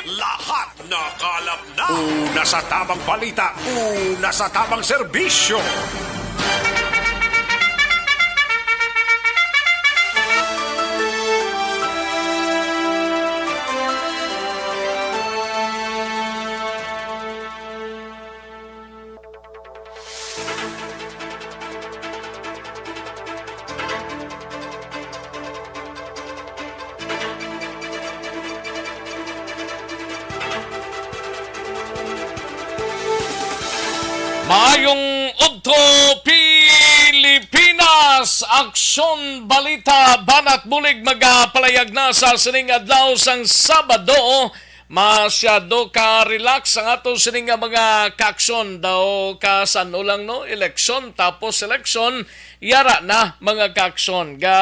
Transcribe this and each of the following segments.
Lahat nakalap na. Una sa tamang balita, una sa tamang serbisyo. Maayong udto Pilipinas, aksyon balita banat bulig magapalayag na sa sining adlaw sang Sabado. Masyado ka relax ang ato sining mga kaaksyon daw ka sano lang no eleksyon tapos eleksyon yara na mga kaaksyon ga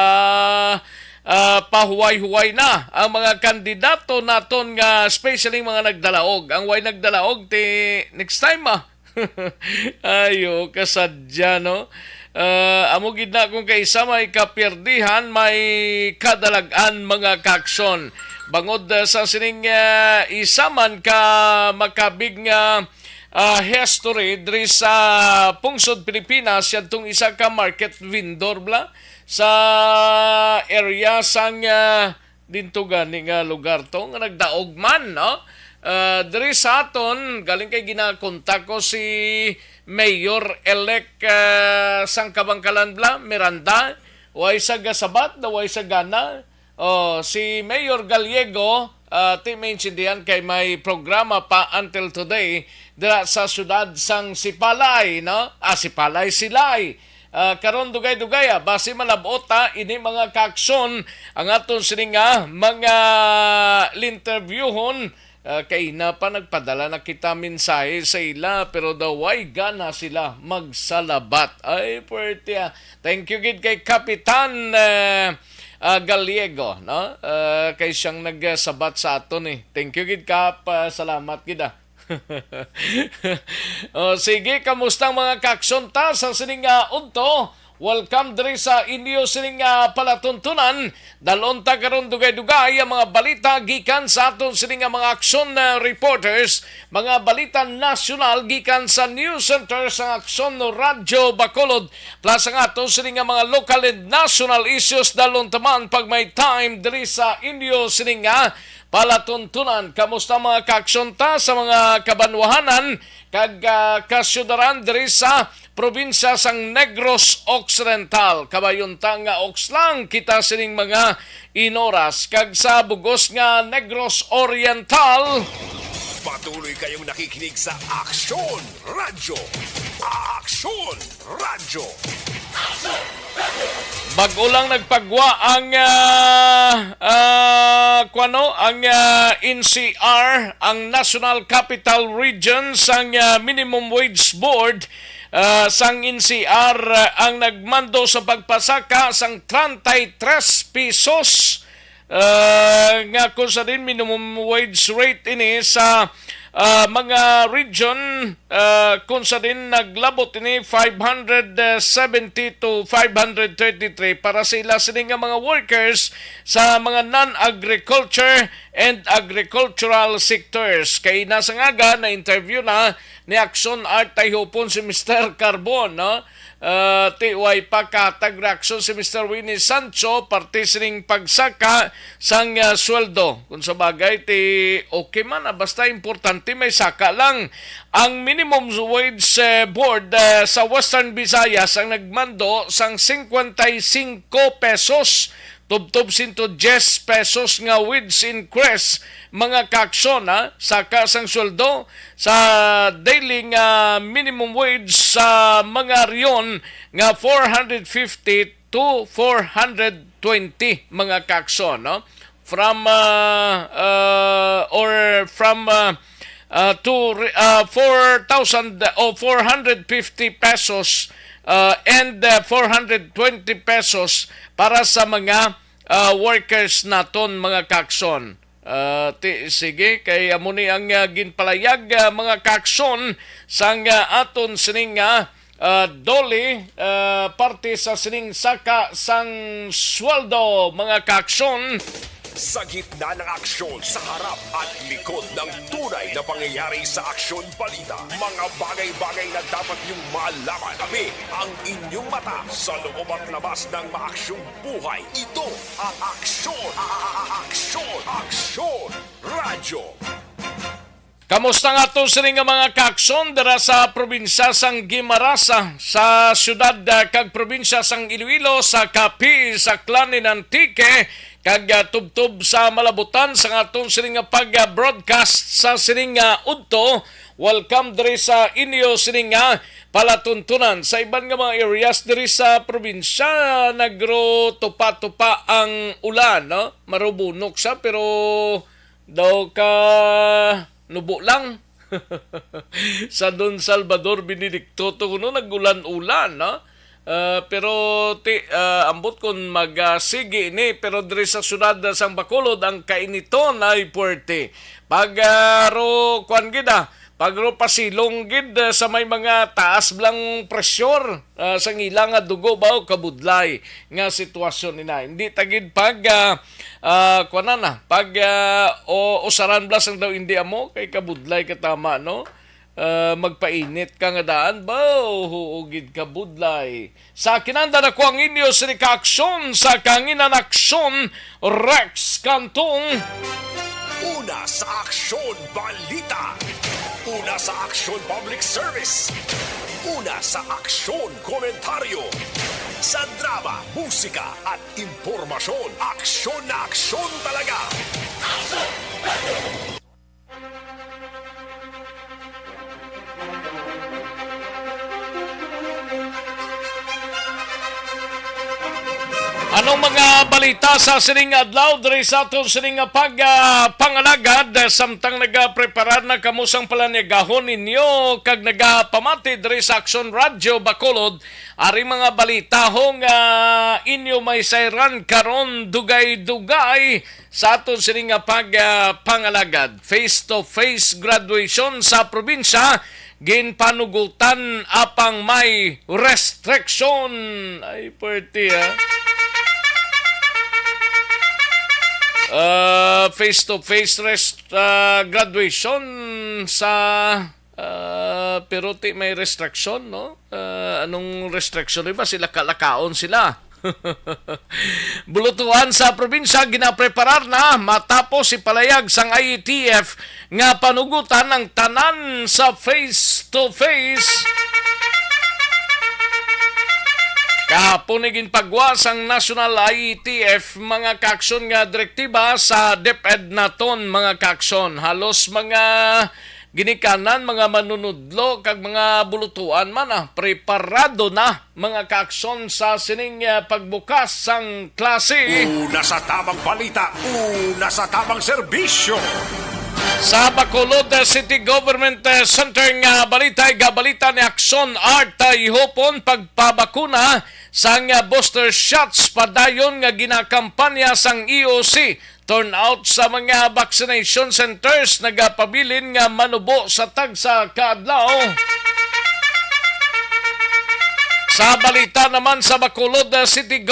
pahuway-huway na ang mga kandidato naton nga especially mga nagdalaog. Ang way nagdalaog ti next time ayo kasadya no. Amo gid na kung kaisa may kapirdihan may kadalagan mga kaksyon. Bangod sa sining isaman ka makabig nga history diri sa pungsod Pilipinas yadtong isa ka market vendor bla sa area sang dinto gani nga lugar to nga nagdaog man no. Diri sa aton, galing kay ginakontak ko si Mayor-elect sang Kabangkalan bla, Miranda, way sa gasabat, way sa gana. Si Mayor Gallego, ti maintindihan kay may programa pa until today dira sa syudad sang Sipalay, no? Sipalay Silay. Karon dugay-dugay base malabota ini mga kaakson ang aton sininga mga interviewhon. Kay na pa nagpadala na kita mensahe sa ila pero daw ay gana sila magsalabat. Ay, puwerte. Thank you gid kay Kapitan Gallego, no? Kay siyang nagsabat sa aton eh. Thank you gid Kap. Salamat gid sige, kamusta mga kakson ta sa sining udto? Welcome diri sa inyo sining palatuntunan. Dalon ta karon dugay-dugay ang mga balita gikan sa aton sining mga aksyon reporters, mga balita nasyonal gikan sa News Center sa Aksyon Radyo Bacolod, plus ang aton sining mga local and national issues dalon taman pag may time diri sa inyo sining palatuntunan. Kamusta mga kaaksyon ta sa mga kabanwahanan kag kasyudaran diri sa probinsya sang Negros Occidental. Kabayuntang nga Oxlang kita sining mga inoras kag sa bugos nga Negros Oriental. Patuloy kayong nakikinig sa Aksyon Radyo. Aksyon Radyo. Bago lang nagpagwa ang NCR, ang National Capital Region sang Minimum Wage Board. Sang NCR ang nagmando sa pagpasaka sang 33 pesos nga kung sa din minimum wage rate ini sa mga region kung sa din naglabot ini 570 to 533 para sa ila sining nga mga workers sa mga non-agriculture and agricultural sectors. Kay nasa ngaga na interview na ni Action Art Tayhopon si Mr. Carbon, no? Tiway pa katag reaksyon si Mr. Winnie Sancho parte sining pagsaka sang sweldo. Kung sa bagay ti okay man basta importante may saka lang. Ang minimum wage board sa Western Visayas ang nagmando sang 55 pesos tubtob sinto 10 pesos nga wage increase mga kaaksyon saka sang sweldo sa daily nga minimum wage sa mga riyon nga 450 to 420 mga kaaksyon from to 4,000 o 450 pesos and 420 pesos para sa mga workers naton mga kakson. Sige, kay amuni ang ginpalayag mga kakson sang aton sining doli parte sa sining saka sang sweldo mga kakson. Sa gitna ng aksyon, sa harap at likod ng tunay na pangyayari sa Aksyon Balita. Mga bagay-bagay na dapat niyong malaman. Kami ang inyong mata sa loob at labas ng maaksyong buhay. Ito ang Aksyon! Aksyon! Aksyon! Radyo! Kamusta nga to sa nga mga kaakson dara sa probinsya sang Guimarasa sa syudad kag probinsya sang Iloilo sa kapi sa Klanin Antique kag tubtob sa malabutan sa aton sining nga pag-broadcast sa sining nga udto. Welcome diri sa inyo sining nga palatuntunan sa iban nga mga areas diri sa probinsya. Nagro tupa-tupa ang ulan, no? Marubunok siya pero daw ka nubo lang. Sa Don Salvador Benedicto to kuno nagulan-ulan, no? Pero ambot kon magsige ni pero diri sa syudad sang Bacolod ang kainiton ay puwerte. Pagro kwan gida pagro pasilong gid sa may mga taas blang presyur sa ilang nga dugo ba kabudlay nga sitwasyon nina. Hindi tagid pag kuanana pag usaran blas ang daw hindi amo kay kabudlay katama, no? Magpainit ka nga daan ba huugid kabudlay. Sa kinanda na ko ang inyo sa kaaksyon sa kanginan aksyon Rex Cantong. Una sa Aksyon Balita. Una sa Aksyon Public Service. Una sa Aksyon Komentaryo. Sa drama, musika at impormasyon. Aksyon na aksyon talaga. Anong mga balita sa sining adlaw diri sa aton sining pangalagad samtang nagapreparar na kamusang palanyagahon ninyo kag nagapamati diri sa Aksyon Radyo Bacolod ari mga balita hong inyo may sayran karon dugay-dugay sa aton sining pangalagad. Face-to-face graduation sa probinsya ginpanugutan apang may restriction. Ay perti face-to-face graduation sa pero may restriction, no? Anong restriction ba? Sila kalakaon sila. Bulutuan sa probinsya ginapreparar na matapos ipalayag sang IETF nga panugutan ng tanan sa face-to-face. Kahapon naging pagwas ang National IETF mga kaaksyon nga direktiba sa DepEd naton mga kaaksyon. Halos mga ginikanan, mga manunudlo kag mga bulutuan man preparado na mga kaaksyon sa sining pagbukas sang klase. Una sa tamang balita, una sa tamang serbisyo. Sa Bacolod City Government Center nga balita ni Aksyon Art ihopon pagpabakuna sang booster shots padayon nga ginakampanya sang EOC. Turnout sa mga vaccination centers nagapabilin nga manubo sa tagsa kaadlaw. Sa balita naman sa Bacolod City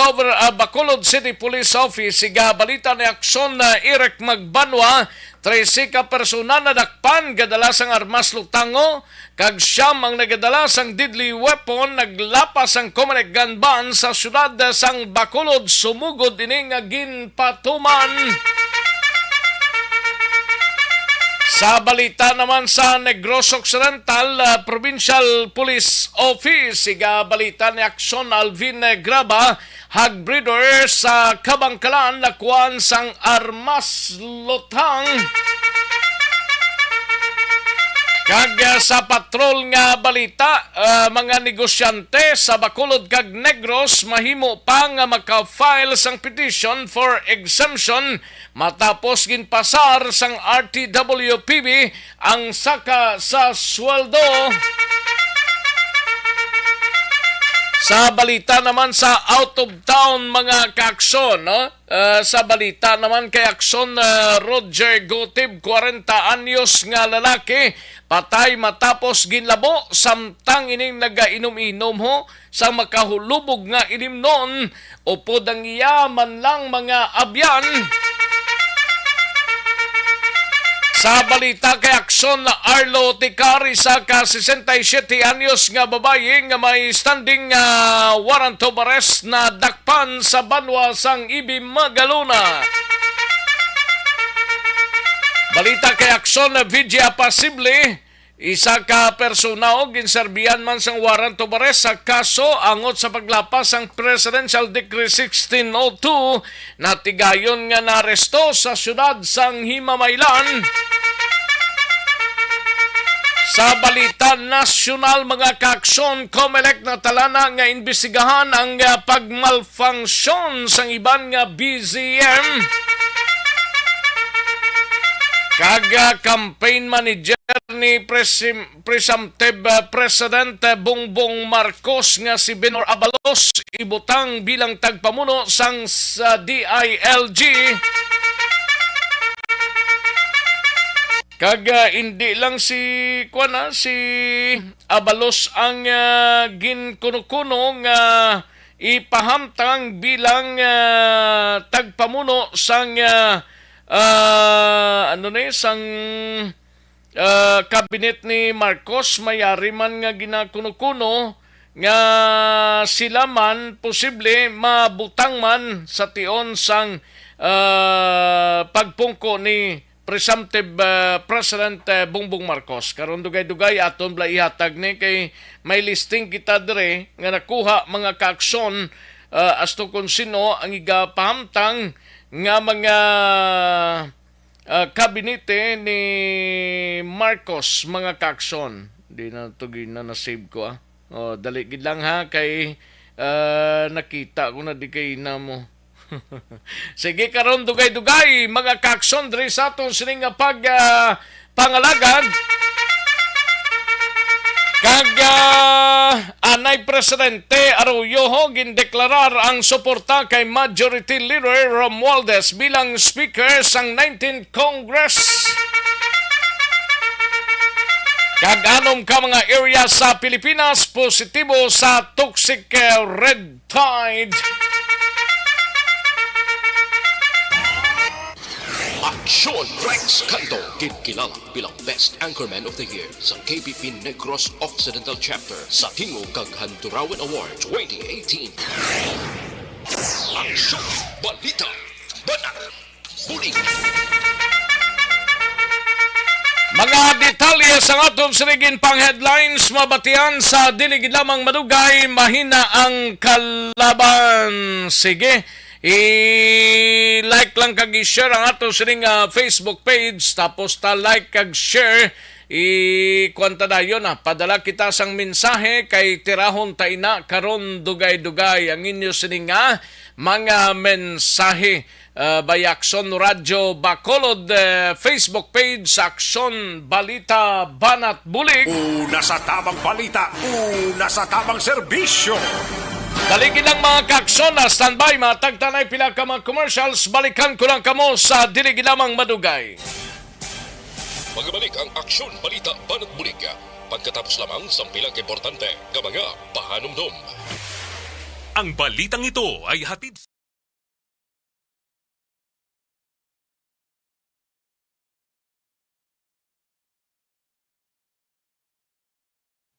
Bacolod City Police Office, siga balita ni Aksyon na Eric Magbanwa, 13 ka persona na dakpan gadalasang armas lutango, kag siyam ang nagadalasang deadly weapon, naglapas ang Comelec gun ban sa syudad sang Bacolod, sumugod ining ginpatuman. Sa balita naman sa Negros Occidental Provincial Police Office, siga balita ni Aksyon Alvin Graba, hog breeder sa Kabangkalan nakuan sang armas lutang. Kag sa patrol nga balita, mga negosyante sa Bacolod kag Negros mahimo pa nga maka-file sang petition for exemption matapos ginpasar sang RTWPB ang saka sa sweldo. Sa balita naman sa out of town mga kaaksyon, no? Sa balita naman kay Aksyon Roger Gotib, 40 anyos nga lalaki, patay matapos ginlabo samtang ining nagainom-inom ho sa makahulubog nga inim noon upod ang iyaman lang mga abyan. Sa balita kay Akson na Arlo Ticari sa ka 67 anyos nga babae nga may standing warrant of arrest na dakpan sa Banwa sang Ibi Magalona. Balita kay Akson na Vidya Pasible, isa ka persona o ginserbihan man sang warrant of arrest sa kaso angot sa paglapas ang Presidential Decree 1602 na tigayon nga naresto sa syudad sang Himamaylan. Sa balita nasyonal mga kaaksyon, COMELEC na talana nga imbestigahan ang pagmalfunction sang iban nga BZM. Campaign manager ni Presumptive President Bongbong Marcos nga si Benor Abalos ibutang bilang tagpamuno sang sa DILG. Hindi lang si Abalos ang ginkuno-kuno nga ipahamtang bilang tagpamuno sang sang kabinet ni Marcos. Mayari man nga ginakuno-kuno nga sila man posible mabutang man sa tion sang pagpungko ni Presumptive President Bongbong Marcos. Karon dugay-dugay aton bla ihatag ni kay may listing kita dire nga nakuha mga kaaksyon asto kung sino ang igapahamtang nga mga kabinete ni Marcos mga kaaksyon. Di na ito na-save ko dali gid lang ha kay nakita ko na di kay na mo. Sige karon dugay-dugay mga kaaksyon diri sa aton sining pangalagad kag anay Presidente Arroyo gindeklarar ang suporta kay Majority Leader Romualdez bilang Speaker sang 19th Congress. Kag anom ka mga area sa Pilipinas positibo sa toxic red tide. Aksyon Rex Canto, kilala bilang Best Anchorman of the Year sa KBP Negros Occidental Chapter sa Tingog kag Handurawan Award 2018. Aksyon Balita Banat Bulig. Mga detalye sa atong sirigin pang headlines mabatian sa dilig lamang madugay mahina ang kalaban. Sige, i-like lang kag i-share ang ato sining Facebook page tapos like kag share i-kwanta dayon padala kita sang mensahe kay tirahon ta ina karon dugay-dugay ang inyo sining mga mensahe by Akson Radio Bacolod Facebook page Akson Balita Banat Bulig. Una sa tamang balita, una sa tamang serbisyo. Daligin lang mga kaaksyon na standby, matagtanay pila ka mga commercials, balikan ko lang kamo sa dilig lamang madugay. Magbalik ang Aksyon Balita Banat Bulig pagkatapos lamang sa pilang importante ng mga pahanumdum. Ang balitang ito ay hatid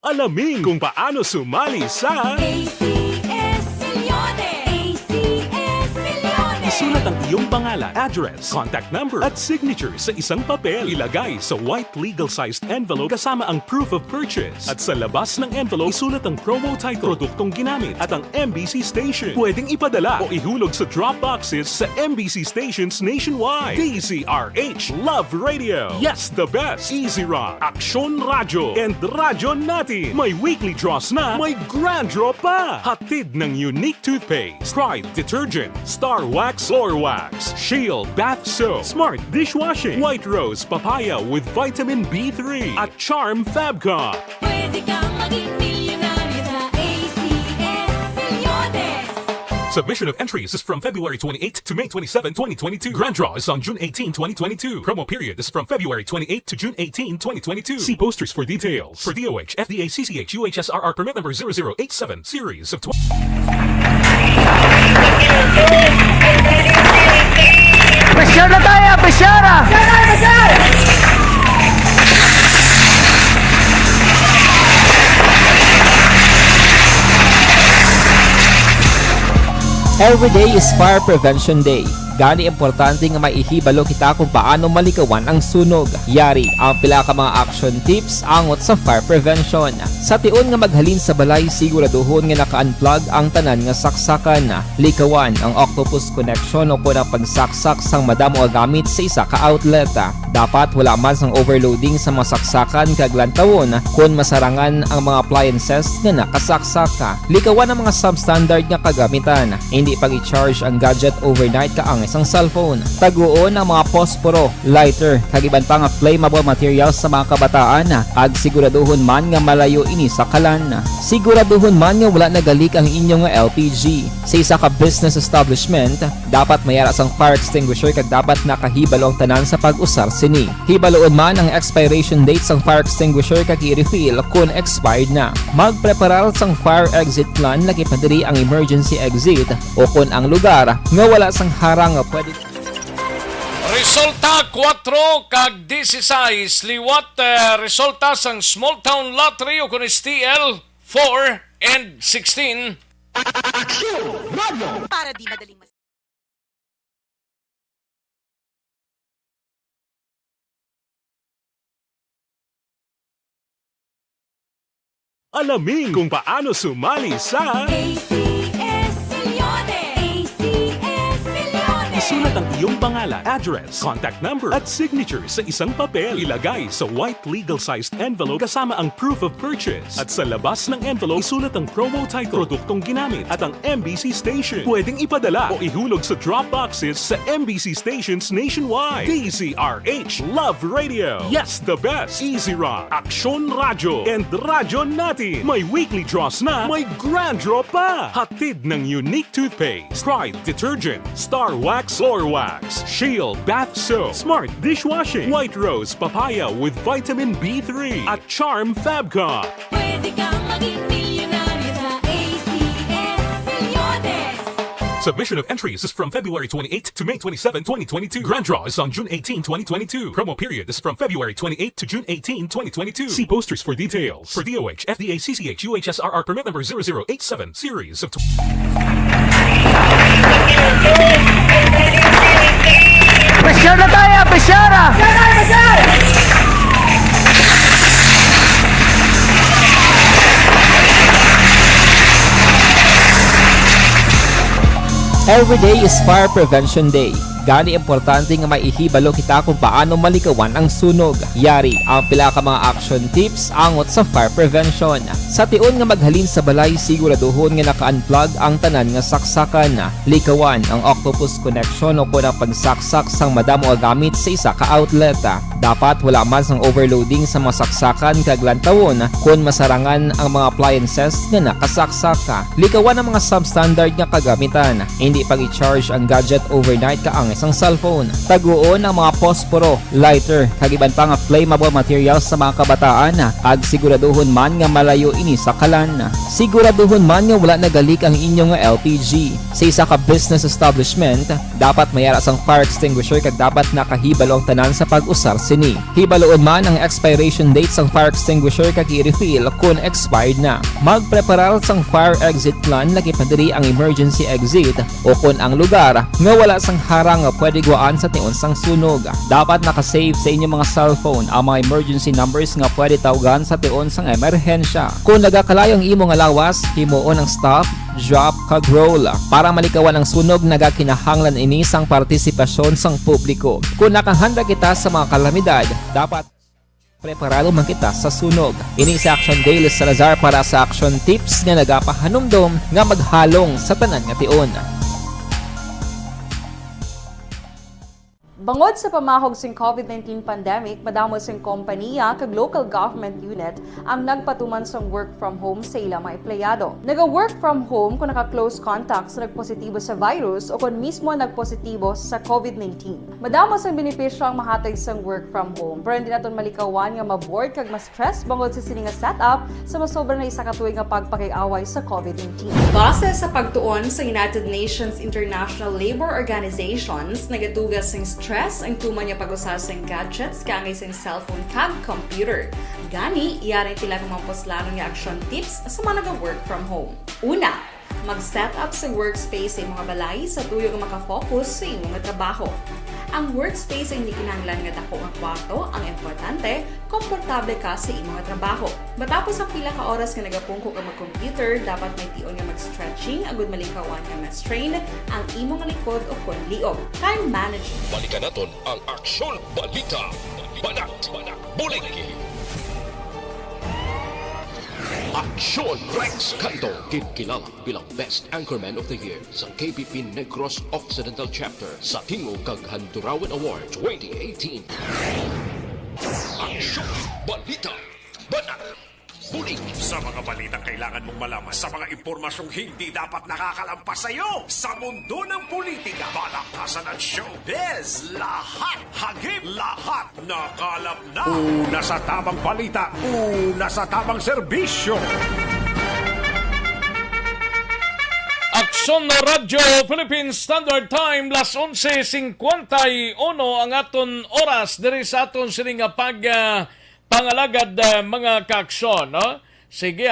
Alamin kung paano sumali sa ACS Millones! ACS Millones! Isulat ang iyong pangalan, address, contact number at signature sa isang papel. Ilagay sa white legal-sized envelope kasama ang proof of purchase. At sa labas ng envelope, isulat ang promo title, produktong ginamit at ang MBC station. Pwedeng ipadala o ihulog sa drop boxes sa MBC stations nationwide. DZRH Love Radio. Yes, the best. Easy Rock, Aksyon Radio, and Radyo Natin. May weekly draws na, may grand draw pa. Hatid ng unique toothpaste, Pride Detergent, Star Wax Floor Wax, Shield Bath Soap, Smart Dishwashing, White Rose Papaya with Vitamin B3, at Charm Fabcon. Pwede kang maging milyonaryo sa ACS Millones! Submission of entries is from February 28 to May 27, 2022. Grand draw is on June 18, 2022. Promo period is from February 28 to June 18, 2022. See posters for details. For DOH, FDA, CCH, UHSRR permit number 0087, series of Pressure na tayo! Pressure! Every day is Fire Prevention Day. Gani importante nga maihibalo kita kung paano malikawan ang sunog. Yari ang pila ka mga action tips angot sa fire prevention. Sa tion nga maghalin sa balay, siguraduhon nga naka-unplug ang tanan nga saksakan. Likawan ang octopus connection o kung ang pagsaksak sang madamo nga gamit sa isa ka outlet. Dapat wala man sang overloading sa mga saksakan kag lantawon kung masarangan ang mga appliances nga nakasaksaka. Likawan ang mga substandard nga kagamitan. Hindi pag i-charge ang gadget overnight kaang isang cellphone. Taguon ang mga posporo, lighter, kag iban pa nga flammable materials sa mga kabataan. Ag siguraduhon man nga malayo ini sa kalan. Siguraduhon man nga wala nagalik ang inyong nga LPG. Sa isa ka business establishment, dapat mayara sang fire extinguisher kag dapat nakahibalo ang tanan sa pag-usar sini. Hibaloon man ang expiration date sang fire extinguisher kag i-refill kung expired na. Magpreparar sang fire exit plan laki padiri ang emergency exit o kung ang lugar nga wala sang harang nga pwede. Resulta 4 kag 16 liwat resulta sang Small Town Lottery o kun STL 4 and 16. Para di madaling Alamin kung paano sumali sa ACS-Milyones! ACS-Milyones! Isulat ang iyong pangalan, address, contact number at signature sa isang papel. Ilagay sa white legal-sized envelope kasama ang proof of purchase. At sa labas ng envelope, isulat ang promo title, produktong ginamit at ang MBC station. Pwedeng ipadala o ihulog sa drop boxes sa MBC stations nationwide. DZRH Love Radio. Yes, the best. Easy Rock, Aksyon Radyo, and Radyo Natin. May weekly draws na, may grand draw pa. Hatid ng unique toothpaste, Pride Detergent, Star Wax Floor Wax, Shield Bath Soap, Smart Dishwashing, White Rose Papaya with Vitamin B3 at Charm Fabcon. Pwede kang maging milyonaryo sa ACS-Milyones! Submission of entries is from February 28 to May 27, 2022. Grand draw is on June 18, 2022. Promo period is from February 28 to June 18, 2022. See posters for details. For DOH, FDA, CCH, UHSRR permit number 0087, series of... Pressure na tayo! Pressure na! Every day is Fire Prevention Day. Gani importante nga maihibalo kita kung paano malikawan ang sunog. Yari ang pila ka mga action tips angot sa fire prevention. Sa tion nga maghalin sa balay, siguraduhon nga naka-unplug ang tanan nga saksakan. Likawan ang octopus connection o kung ang pagsaksak sang madamo nga gamit sa isa ka outlet. Dapat wala man sang overloading sa mga saksakan kag lantawon kung masarangan ang mga appliances nga nakasaksaka. Likawan ang mga substandard nga kagamitan. Hindi pag i-charge ang gadget overnight kaang isang cellphone. Taguon ang mga posporo, lighter, kag iban pa nga flammable materials sa mga kabataan. Ag siguraduhon man nga malayo ini sa kalan. Siguraduhon man nga wala nagalik ang inyong nga LPG. Sa isa ka business establishment, dapat mayara sang fire extinguisher kag dapat nakahibalo ang tanan sa pag-usar sini. Hibaloon man ang expiration date sang fire extinguisher kag i-refill kung expired na. Magpreparar sang fire exit plan laki padiri ang emergency exit o kung ang lugar nga wala sang harang nga pwede guwaan sa tion sang sunog. Dapat nakasave sa inyong mga cellphone ang mga emergency numbers nga pwede tawagan sa tion sang emerhensya. Kung nagakalayo ang imong lawas, himuon ang stop, drop, kag roll. Para malikawan ang sunog, nagakinahanglan ini sang partisipasyon sang publiko. Kung nakahanda kita sa mga kalamidad, dapat preparado man kita sa sunog. Ini sa Action Daily Salazar para sa action tips nga nagapahanumdom nga maghalong sa tanan nga tion. Bangod sa pamahog sing COVID-19 pandemic, madamo sing kompanya kag local government unit ang nagpatuman sang work from home sa ilang mga empleyado. Naga-work from home kung naka-close contacts na nagpositibo sa virus o kung mismo nagpositibo sa COVID-19. Madamo sang benepisyo ang mahatag sang work from home, pero hindi naton malikawan nga ma-bored kag ma-stress bangod sa sini nga setup sa masobra na isa ka tuig nga pagpakiaway sa COVID-19. Base sa pagtuon sa United Nations International Labour Organizations, nagatugas sang stress ang tuman niya pag-usar sa gadgets kangay sa cellphone kag computer. Gani, iyari tila kung mga poslanong nga action tips sa mga nag-work from home. Una, Mag-set up sa workspace sa imong balay sa tuyo nga makafocus sa imong nga trabaho. Ang workspace ay hindi kinahanglan nga dako nga kwarto, ang importante, komportable ka sa imong nga trabaho. Matapos ang pila ka oras nga nagapungko ka mag-computer, dapat may tion nga mag-stretching agud malikawan nga ma-strain ang imong likod o konliog. Time management. Balikan naton ang Aksyon Balita. Banak, bulig. Aksyon Rex Canto, kilala bilang Best Anchorman of the Year sa KBP Negros Occidental Chapter sa Tingog kag Handurawan Award 2018. Aksyon Balita. Banak, bulig. Sa mga balitang kailangan mong malaman, sa mga impormasyong hindi dapat nakakalampas sa iyo, sa mundo ng politika, balakasan at showbiz, lahat, hagip, lahat, nakalap na. Una sa tamang balita, una sa tamang serbisyo. Aksyon na Radyo Philippine Standard Time, las 11:51 ang aton oras diri sa aton sining pangalagad mga kaaksyon, no? Sige,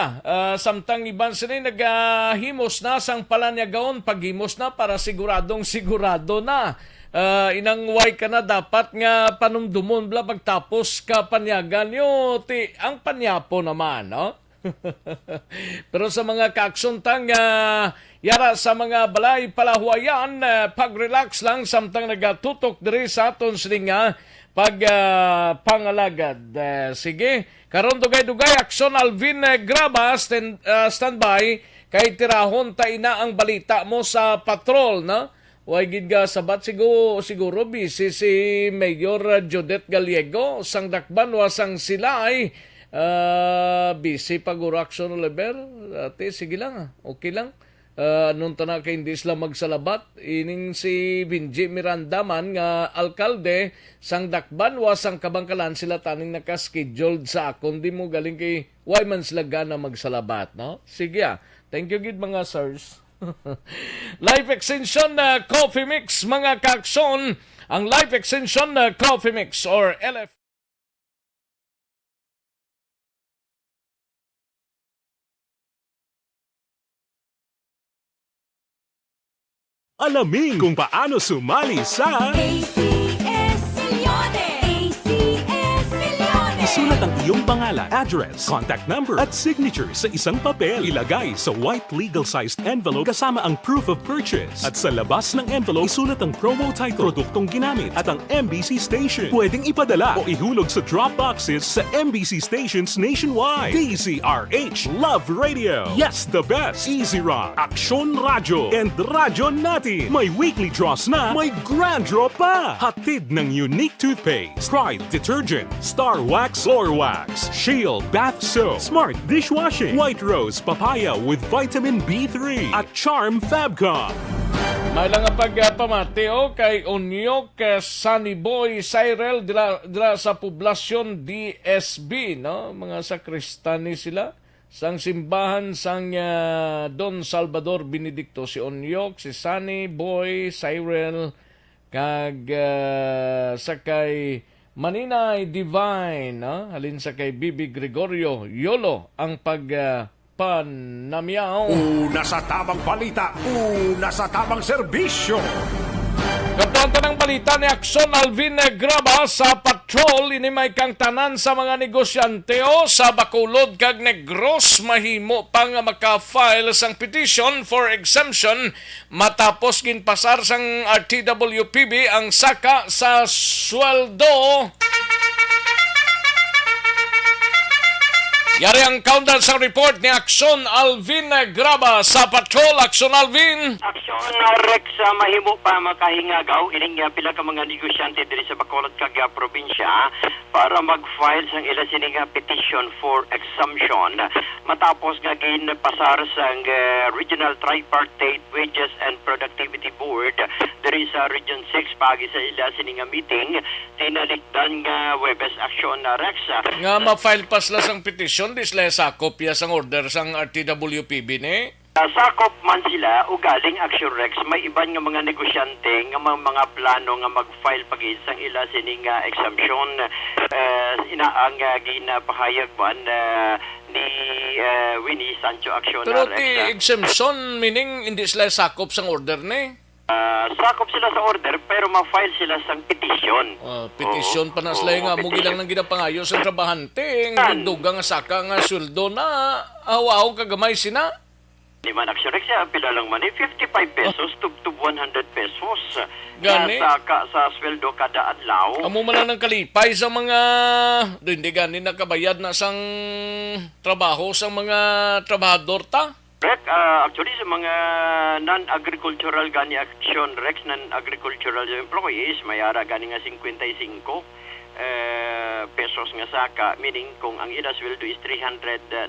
samtang iban sila naghimos na sang palanyagaon, paghimos na para siguradong sigurado na. Inangway ka na dapat nga panumdumon bla pagtapos ka panyagan yo ang panyapo naman, no? Pero sa mga kaaksyon tang yara sa mga balay palahuayan, pag-relax lang samtang nagatutok diri sa aton sining pangalagad. Sige, karon dugay-dugay aksyon Alvin Graba, standby kay tirahon ta ina ang balita mo sa patrol, no? Way gid ga sabat siguro busy si Mayor Judith Gallego sang dakban wasang sila ay busy paguro aksyon level. Ate sige lang, okay lang. Anong tanak kay hindi sila magsalabat, ining si Benji Miranda man nga alkalde sang dakban wasang kabangkalan sila taning naka-scheduled sa akon, di mo galing kay why man sila gana magsalabat, no? Sige thank you gid mga sirs. Life Extension Coffee Mix mga kakson, ang Life Extension Coffee Mix or LF Alamin kung paano sumali sa ACS-CILIONE! ACS-CILIONE! Isulat ang iyong pangalan, address, contact number at signature sa isang papel. Ilagay sa white legal-sized envelope kasama ang proof of purchase. At sa labas ng envelope, isulat ang promo title, produktong ginamit at ang MBC station. Pwedeng ipadala o ihulog sa drop boxes sa MBC stations nationwide. DZRH Love Radio. Yes, the best. Easy Rock, Aksyon Radyo, and Radyo Natin. May weekly draws na, may grand draw pa. Hatid ng unique toothpaste, Pride Detergent, Star Wax Floor Wax, Shield Bath Soap, Smart Dishwashing, White Rose Papaya with Vitamin B3, at Charm Fabcom. may lang ang pagpamati kay Onyok Sunny Boy Cyril dila sa poblasyon DSB, no? Mga sakristani sila sang simbahan sang Don Salvador Benedicto, si Onyok, si Sunny Boy Cyril kag sakay Maninay Divine, no? Halin sa kay Bibi Gregorio Yolo ang panamiyaw. Una sa tamang balita, una sa tamang serbisyo. Kapanta ng balita ni Aksyon Alvin Graba sa patrol, inimay kang tanan sa mga negosyante sa Bacolod kag Negros mahimo pang maka-file sang petition for exemption matapos ginpasar sang RTWPB ang saka sa sweldo. Yari ang countdown sa report ni Aksyon Alvin Graba sa patrol. Aksyon Alvin! Aksyon Rex mahimo pa makahingagaw ining pila ka mga negosyante diri sa Bacolod kag probinsya para mag-file sang ila sining petition for exemption matapos nga ginpasar sang Regional Tripartite Wages and Productivity Board diri sa Region 6 pagi sa ila sining meeting tinalikdan nga Webes Aksyon Rex Nga ma-file pa sila sang petition, di sila sa kopya sang order sang RTWPB ni? Sakop man sila o galing Action Rex, may iban nga mga negosyante nga mga plano nga mag-file pag isang ila sining exemption inaang ginapahayag man ni Winnie Sancho Acciona Pero Rex. ti exemption, meaning hindi sila sakop sang order ni. Sakop sila sa order pero ma-file sila sa petition. Petition pa na sila nga, mugi lang nang ginapangayo sa trabahante. Ang dugang nga saka nga sweldo na awaw kagamay sina. Di man Action Rex, pila lang man 55 pesos to 100 pesos. Gani? Sa sweldo kada adlaw. Amo man lang ng kalipay sa mga hindi gani nakabayad na sang trabaho sa mga trabahador ta. Correct. Actually, sa mga non-agricultural gani Action Rex, non-agricultural employees, mayara gani nga 55 pesos nga saka, meaning kung ang ila sweldo is 395,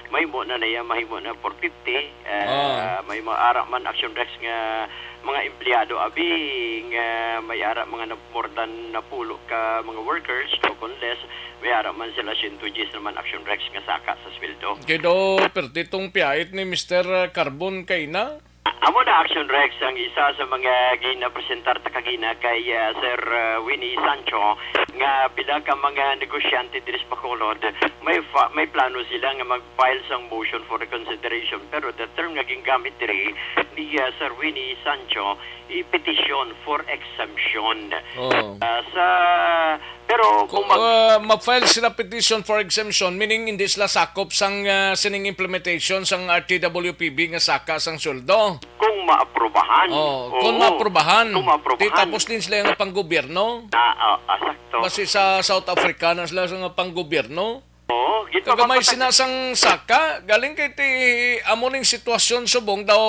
may mo na naya mahimo na 450. May maara man Action Rex nga mga empleyado abi nga may ara mga more than napulo ka mga workers o kung less may ara man sila 110 naman Action Rex nga saka sa sweldo. Kedo pertitong piyait ni Mr. Carbon kay na. Amo na Action Rex ang isa sa mga ginapresentar ta kagina kay Sir Winnie Sancho nga pila ka mga negosyante diri sa Bacolod may plano sila nga mag-file sang motion for reconsideration pero the term nga gingamit diri ni Sir Winnie Sancho petition for exemption. Pero Kung ma-file sila petition for exemption, meaning hindi sila sakop sang sining implementation sang RTWPB nga saka sang sweldo. kung maaprubahan. Kung maaprubahan. Di maaprubahan. tapos din sila nga panggobyerno. Sakto. Kasi sa South Africa na sila nga panggobyerno. Oo, gito Kagamay ka sinasang saka, galing kay ti amuning sitwasyon subong daw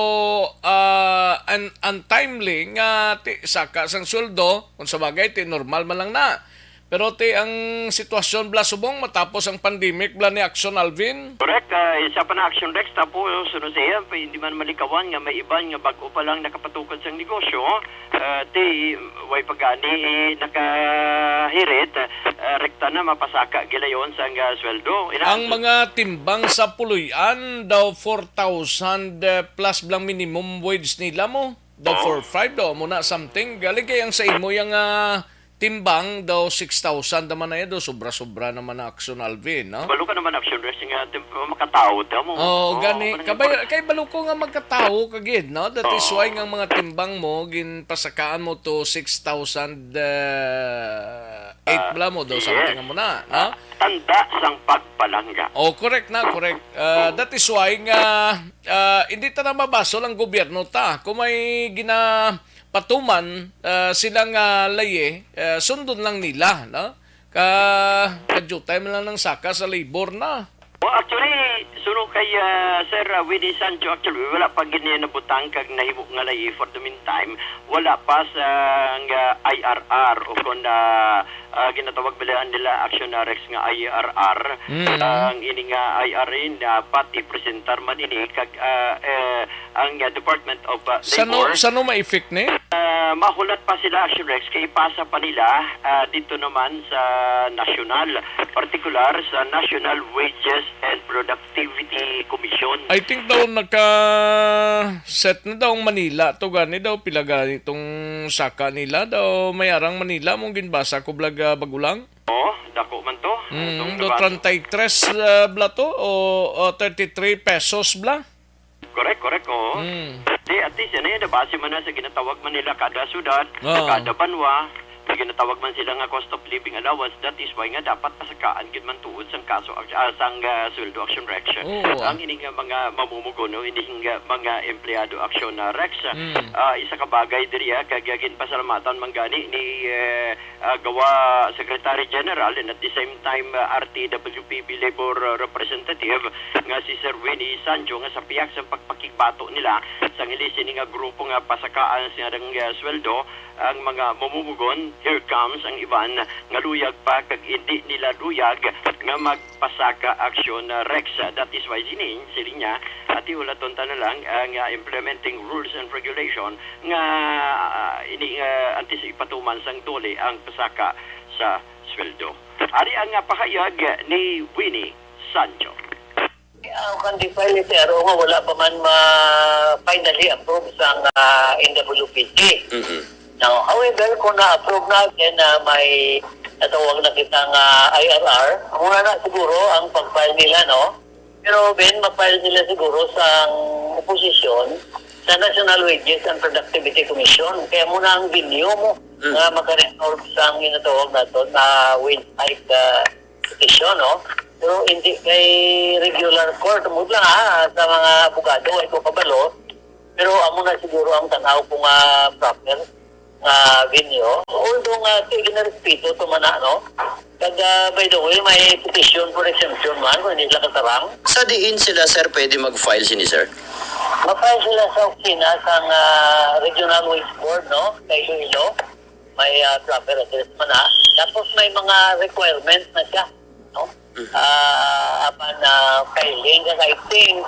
untimely nga ti saka sang sweldo, kung sa bagay ti normal man lang na. Pero ti ang sitwasyon bla subong matapos ang pandemic bla ni Action Alvin. Correct. Isa pa na Action Rex tapos sunod siya, hindi man malikawan nga may iban nga bago pa lang nakapatukod sa negosyo. Way pagani nakahirit, rekta na mapasaka gilayon sa sweldo. Ang mga timbang sa puluyan daw 4,000 plus blang minimum wage nila mo. Daw 4,500 daw muna something. Galing kayang sa imo yung timbang daw 6,000 naman na yan daw. Sobra-sobra naman na Action Alvin, no? Balo ka naman Action Rex nga makatao daw mo. Gani. Kay balo ko nga magkatao kagid, no? That is why nga mga timbang mo, ginpasakaan mo to 6,000 8 bla mo daw something mo na, no? Tanda sang pagpalangga. Correct na, correct. That is why nga hindi ta na mabasol ang gobyerno ta. Kung may ginapatuman silang laye, sundon lang nila, no? Kadyo-time lang ng saka sa labor na. Actually, suno kay Sir Winnie Sancho, actually, wala pa ganyan na butang kag nahimo nga layi for the meantime. Wala pa sa IRR o kung ginatawag bilaan nila Action Rex nga IRR. Ang ini nga IRR dapat i-presentar man ini kag ang Department of Labor. Sano ma-effect ni? Mahulat pa sila Action Rex kay ipasa pa nila dito naman sa national, particular sa National Wages and Productivity Commission. I think daw naka-set na daw ang Manila. To gani daw pila gani itong saka nila. Daw mayarang Manila mong ginbasa ko vlog bagulang. Dako man to. Do 33 bla to o 33 pesos bla. Correct. At least yan nabase man na sa ginatawag man nila kada syudad, kada banwa, may ginatawag man sila nga cost of living allowance. That is why nga dapat pasakaan gid man tuod sang kaso sang sweldo Action Rex. Ang ini nga mga mamumugo no, ini nga mga empleyado Action Rex. Isa ka bagay diri kagagin pasalamatan manggani ni gawa Secretary General and at the same time RTWPB Labor Representative nga si Sir Winnie Sancho nga sa piyak sa pagpakigbato nila sa ilisin nga grupo nga pasakaan sa sweldo ang mga mamumugon. Here comes ang iban nga luyag pa kag hindi nila luyag nga magpasaka Action Rex. That is why sininya at iulaton ta na lang ang implementing rules and regulation nga ini antisipatuman sang dole ang pasaka sa sweldo. Ari ang pahayag ni Winnie Sancho. Ang kan-defile pero wala pa man finally approve sa NWPG. Now, however, kung na-approve natin na may natawag na kitang IRR. Muna na siguro ang pag-file nila, no? Pero Ben, mag-file nila siguro sa oposisyon sa National Wages and Productivity Commission. Kaya muna ang venue mo na makaresolve sa ang inatawag na to na wage hike petition, no? Pero hindi kay regular court. Mula sa mga abogado ay kabalo. Pero amo na siguro ang tanaw kung proper venue. Although ginarespito ito man, no? By the way, may petition for exemption man kung hindi sila katarang. Sa diin sila, sir, pwede mag-file sir? Mapay sila sa opisina sa Regional Wage Board, no? Sa Iloilo. May proper address man Tapos may mga requirements na siya, no? Apan filing. I think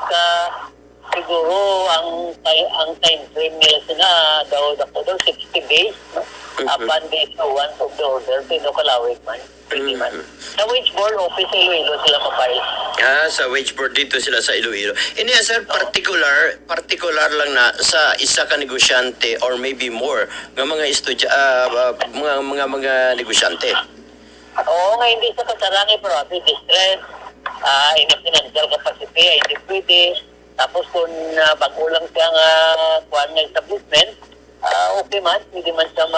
siguro ang time frame nila sila daw 60 days, no? Apan the issuance of the order, pinokalawig man. Pretty man. Sa Wage Board office sa Iloilo sila mapay. Sa wage board dito sila sa Iloilo. Ini sir, particular lang na sa isa ka negosyante or maybe more ng mga mga negosyante. Oo, nga hindi sa katarang profit distress, in a financial capacity, ay hindi pwede. Tapos kung bago lang siyang kuhan ng establishment, okay man, hindi man siya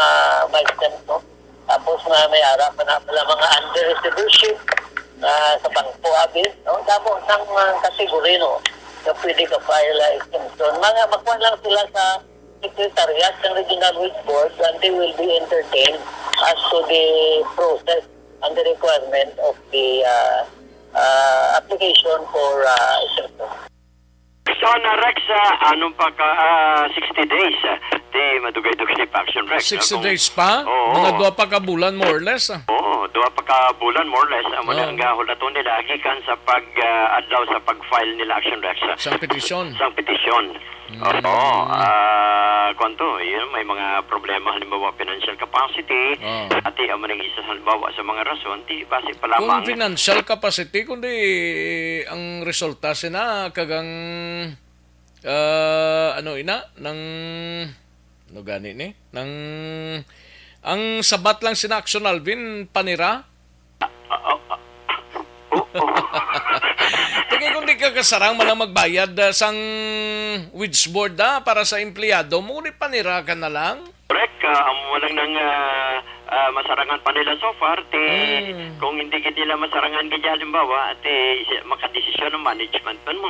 ma-extend, no? Tapos may arap na pala mga under-receivership sa bangko abis, no? Tapos ang kategori, no, na pwede ka file exemption. Magkuhan lang sila sa Secretariat ng Regional Wage Board and they will be entertained as to the process and the requirement of the application for exemption. Sana Rex, anong pa 60 days? Di madugay-dugay ni action Rex. 60 days pa? Oo. Mga 2 pa ka bulan more or less. Oo, 2 pa ka bulan more or less. Amo na ang hulaton nila gikan sa pag-adlaw sa pag-file nila action Rex. Sang petisyon. Sang petisyon. Oo. Kwanto, yun, may mga problema halimbawa financial capacity. At amo nang isa halimbawa sa mga rason, di base pa lamang. Kung financial capacity, kundi ang resulta sina kagang ano gani ni? Ang sabat lang sina Action Alvin panira. Tingin kung di ka kasarang man ang magbayad sang wage board para sa empleyado mo, ni panira ka na lang. Correct, walang nang masarangan pa nila so far. Kung hindi nila masarangan ganyan halimbawa, makadesisyon ng management mo.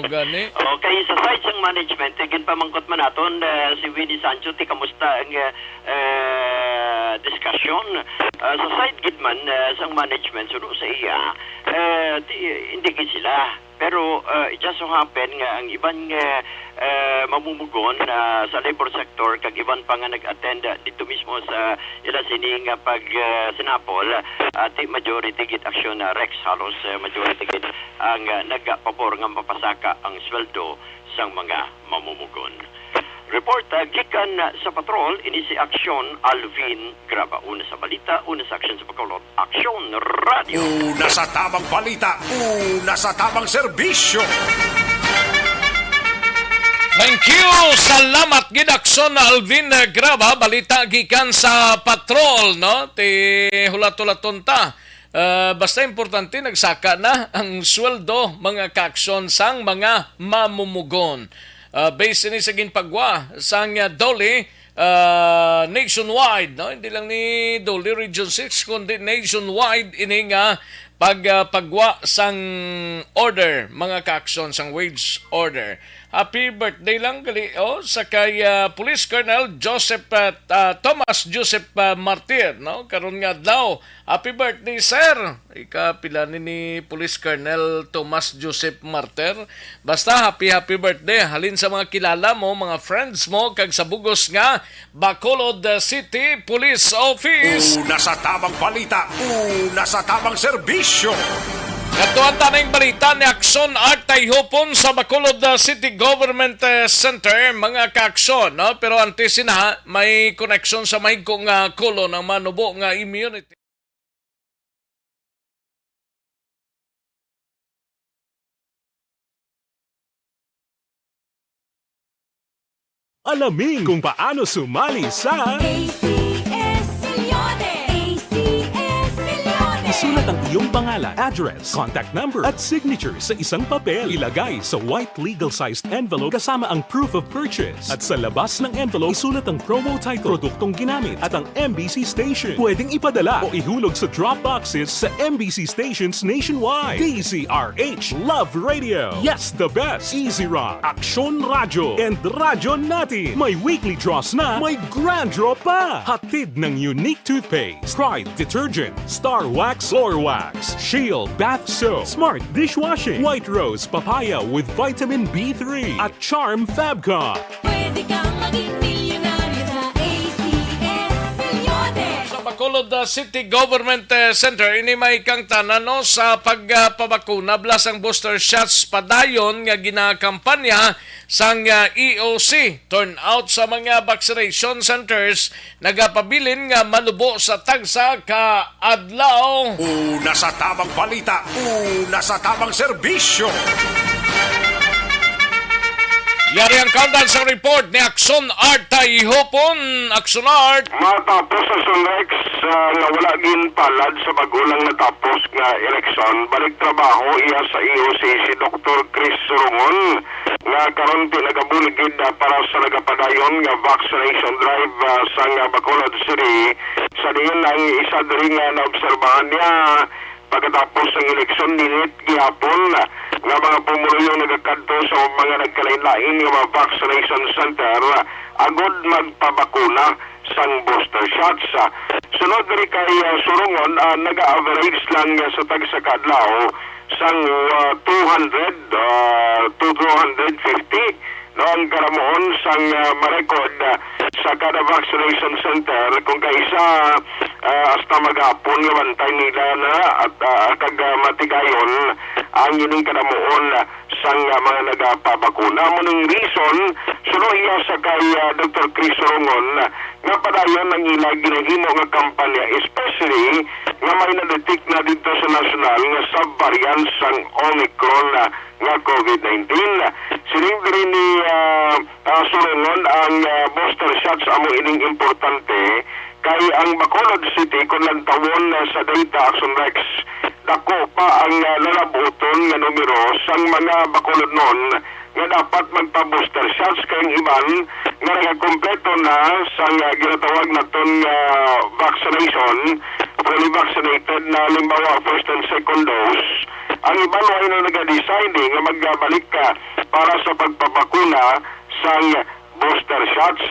Gani. Okay, sa side ng management, tigin pa mangkot man naton si Winnie Sancho, kamusta ang discussion. Sa side gid man sa management, suno sa iya, hindi gid sila. Pero it just so happen nga ang ibang mamumugon sa labor sector kag iban pa nga nag-attend dito mismo sa ila sining pag sinapol at majority git action Rex halos majority git ang nagpapor nga mapasaka ang sweldo sang mga mamumugon. Report gikan sa patrol ini si Aksyon Alvin Graba. Una sa balita, una sa aksyon sa Bacolod. Aksyon Radio. Una sa tamang balita, una sa tamang serbisyo. Thank you! Salamat gidakson Alvin Graba. Balita gikan sa patrol, no? Ti hulat-hulaton ta. Basta importante nagsaka na ang sweldo mga kaaksyon sang mga mamumugon. Based ini sa ginpagwa sang Dole nationwide, no? Hindi lang ni Dole Region 6 kundi nationwide ini nga pagpagwa sang order mga kaaksyon sang wage order. Happy birthday lang gali sa kay Police Colonel Joseph Thomas Joseph Martir, no? Karon nga daw. Happy birthday sir. Pila ni Police Colonel Thomas Joseph Martir. Basta happy birthday halin sa mga kilala mo, mga friends mo kag sa bugos nga Bacolod City Police Office. Una sa tamang balita, una sa tamang serbisyo. Katuan tanang balita ni Aksyon Artay Hopon sa Bacolod City Government Center, mga kaaksyon, no? Pero antes sina may connection sa mahigkong kulo ng manubo nga immunity. Alamin kung paano sumali sa ACS Milyones! ACS Isulat ang iyong pangalan, address, contact number at signature sa isang papel. Ilagay sa white legal-sized envelope kasama ang proof of purchase. At sa labas ng envelope, isulat ang promo title, produktong ginamit at ang MBC station. Pwedeng ipadala o ihulog sa drop boxes sa MBC stations nationwide. DZRH Love Radio. Yes, the best. Easy Rock, Aksyon Radyo, and Radyo Natin. May weekly draws na, may grand draw pa. Hatid ng unique toothpaste, Pride Detergent, Star Wax Floor Wax, Shield Bath Soap, Smart Dishwashing, White Rose Papaya with Vitamin B3, at Charm Fabcon. Pwede kang maging milyonaryo sa ACS Milyones. Sa Bacolod City Government Center, ini may kang tanano sa pagpabakuna blas ang booster shots padayon nga ginakampanya sang EOC. Turn out sa mga vaccination centers nagapabilin nga manubo sa tagsa ka adlaw. Una sa tamang balita, una sa tamang serbisyo. Yari ang countdown sa report ni Akson Art Taihopon. Akson Art. Matapos sa Sunrex nga wala gin palad sa bagulang natapos nga eleksyon, balik trabaho iya sa EOC si Dr. Chris Rungon nga karon pinagabuligid para sa nagapadayon nga vaccination drive sa Bacolod City. Sa diin ang isa diri nga naobserbahan niya pagkatapos ng eleksyon dinit gihapon nga mga pumulong nagakadto sa mga nagkalain-lain nga mga vaccination center agod magpabakuna sang booster shots. Sunod diri kay Surungon, nag-average lang sa tagsa kadlaw sang 200 to 250 no ang karamoon sang marekod sa kada vaccination center kung kaisa hasta maghapon nga bantay nila na at kag matigayon ang ining karamoon sang mga nagapabakuna. Munong reason sulohiya sa kay Dr. Chris Rungon nga padayon ang ilang ginahimo nga kampanya, especially nga may na-detect na dito sa national nga sub-variant sang Omicron nga COVID-19. Sining rin ni Surungon ang booster shots amo ining importante kay ang Bacolod City kung lantawon sa data Action Rex dako pa ang lalabuton nga numero sang mga Bacolod noon nga dapat magpa-booster shots kay iban nga nagakompleto na sang ginatawag naton vaccination, fully vaccinated na limbawa first and second dose. Ang iban ay na nag-decide nga magbalik ka para sa pagpapakuna sang booster shots.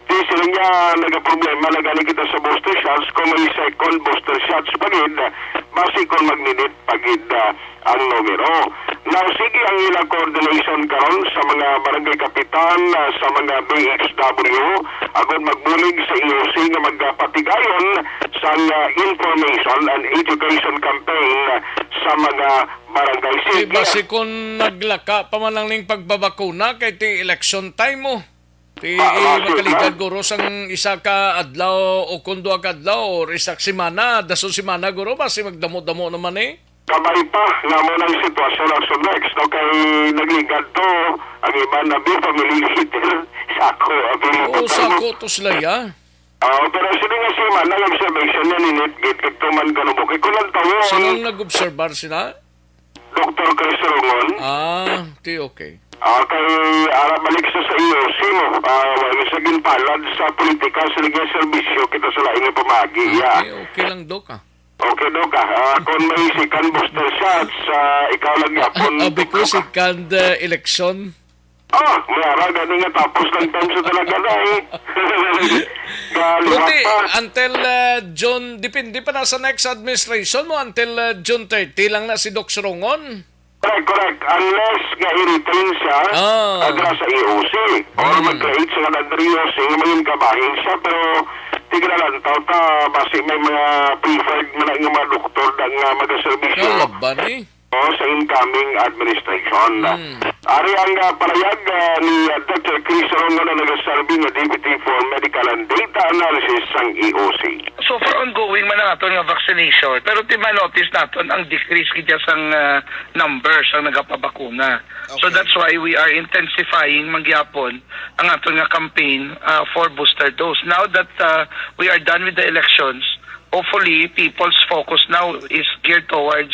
Di sila nga nagaproblema na gani kita sa booster shots kung may second booster shots pagid basi kung magninit pagid ang numero. Now sige ang ilang coordination karon sa mga barangay kapitan, sa mga BHW agad magbulig sa EOC nga magpatigayon sa information and education campaign sa mga barangay. Di basi kung naglaka pa man lang pagbabakuna kay ti election time mo. Ti makaligad guro sang isa ka adlaw o kundo ka adlaw or isak semana, daso semana guro basi magdamo-damo naman eh. Kabay pa nga mo ng sitwasyon ng Sunrex no kay nagligad to ang iba na family leader sako Oo, sako to sila ya. Pero sila nga si man nag-observation na ninit git kagtuman ganun kay kulang tawon. Sinong nag-obserbar sila? Dr. Chris Rungon. Ti okay. Kay balik sa EOC mo, sa ginpalad sa politika sa ligay serbisyo kita sa laing pamagi. Okay lang do ka. Okay do ka. Kung may second booster shots, ikaw lang yapon. Because second election. Mayara gani nga tapos ng time sa talaga na eh. Buti, until June, depende pa na sa next administration mo, until June 30 lang na si Doc Rungon. Correct. Unless nga i-retain siya sa EOC or mag-create siya ng EOC, maging kabahin siya, pero tignan lang ta basi may mga preferred na yung mga doktor na mag-servisyo sa incoming administration. Ari ang parayag ni Dr. Chris Rungon na nag-serve nga Deputy for Medical and Data Analysis ng EOC. So for ongoing man nato nga vaccination, pero ti ma-notice naton ang decrease kita sang numbers ang nagapabakuna. Okay. So that's why we are intensifying magyapon ang aton nga campaign for booster dose. Now that we are done with the elections, hopefully people's focus now is geared towards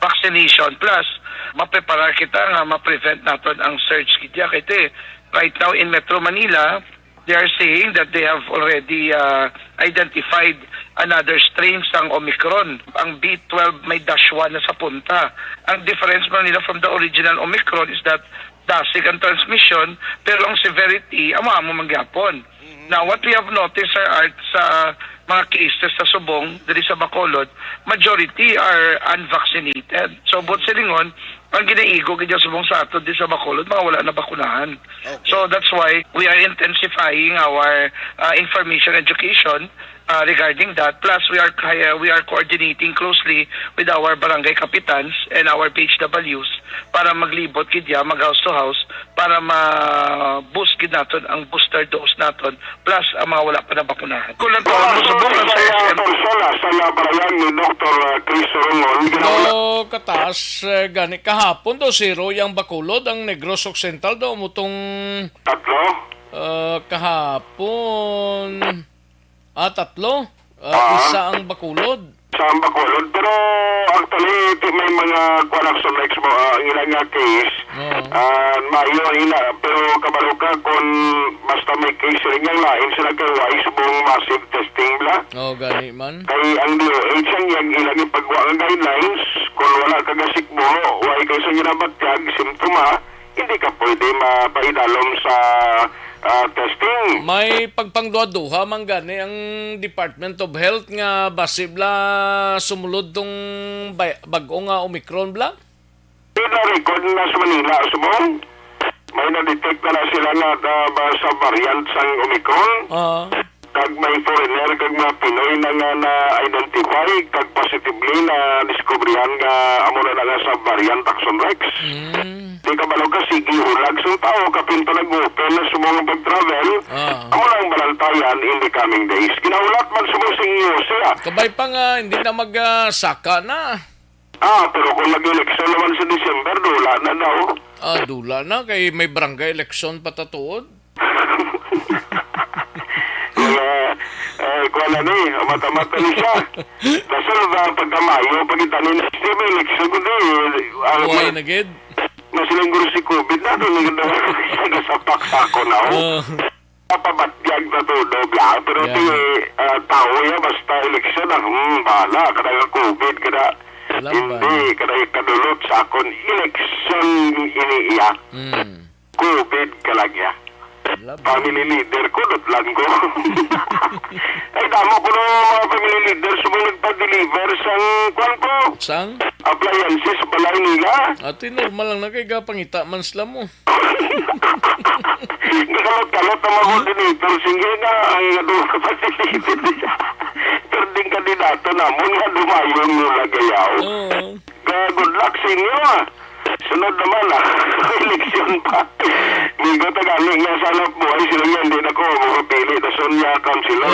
vaccination. Plus, mapreparar kita nga ma-prevent natin ang surge kidya. Kaya right now in Metro Manila, they are saying that they have already identified another strain sang Omicron. Ang B12 may -1 na sa punta. Ang difference man nila from the original Omicron is that dasig ang transmission, pero ang severity, ama mo mangyapon. Now, what we have noticed, Sir Art, sa mga cases sa Subong, dali sa Bacolod, majority are unvaccinated. So, both silingon, ang ginaigo kaya Subong sa ato di sa Bacolod, mga wala na bakunahan. So, that's why we are intensifying our information education regarding that. Plus, we are coordinating closely with our barangay kapitans and our PHWs para maglibot kidya, mag-house to house, para ma-boost kid natin ang booster dose natin, plus ang mga wala pa na bakunahan. Kung lang taon mo Subong ang sa SM. Sa labayan ni Dr. Chris Rongon, So, kataas, gani kahapon do zero yung Bacolod, ang Negros Occidental do, mutong tatlo. kahapon, tatlo, isa ang Bacolod. Sa Bacolod, pero actually may mga connection next mo ang ilang nga case mayo ila, pero kabalo ka kung basta may case rin yung lain sila kay wise buong massive testing bla Gani man. kay ang DOH ang yung ilang ipagwa ang guidelines kung wala ka gasik mo why kayo sa ginabatyag simptoma hindi ka pwede mapaidalom sa testing. May pagpangduha-duha man gani ang Department of Health nga basibla sumulod tong bag-o nga Omicron bla? Pina-record na sa Manila, Subong. May na-detect na sila na sa variant sang Omicron. Kag may foreigner, kag mga Pinoy na nga na-identify, kag positively na diskubrihan nga amo na nga sa variant Taxon Rex. Di ka balog ka, sige, hulag sa tao, kapinto nag-open na sumong pag-travel, amo lang balantayan in the coming days. Kinaulat man sumong sa iyo siya. Kabay pa nga, hindi na mag-saka na. Pero kung nag-eleksyon naman sa December, dula na daw. Dula na, kay may barangay election patatuod. Kuha na ni, mata-mata ni siya. Dasal ba pagkamayo, pagkitanin na siya, may eleksyon ko na Huwag na gid. Masilingguro si COVID na, doon nga sa paksako na. Papabatyag na to, dobla. Pero di tao ya, basta eleksyon na, bala, kada COVID, kada hindi, kada ikadulot sa akon, eleksyon iniiya. COVID kalagya. Family leader ko, dotlan ko. Ay, damo ko ng mga family leader sumunod pa-deliver sang kwan ko. Sang? Appliances balay nila. Ati, normal lang na kay pangita man sila mo. Nakalot-kalot ang mga coordinator. Sige na, ang doon ka pa-deliver niya. Pero din kandidato namon nga dumayon mo lagayaw. Good luck sa inyo Sunod naman eleksyon pa. Migo tagali nga sana buhay sila yan. Hindi na ko mapili. Dason yakam sila.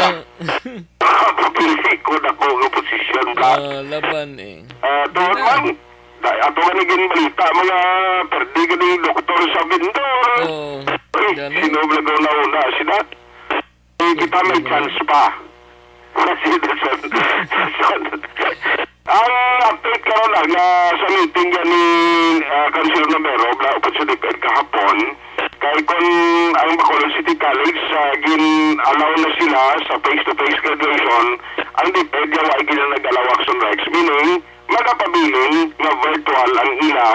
Papili ko na ko ng posisyon ba. Laban eh. Doon man. Ato ka naging balita. Mga perdi ka ng doktor sa Bindor. Sinubla ko na una sila. Kita may chance pa. Kasi dason. Ang update ko lang sa meeting yan ni Councilor Namero, upad sa DepEd kahapon, kaya kung ang Bacolod City College, gin-allow na sila sa face-to-face graduation, ang DepEd yung ay ginanagalaw action rights, meaning magapabiling na virtual ang ila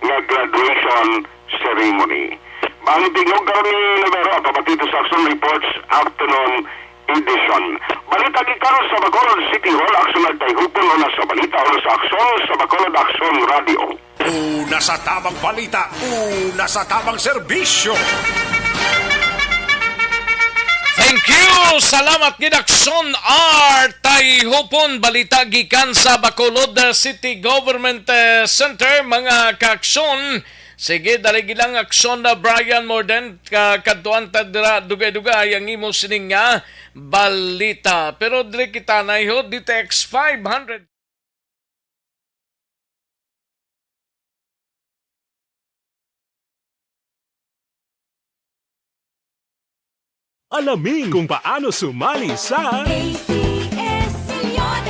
nga graduation ceremony. Ang tingog karon ni Namero, pabatito sa action reports, afternoon edition. Balita gikaron sa Bacolod City Hall, aksyon nagtayhupon o nasa balita o sa aksyon sa Bacolod Aksyon Radio. Una sa tamang balita, una sa tamang serbisyo. Thank you! Salamat Gidakson R. Tayhupon, balita gikan sa Bacolod City Government Center, mga kaaksyon. Sige, dali gilang aksyon na Brian Morden, kaduan ta dira dugay-dugay ang imo sining nga balita. Pero dili kita na iho, DTX 500. Alamin kung paano sumali sa ACS Milyones.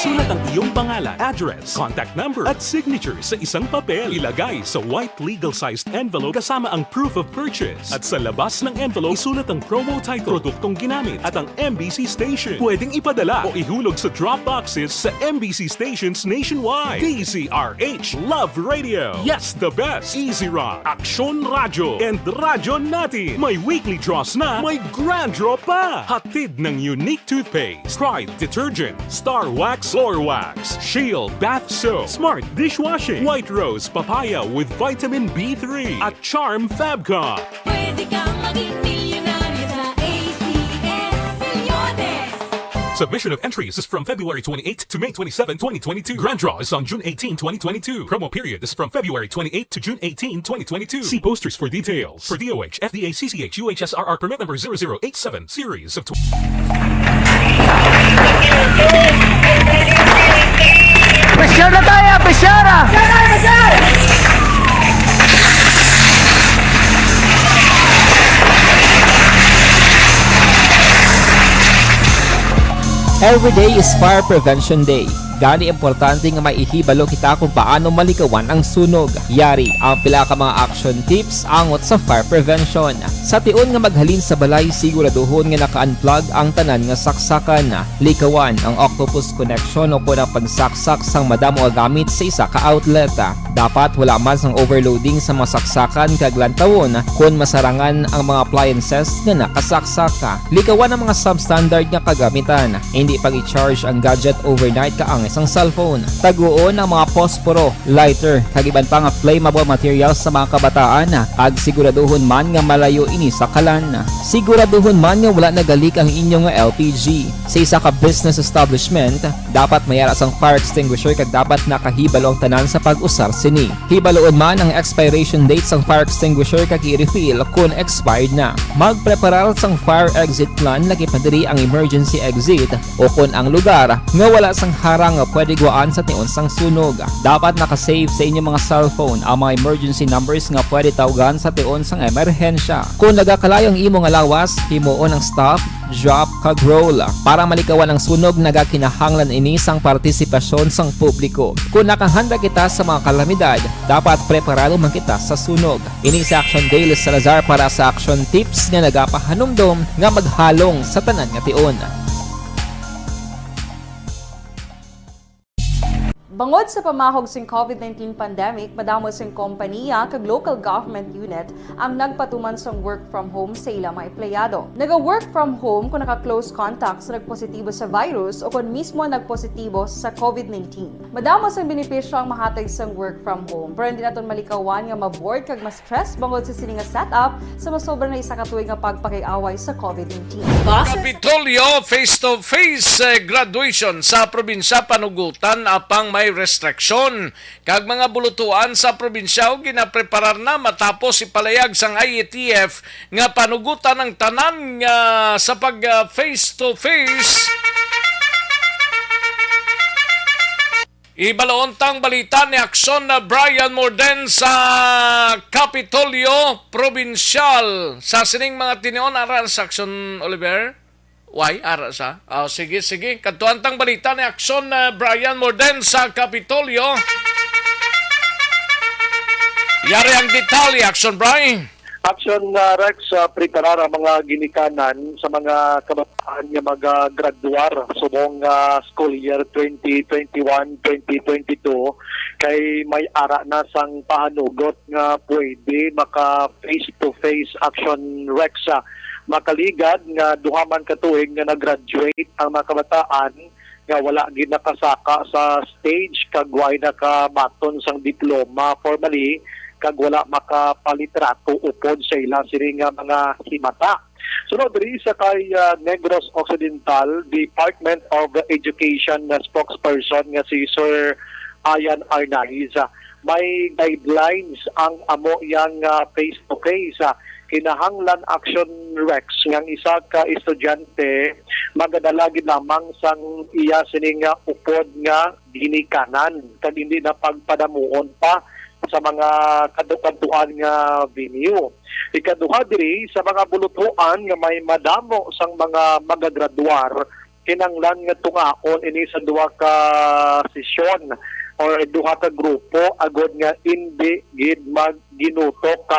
Isulat ang iyong pangalan, address, contact number at signature sa isang papel. Ilagay sa white legal-sized envelope kasama ang proof of purchase. At sa labas ng envelope, isulat ang promo title, produktong ginamit at ang MBC station. Pwedeng ipadala o ihulog sa drop boxes sa MBC stations nationwide. DZRH Love Radio. Yes, the best. Easy Rock, Aksyon Radyo, and Radyo Natin. May weekly draws na, may grand draw pa. Hatid ng unique toothpaste, Pride Detergent, Star Wax Floor Wax, Shield Bath Soap, Smart Dishwashing, White Rose Papaya with Vitamin B3 at Charm Fabcon. Pwede kang maging milyonaryo sa ACS Milyones. Submission of entries is from February 28 to May 27, 2022. Grand draw is on June 18, 2022. Promo period is from February 28 to June 18, 2022. See posters for details. For DOH, FDA, CCH, UHSRR permit number 0087, series of... Presyar na tayo! Presyara! Every day is Fire Prevention Day. Gani importante nga maihibalo kita kung paano malikawan ang sunog. Yari ang pila ka mga action tips angot sa fire prevention. Sa tion nga maghalin sa balay, siguraduhon nga naka-unplug ang tanan nga saksakan. Likawan ang octopus connection o kung ang pagsaksak sang madamo nga gamit sa isa ka outlet. Dapat wala man sang overloading sa mga saksakan kag lantawon kung masarangan ang mga appliances nga nakasaksaka. Likawan ang mga substandard nga kagamitan. Hindi pag i-charge ang gadget overnight kaang isang cellphone. Taguon ang mga posporo, lighter, kag iban pa nga flammable materials sa mga kabataan. Ag siguraduhon man nga malayo ini sa kalan. Siguraduhon man nga wala nagalik ang inyong LPG. Sa isa ka business establishment, dapat mayara sang fire extinguisher kag dapat nakahibalo ang tanan sa pag-usar sini. Hibaloon man ang expiration date sang fire extinguisher kag i-refill kung expired na. Magpreparar sang fire exit plan lagi padiri ang emergency exit o kung ang lugar nga wala sang harang nga pwede guaan sa tion sang sunog. Dapat nakasave sa inyong mga cellphone ang mga emergency numbers nga pwede tawagan sa tion sang emerhensya. Kung nagakalayo ang imong alawas, himuon ang stop, drop, kag roll. Para malikawan ang sunog, nagakinahanglan ini sang partisipasyon sang publiko. Kung nakahanda kita sa mga kalamidad, dapat preparado man kita sa sunog. Ini sa Action Daily Salazar para sa action tips nga nagapahanumdom nga maghalong sa tanan nga tion. Bangod sa pamahog sing COVID-19 pandemic, madamo sing kompanya kag local government unit ang nagpatuman sang work from home sa ilang mga empleyado. Naga-work from home kung naka-close contacts na nagpositibo sa virus o kung mismo nagpositibo sa COVID-19. Madamo sang benepisyo ang mahatag sang work from home, pero hindi naton malikawan nga ma-bored kag ma-stress bangod sa sini nga setup sa masobra na isa ka tuig nga pagpakiaway sa COVID-19. Kapitolyo face-to-face graduation sa probinsya panugutan apang may restriksyon. Kag mga bulutuan sa probinsya ginapreparar na matapos ipalayag sang IETF nga panugutan ng tanan nga sa pag face-to-face. Ibaloontang balita ni Aksyon na Brian Morden sa Kapitolyo Provincial. Sa sining mga tinion aral sa Aksyon, Oliver? Why? Ara sa? Sige. Katuantang balita ni Aksyon na Brian Morden sa Kapitolyo. Yari ang detalye, Aksyon Brian. Action Rex, preparar ang mga ginikanan sa mga kabataan nga mag-graduar subong school year 2021-2022 kay may ara na sang pahanugot nga pwede maka face-to-face Action Rex. Makaligad nga duhaman ka tuig nga nag-graduate ang mga kabataan nga wala gid nakasaka sa stage kag way nakabaton sang diploma formally kag wala makapalitrato upod sa ilang sini nga mga himata. Sunod diri sa kay Negros Occidental Department of Education na spokesperson nga si Sir Ayan Arnaiz, may guidelines ang amo yang face-to-face. Kinahanglan Action Rex ngang isa ka estudyante magadalagid lamang sang iya sining upod nga ginikanan kag hindi na pagpadamuon pa sa mga kadukantuan nga venue. Ikaduha diri sa mga bulutuan nga may madamo sang mga magagraduar kinanglan nga tungaon ini sa duha ka sesyon or duha ka grupo agod nga hindi gid magginutok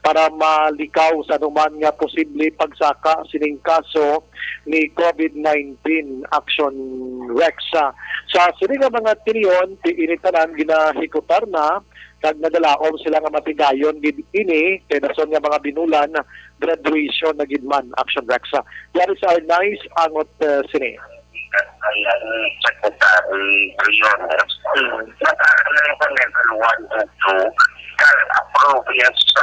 para malikaw sa anuman nga posible pagsaka sining kaso ni COVID-19 Action Rexa. Sa sining nga mga tiniyon, initanan ginahikutar na kag nadalaom sila nga matigayon gid ini kay nason nga mga binulan graduation na gidman Action Rexa. Yari sa Arnaiz angot sini. Ayan, Secretary Briones. Natakalay ko level 1 and 2 approve yes sa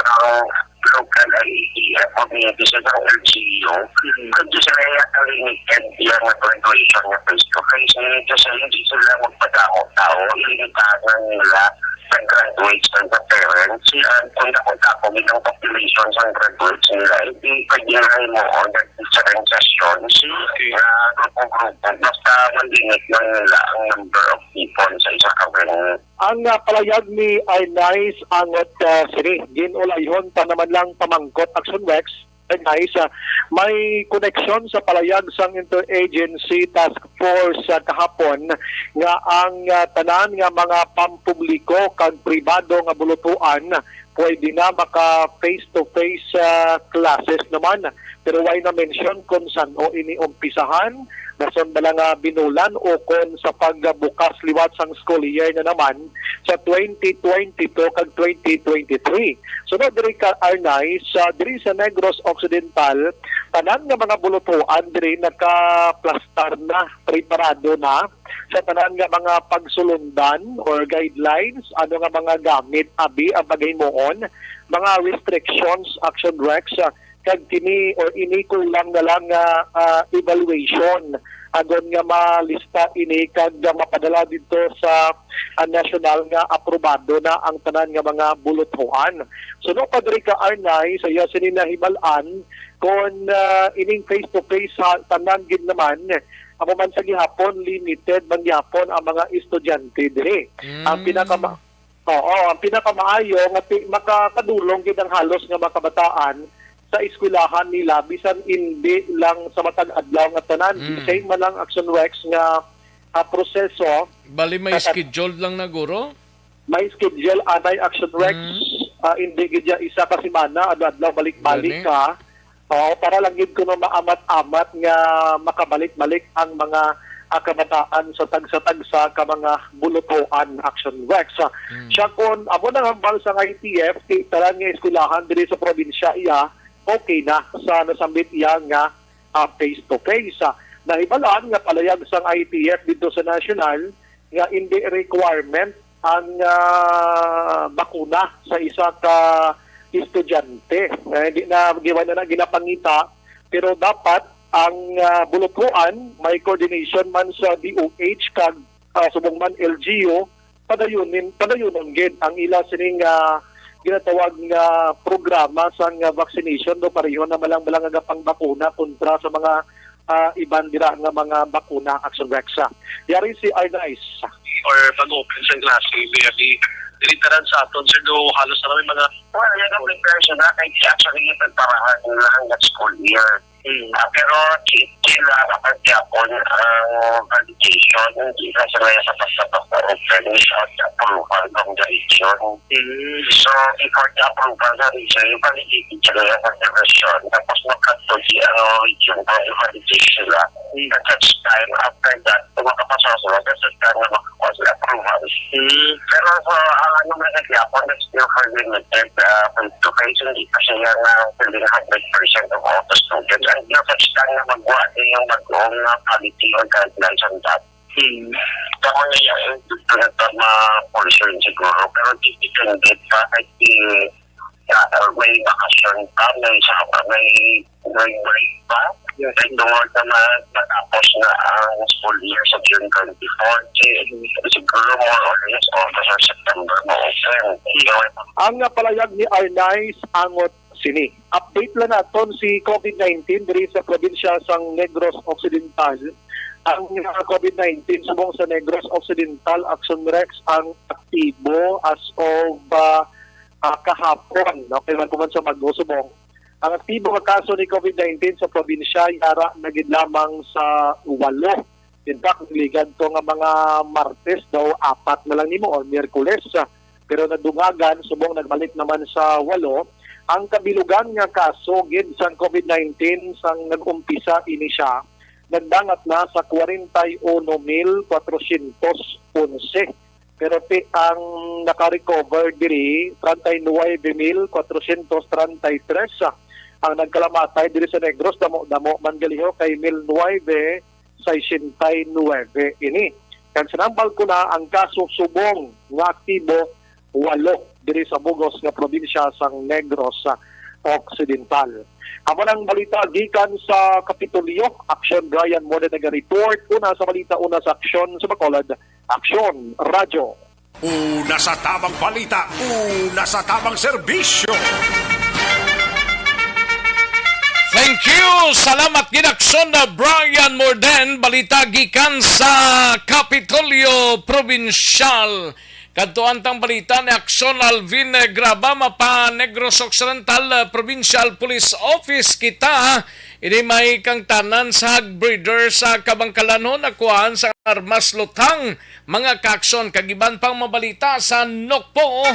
local IEF community sa LGU. Kung sila yung limited yung graduation ng face-to-face, kasi hindi sila magpadako-tao, ilimitahan nila ng graduates ng parents. Kung nakunta ko ng population sa graduates nila, hindi pag-iray mo o nag-differentiation grupo-grupo. Basta malimit lang nila ang number of people sa isa kawin. Ang palayag ni Arnaiz angot sini ginulayhon pa naman lang pamangkot Action Rex. Arnaiz, may koneksyon sa palayag sang Interagency Task Force kahapon nga ang tanan nga mga pampubliko kag pribado nga bulutuan pwede na maka face-to-face classes naman. Pero why na mention kung saan o iniumpisahan, nason ba nga binulan o kung sa pagbukas liwat sang school year na naman sa 2022 kag 2023. Sunod diri ka Arnaiz, diri sa Negros Occidental, tanan nga mga bulutuan diri naka-plastar na, preparado na sa tanan nga mga pagsulundan or guidelines, ano nga mga gamit abi ang bagay moon, mga restrictions Action Rex kag kini or ini kulang na lang evaluation agon nga malista ini kag mapadala dito sa national nga aprobado na ang tanan nga mga bulutuan. So no padri ka Arnaiz saya sininahibalan kon ining face to face sa tanan gid naman amo man sa gihapon limited man gihapon ang mga estudyante diri. Ang ang pinakamaayo nga makakadulong gid ang halos nga mga kabataan sa eskwelahan nila bisan hindi lang sa matag adlaw nga tanan same man lang Action Rex nga proseso. Bali may schedule lang na guro? May schedule anay Action Rex hindi gid isa ka semana adlaw balik-balik ka para lang gid kuno maamat-amat nga makabalik-balik ang mga kabataan sa tagsa-tagsa ka mga bulutuan Action Rex. Siya kon amo nang hambal sa ITF talan nga eskwelahan diri sa probinsya iya okay na sa nasambit iya nga face-to-face. Nahibalaan nga palayag sang ITF dito sa national nga hindi requirement ang bakuna sa isa ka estudyante. Hindi na giwan na ginapangita pero dapat ang bulutuan may coordination man sa DOH kag subong man LGU padayunon gid ang ila sining ginatawag nga programa sa vaccination do pareho na malang nga pangbakuna kontra sa mga iban dira nga mga bakuna Action Rexa. Yari si Arnaiz. Or pag-open sa klase, maybe diritaran sa aton sir do halos na may mga yan ang preparation na kay actually ipagparahan na hanggang school year. Pero sila kapag yapon ang validation hindi na sila sa pagsapak-open at approval ng direction. So, before the approval na region, yung validation sila yung version. Tapos magkatuloy ang region para i-validate sila. At such time, after that, kung makapasok sila, at such time na makakuha sila approval. Pero ang ano na nagyapon, it's still for limited face-to-face. Hindi pa siya feeling 100% of all the students. And yung such time na magawa yung mag-oong quality or guidelines on that. Kamo na yung gusto na ito ma-portion siguro. Pero depende pa kahit may bakasyon pa, may saka may break pa. Ay tungod na matapos na ang school year sa June 24. Siguro more or less August or September mo open. Ang palayag ni Arnaiz angot sini. Update lang naton si COVID-19 diri sa probinsya sang Negros Occidental. Ang COVID-19 subong sa Negros Occidental Action Rex ang aktibo as of kahapon. Okay man kuman sa Magno subong Ang aktibo nga kaso ni COVID-19 sa probinsya yara nagid lamang sa 8. In fact, ligad to nga mga Martes daw 4 na lang nimo o Miyerkules. Pero nadungagan subong nagbalik naman sa 8 ang kabilugan nga kaso gid sa COVID-19 sang nag-umpisa ini siya nagdangat na sa 41,411. Pero ang naka-recover diri 39,433. Ang nagkalamatay diri sa Negros damo man galiho kay 1969 ini. Kan sinambal ko na ang kaso subong nga aktibo 8 diri sa Bugos nga probinsya sang Negros Occidental. Amo nang balita gikan sa Kapitolyo, Action Brian mo na nag-report. Una sa balita, una sa Action sa Bacolod, Action Radyo. Una sa tamang balita, una sa tamang serbisyo. Thank you! Salamat ginaksyon na Brian Morden, balita gikan sa Kapitolyo Provincial. Kadtuan tang balita ni Aksyon Alvin Graba, mapa Negros Occidental Provincial Police Office kita. Ini may kang tanan sa breeder sa Kabangkalan nakuhaan sa armas lutang mga kaksyon. Kagiban pang mabalita sa Nokpo.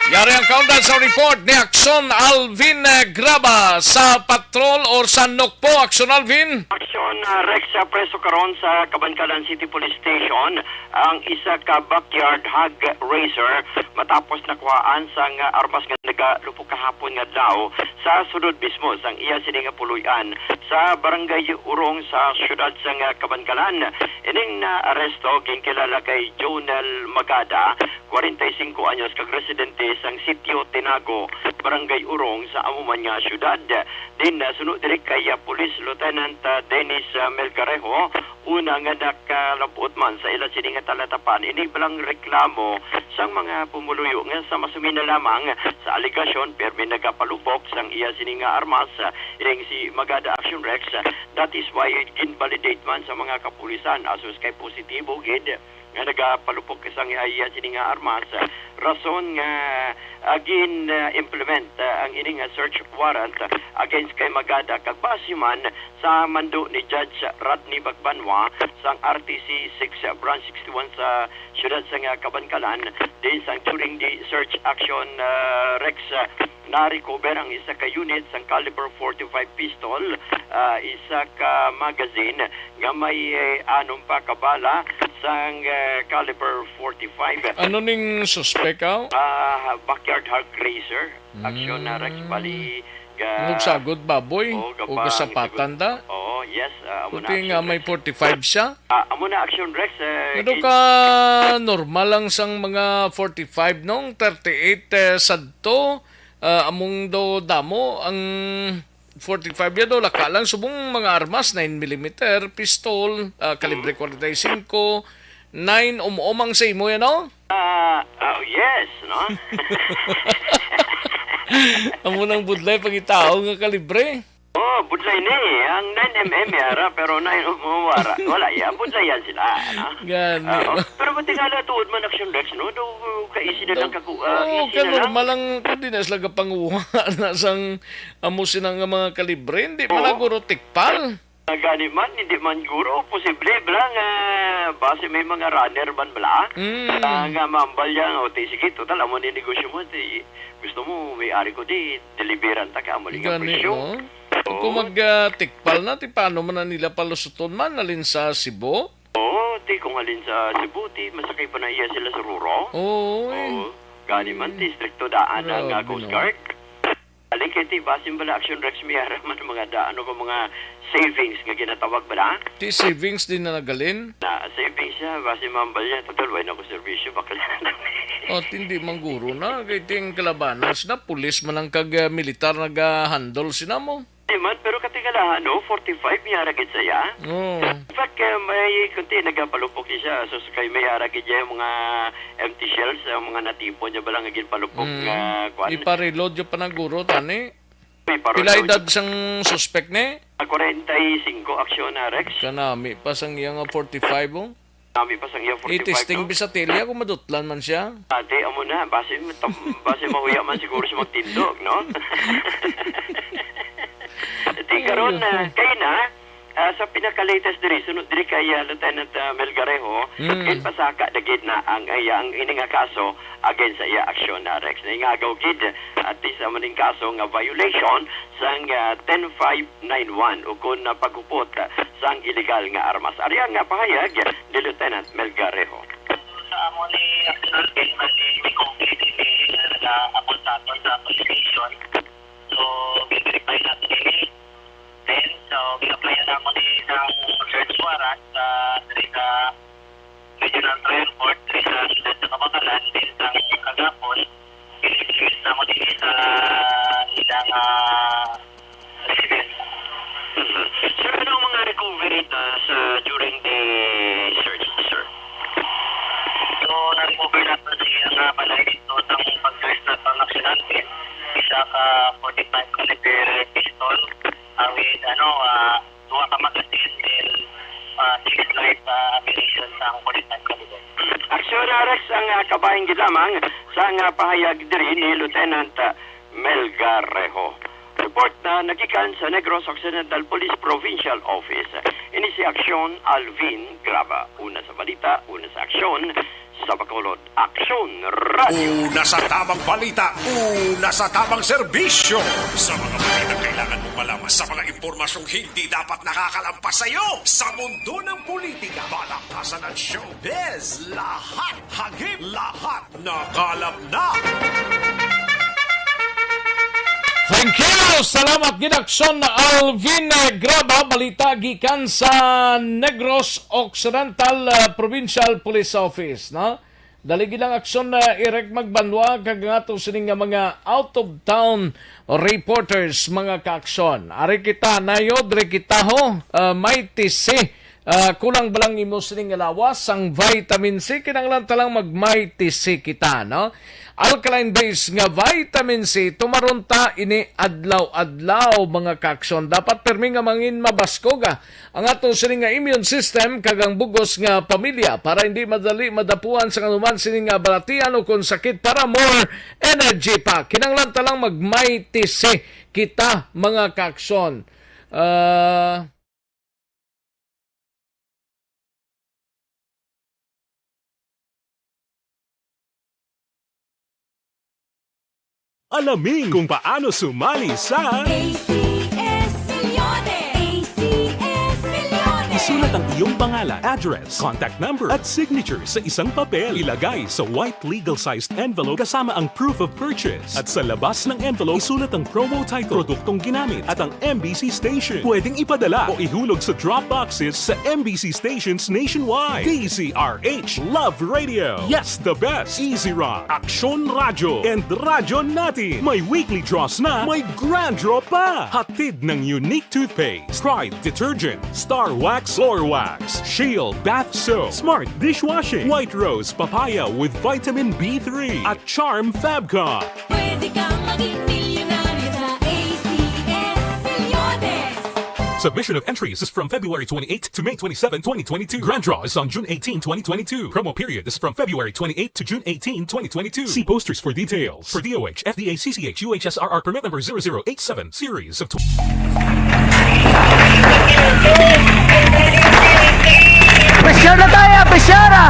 Yari ang countdown sa report ni Aksyon Alvin Graba sa patrol or sa Nokpo. Aksyon Alvin. Aksyon Rex preso karon sa Cabancalan City Police Station ang isa ka backyard hog raiser matapos nakuhaan sang armas nga nagalupok kahapon nga daw sa sunod mismo sang iya sini nga puluyan sa barangay Urong sa syudad sang Cabancalan. Ining na aresto ginkilala kay Jonel Magada, 45 anyos, kag residente sang sitio Tinago, barangay Urong sa amuman nga syudad. Din sunod diri kay Police Lieutenant Dennis Melgarejo, una nga nakalabot man sa ila sini nga talatapan. Ini balang reklamo sang mga pumuluyo nga sa masumina lamang sa aligasyon permi nagapalupok sang iya sini nga armas. Ining si Magada Action Rex, that is why invalidate man sa mga kapulisan asus kay positibo gid nga nagapalupok sang iya sini nga armas. Rason nga agin implement ang ining search warrant against kay Magada kag base man sa mando ni Judge Rodney Bagbanwa sang RTC 6 branch 61 sa siyudad sa Cabancalan. Din sang during the search action Rex na-recover ang isa ka unit sang caliber 45 pistol, isa ka magazine nga may anong pa kabala sang caliber 45. Ano ning suspect ka? Backyard hog raiser. Action na Rex bali Sagod baboy o kasapatan da? Oo, yes. Puti nga may 45 siya. Amo na Action Rex. Ano ka normal lang sang mga 45 nung 38 sadto. Among do damo ang 45 yan do laka lang subong mga armas 9mm pistol kalibre 45 9 umang sa imo yan no? Yes, no? Amo nang budlay pagitao nga kalibre. Oh, budlay ni ang 9mm yara pero 9 umawara. Wala yan, budlay yan sila, no? Gani. Pero pati nga tuod man Action Rex, no? Do kaisi na lang ka normal lang kundi na sila panguha na sang amo sinang mga kalibre. Hindi malaguro tikpal. Gani man, hindi man guro. Posible lang, base may mga runner man bala. Nga mambal yan, o sige, total, amo ni negosyo mo. Gusto mo, may ari ko di, deliveran ta ka, amo li nga presyo. Kung mag-tikpal na, paano man na nila palusuton man, alin sa Cebu? Oo, kung alin sa Cebu, masakay pa na iya sila sa Ruro. Oo. Gani man, stricto daan ang Coast Guard. Alikiti, basin bala Action Rex miyara man mga daan o mga savings nga ginatawag bala? Di savings din na nagalin? Na savings siya, basin mambal niya, total, wala na ko servisyo, bakla o, hindi mangguro na, kaya ting kalabanas na, pulis man ang kag-militar nag-handle sina mo. Man, pero katingalahan, no, 45 miyara gid saya. Oo. In fact, may kunti nagapalupok siya. So, kay may aragid niya yung mga empty shells, mga natipo niya balang agin palupok nga kwan. Ipa-reload yung panaguro, tani? Pila edad sang suspect ni? 45 aksyon na Rex. Kanami, pasang iyang 45 oh? Kami pa sa iya 45. I-testing no? bisa tilya kung madutlan man siya. Ate, amo na. Base mahuya man siguro sa magtindog, no? Tingkaroon na, kayo na, sa pinaka-latest diri, sunod diri kay Lieutenant Melgarejo, kay pasaka dagit na ang ining nga kaso against sa iya aksyon na Rex. Ingagaw gid at isa maning kaso nga violation sang 10591 ukon na paghupot sang illegal nga armas. Ariya nga pahayag ni Lieutenant Melgarejo. Sa amo ni National Case ni complete ni nag-abot sa police station. So, i-verify natin ini. Then, so, i-apply na mo ni isang search warrant sa Regional Trial Court sa Ciudad sa Kabakalan. Then, sa kagapon, i-release na mo din sa ilang residence. Sir, anong mga recovery during the search, sir? So, na-recover natin sa balay dito sa pag-search na national case. Isa ka 45 caliber pistol with duha ka magazine then 6 live ammunition sa 45 caliber. Aksyon Rex ang kabahin gid lamang sa pahayag diri ni Lieutenant Melgarejo. Report na nagikan sa Negros Occidental Police Provincial Office. Ini si Aksyon Alvin Graba. Una sa balita, una sa aksyon, sa Bacolod Aksyon Radio. Una sa tamang balita, una sa tamang serbisyo. Sa mga balita kailangan mong malaman, sa mga impormasyong hindi dapat nakakalampas sa iyo. Sa mundo ng politika, balakasan ng showbiz, lahat hagip, lahat nakalap na. Thank you! Salamat ginaksyon na Alvin Graba, balita gikan sa Negros Occidental Provincial Police Office. No? Dali gilang aksyon na irek magbanwa kagato sining mga out-of-town reporters mga kaaksyon. Ari kita nayod, re kita ho, may tisi. Kulang balang imo sining lawas ang vitamin C, kinanglan talang mag-may tisi kita, no? Alkaline base nga vitamin C tumaronta ini adlaw-adlaw mga kaksyon. Dapat permi nga mangin mabaskoga ang atong sining nga immune system kagang bugos nga pamilya para hindi madali madapuan sa kanuman sining nga balatian o kung sakit para more energy pa. Kinanglan talang mag-may tisi kita mga kaksyon. Alamin kung paano sumali sa ACS Millones! ACS Millones! isulat ang iyong pangalan, address, contact number at signature sa isang papel. Ilagay sa white legal-sized envelope kasama ang proof of purchase. At sa labas ng envelope, isulat ang promo title, produktong ginamit at ang MBC station. Pwedeng ipadala o ihulog sa drop boxes sa MBC stations nationwide. DZRH Love Radio. Yes, the best. Easy Rock, Aksyon Radyo, and Radyo Natin. May weekly draws na, may grand draw pa. Hatid ng unique toothpaste, Pride Detergent, Star Wax Floor Wax, Shield Bath Soap, Smart Dishwashing, White Rose Papaya with Vitamin B3 at Charm Fabcon. Pwede kang maging milyonaryo sa ACS Millones! Submission of entries is from February 28 to May 27, 2022. Grand draw is on June 18, 2022. Promo period is from February 28 to June 18, 2022. See posters for details. For DOH, FDA, CCH, UHSRR permit number 0087, series of... Pressure na tayo! Pressure na!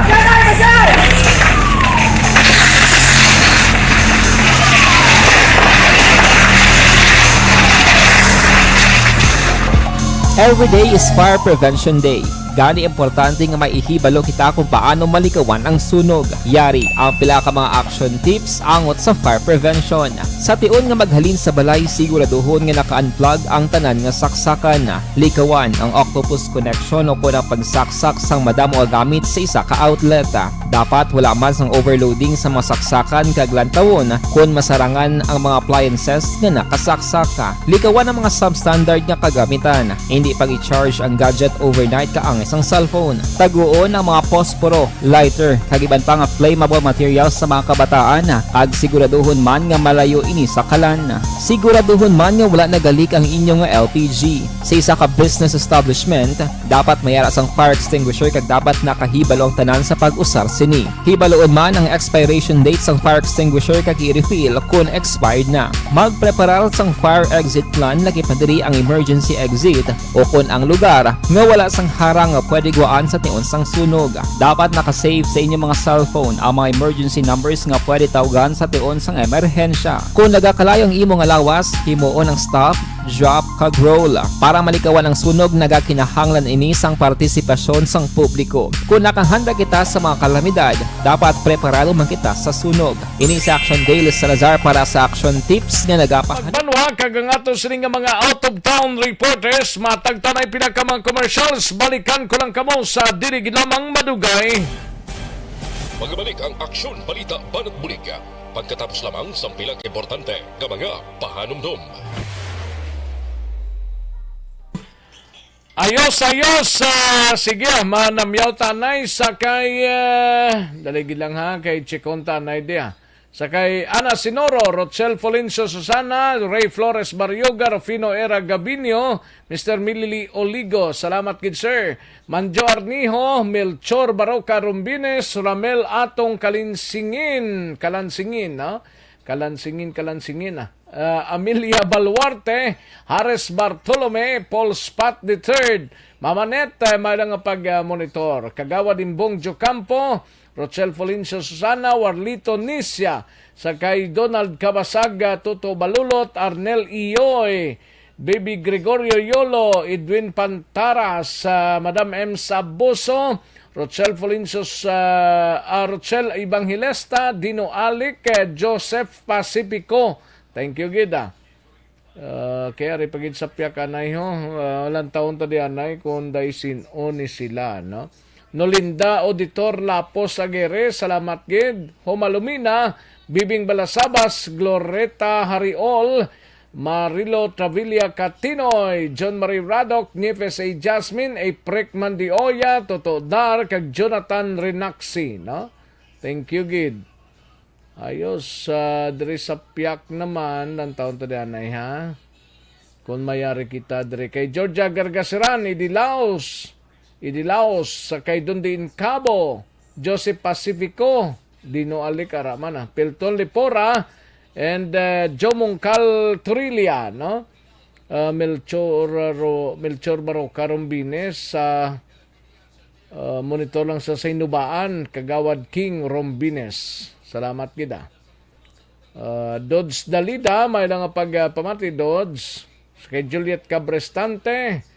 Every day is Fire Prevention Day. Gani importante nga maihibalo kita kung paano malikawan ang sunog. Yari ang pila ka mga action tips angot sa fire prevention. Sa tion nga maghalin sa balay, siguraduhon nga naka-unplug ang tanan nga saksakan. Likawan ang octopus connection o kung ang pagsaksak sang madamo gamit sa isa ka outlet. Dapat wala man sang overloading sa masaksakan kag lantawon kung masarangan ang mga appliances nga nakasaksaka. Likawan ang mga substandard nga kagamitan. Hindi pag i-charge ang gadget overnight kaang isang cellphone. Taguon ang mga posporo, lighter, kag iban pa nga flammable materials sa mga kabataan. Ag siguraduhon man nga malayo ini sa kalan. Siguraduhon man nga wala nagalik ang inyong nga LPG. Sa isa ka business establishment, dapat mayara sang fire extinguisher kag dapat nakahibalo ang tanan sa pag-usar sini. Hibaloon man ang expiration date sang fire extinguisher kag i-refill kung expired na. Magpreparar sang fire exit plan laki padiri ang emergency exit o kung ang lugar nga wala sang harang nga pwede guaan sa tiun sang sunog. Dapat nakasave sa inyong mga cellphone ang mga emergency numbers nga pwede tawagan sa tiun sang emerhensya. Kung nagakalayo ang imong lawas, himuon ang stop, drop kag roll para malikawan ang sunog nagakinahanglan ini sang partisipasyon sang publiko. Kung nakahanda kita sa mga kalamidad, dapat preparado man kita sa sunog. Ini sa Action Daily Salazar para sa Action Tips nga nagapahad. Pagbanwa kag ang ato sini nga mga out of town reporters matagtanay pinakamang commercials. Balikan ko lang kamo sa diri ginamang madugay. Magbalik ang Aksyon Balita Banat Bulig. Pagkatapos lamang sa pilang importante nga mga pahanumdum. Ayos! Sige, manamyaw tanay sa kay... daligi lang ha, kay Chikon tanay dia. Sa kay Ana Sinoro, Rochelle Folencio Susana, Ray Flores Baryoga, Rufino Era Gabinio, Mr. Milili Oligo, salamat kid sir. Manjo Arniho, Melchor Baroca Rumbines, Ramel Atong Kalansingin, no? Kalansingin, Amelia Baluarte, Hares Bartolome, Paul Spat III, Mamanet, may lang pag-monitor. Kagawa Dimbong Jocampo, Rochelle Folencio Susana, Warlito Nisya, sakay Donald Cabasag, Toto Balulot, Arnel Iyoy, Baby Gregorio Yolo, Edwin Pantaras, Madam M. Saboso, Rochelle Folencio, Rochelle Evangelista, Dino Alic, Joseph Pacifico. Thank you, Gida. Kaya ripagid sa piyakanay ho, walang taon to di anay kung daisin o ni sila, no? Nolinda Auditor Lapos Aguirre, salamat gid. Homalumina, Bibing Balasabas, Gloreta Hariol, Marilo Travilla Catinoy, John Marie Radok, Nieves A. Jasmine, A. Prekman Dioya, Toto Dar, kag Jonathan Renaxi, no? Thank you, gid. Ayos, diri sa piyak naman, ng taon to dianay ha? Kung mayari kita diri kay Georgia Gargasiran, Idilaos, sa kay Dundin Cabo, Joseph Pacifico, Dino Alikara man Pilton Lipora, and Jomong Cal Trillia, no? Melchor Baroca Rombines, monitor lang sa Sainubaan, Kagawad King Rombines. Salamat kita. Dodds Dalida, may lang pagpamati, Dodds. Kay Juliet Cabrestante,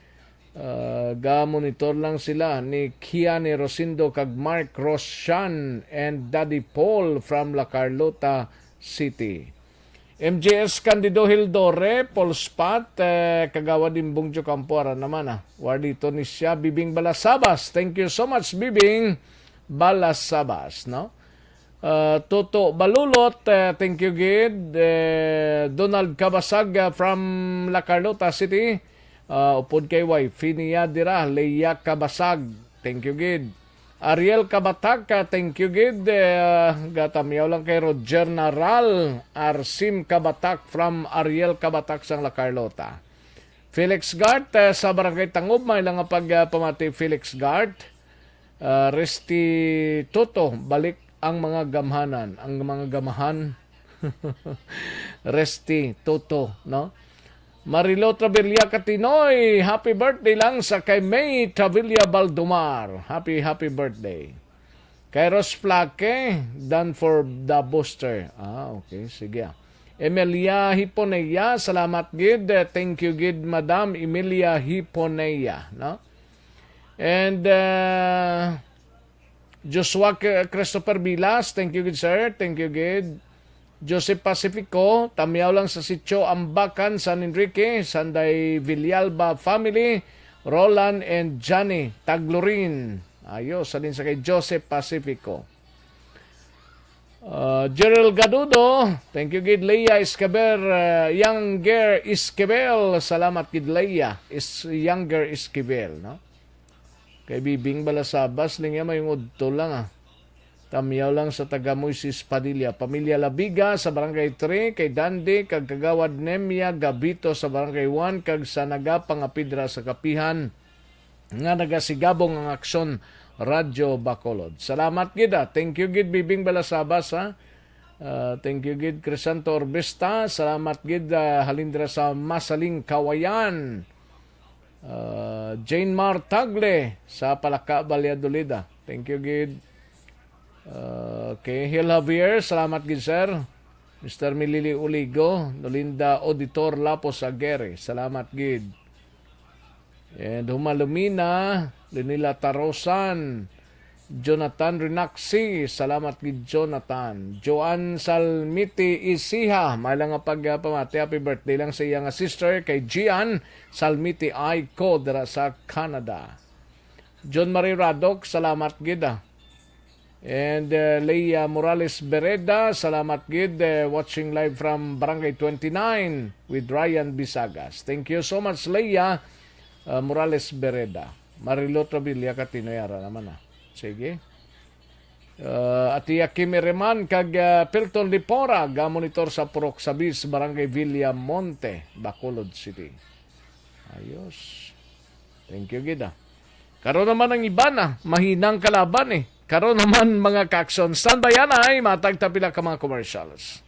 ga-monitor lang sila ni Kiani Rosindo kag Mark Roshan and Daddy Paul from La Carlota City. MJS Candido Hildore, Paul Spat, Kagawa Dimbong Jocampora naman Wardito ni siya, Bibing Balasabas. Thank you so much, Bibing Balasabas, no? Toto Balulot, thank you, Gid. Donald Cabasag from La Carlota City, upod kay wife niya dira, Leia Cabasag, thank you, Gid. Ariel Kabatak, thank you, Gid. Gatamyaw lang kay Roger Naral, Arsim Kabatak from Ariel Kabatak sang La Carlota. Felix Gart, sa Barangay Tangob, may lang pagpamati Felix Gart. Resti Toto, balik ang mga gamhanan, ang mga gamahan. Resti Toto, no? Marilo Travilla Catinoy, happy birthday lang sa kay May Travilla Baldumar. Happy birthday. Kay Ros Flaque, done for the booster. Okay, sige. Emilia Hiponeya, salamat gid. Thank you gid, Madam Emilia Hiponeya, no? And Joshua Christopher Vilas, thank you good sir, thank you good. Joseph Pacifico, tamyaw lang sa sitio Ambacan, San Enrique, Sanday Villalba family, Roland and Johnny Taglorin. Ayos, salin sa kay Joseph Pacifico. Gerald Gadudo, thank you gid Leia Escaber, Younger Esquivel, salamat gid Leia, Younger Esquivel, no? Kay Bibing Balasabas, linya may udto lang Tamyaw lang sa taga Moises Padilla. Pamilya Labiga sa Barangay 3, kay Dandi, kag Kagawad Nemia Gabito sa Barangay 1, kag Sanaga Pangapidra sa Kapihan, nga nagasigabong ang aksyon Radyo Bacolod. Salamat gid Thank you gid Bibing Balasabas thank you gid Crisanto Orbesta. Salamat gid Halindra sa Masaling Kawayan. Jane Mar Tagle sa Palaka Valladolid. Thank you gid. Kay Hill Javier, salamat gid sir. Mr. Milili Uligo, Nolinda Auditor Lapos Aguirre, salamat gid. And Humalumina, Linila Tarosan, Jonathan Rinaxi, salamat gid Jonathan. Joan Salmiti Isiha, malang nga pagpamati, happy birthday lang sa iyang sister kay Gian Salmiti Aiko dara sa Canada. John Marie Radok, salamat gid And Leia Morales Bereda, salamat gid watching live from Barangay 29 with Ryan Bisagas. Thank you so much Leia Morales Bereda. Marilo Trabilia Katinoyara naman Sige. Atiya Kimi Reman kag Pilton Lipora ga monitor sa Purok Sabis Barangay Villa Monte, Bacolod City. Ayos. Thank you gid Karon naman ang iba mahinang kalaban Karon naman mga kakson, standby yan matag tapila ka mga commercials.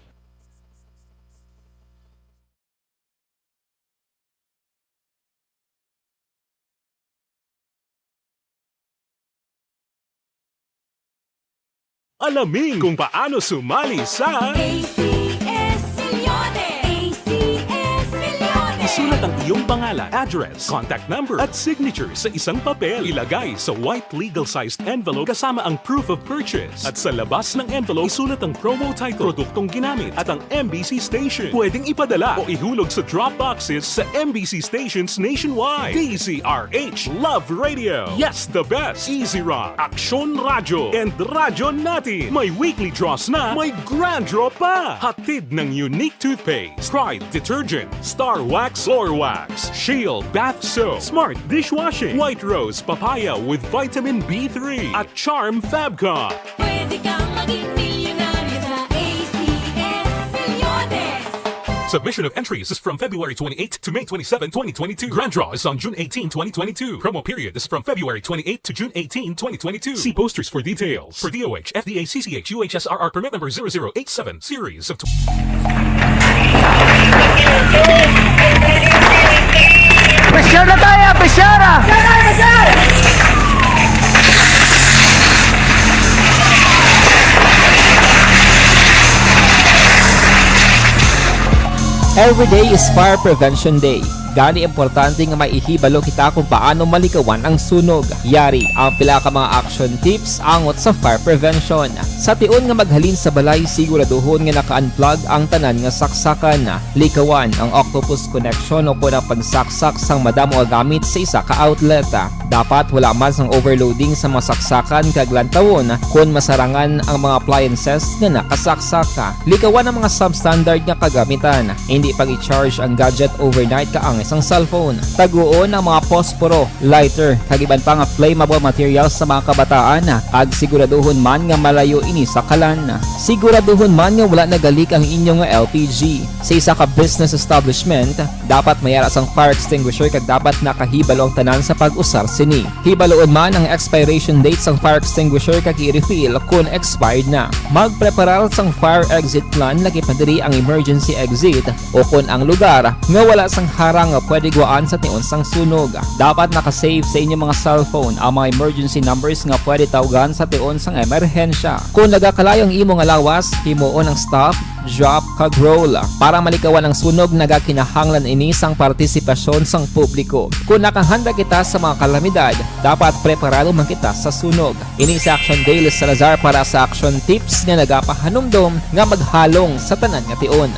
Alamin kung paano sumali sa ACS Milyones! ACS Milyones! Isulat ang iyong pangalan, address, contact number at signature sa isang papel. Ilagay sa white legal-sized envelope kasama ang proof of purchase. At sa labas ng envelope, isulat ang promo title, produktong ginamit at ang MBC station. Pwedeng ipadala o ihulog sa drop boxes sa MBC stations nationwide. DZRH, Love Radio. Yes, the best. Easy Rock, Aksyon Radyo, and Radyo Natin. May weekly draws na, may grand draw pa. Hatid ng unique toothpaste, Pride Detergent, Star Wax Floor Wax, Shield Bath Soap, Smart Dishwashing, White Rose Papaya with Vitamin B3, at Charm Fabcon. Pwede kang maging milyonaryo sa ACS Milyones! Submission of entries is from February 28 to May 27, 2022. Grand draw is on June 18, 2022. Promo period is from February 28 to June 18, 2022. See posters for details. For DOH, FDA, CCH, UHSRR permit number 0087, series of... Pressure na tayo! Pressure! Every day is Fire Prevention Day. Gani importante nga maihibalo kita kung paano malikawan ang sunog. Yari ang pila ka mga action tips angot sa fire prevention. Sa tion nga maghalin sa balay, siguraduhon nga naka-unplug ang tanan nga saksakan. Likawan ang octopus connection o kung ang pagsaksak sang madamo nga gamit sa isa ka outlet. Dapat wala man sang overloading sa mga saksakan kag lantawon kung masarangan ang mga appliances nga nakasaksaka. Likawan ang mga substandard nga kagamitan. Hindi pag i-charge ang gadget overnight kaang isang cellphone. Taguon ang mga posporo, lighter, kag iban pa nga flammable materials sa mga kabataan. Ag siguraduhon man nga malayo ini sa kalan. Siguraduhon man nga wala nagalik ang inyong LPG. Sa isa ka business establishment, dapat mayara sang fire extinguisher kag dapat nakahibalo ang tanan sa pag-usar sini. Hibaloon man ang expiration date sang fire extinguisher kag i-refill kung expired na. Magpreparar sang fire exit plan lagi pa diri ang emergency exit o kung ang lugar nga wala sang harang nga pwede guaan sa tion sang sunog. Dapat nakasave sa inyong mga cellphone ang mga emergency numbers nga pwede tawagan sa tion sang emerhensya. Kung nagakalayo ang imong alawas, himuon ang stop, drop, kag roll. Para malikawan ang sunog, nagakinahanglan ini sang partisipasyon sang publiko. Kung nakahanda kita sa mga kalamidad, dapat preparado man kita sa sunog. Ini sa Action Daily Salazar para sa action tips nga nagapahanumdom nga maghalong sa tanan nga tion.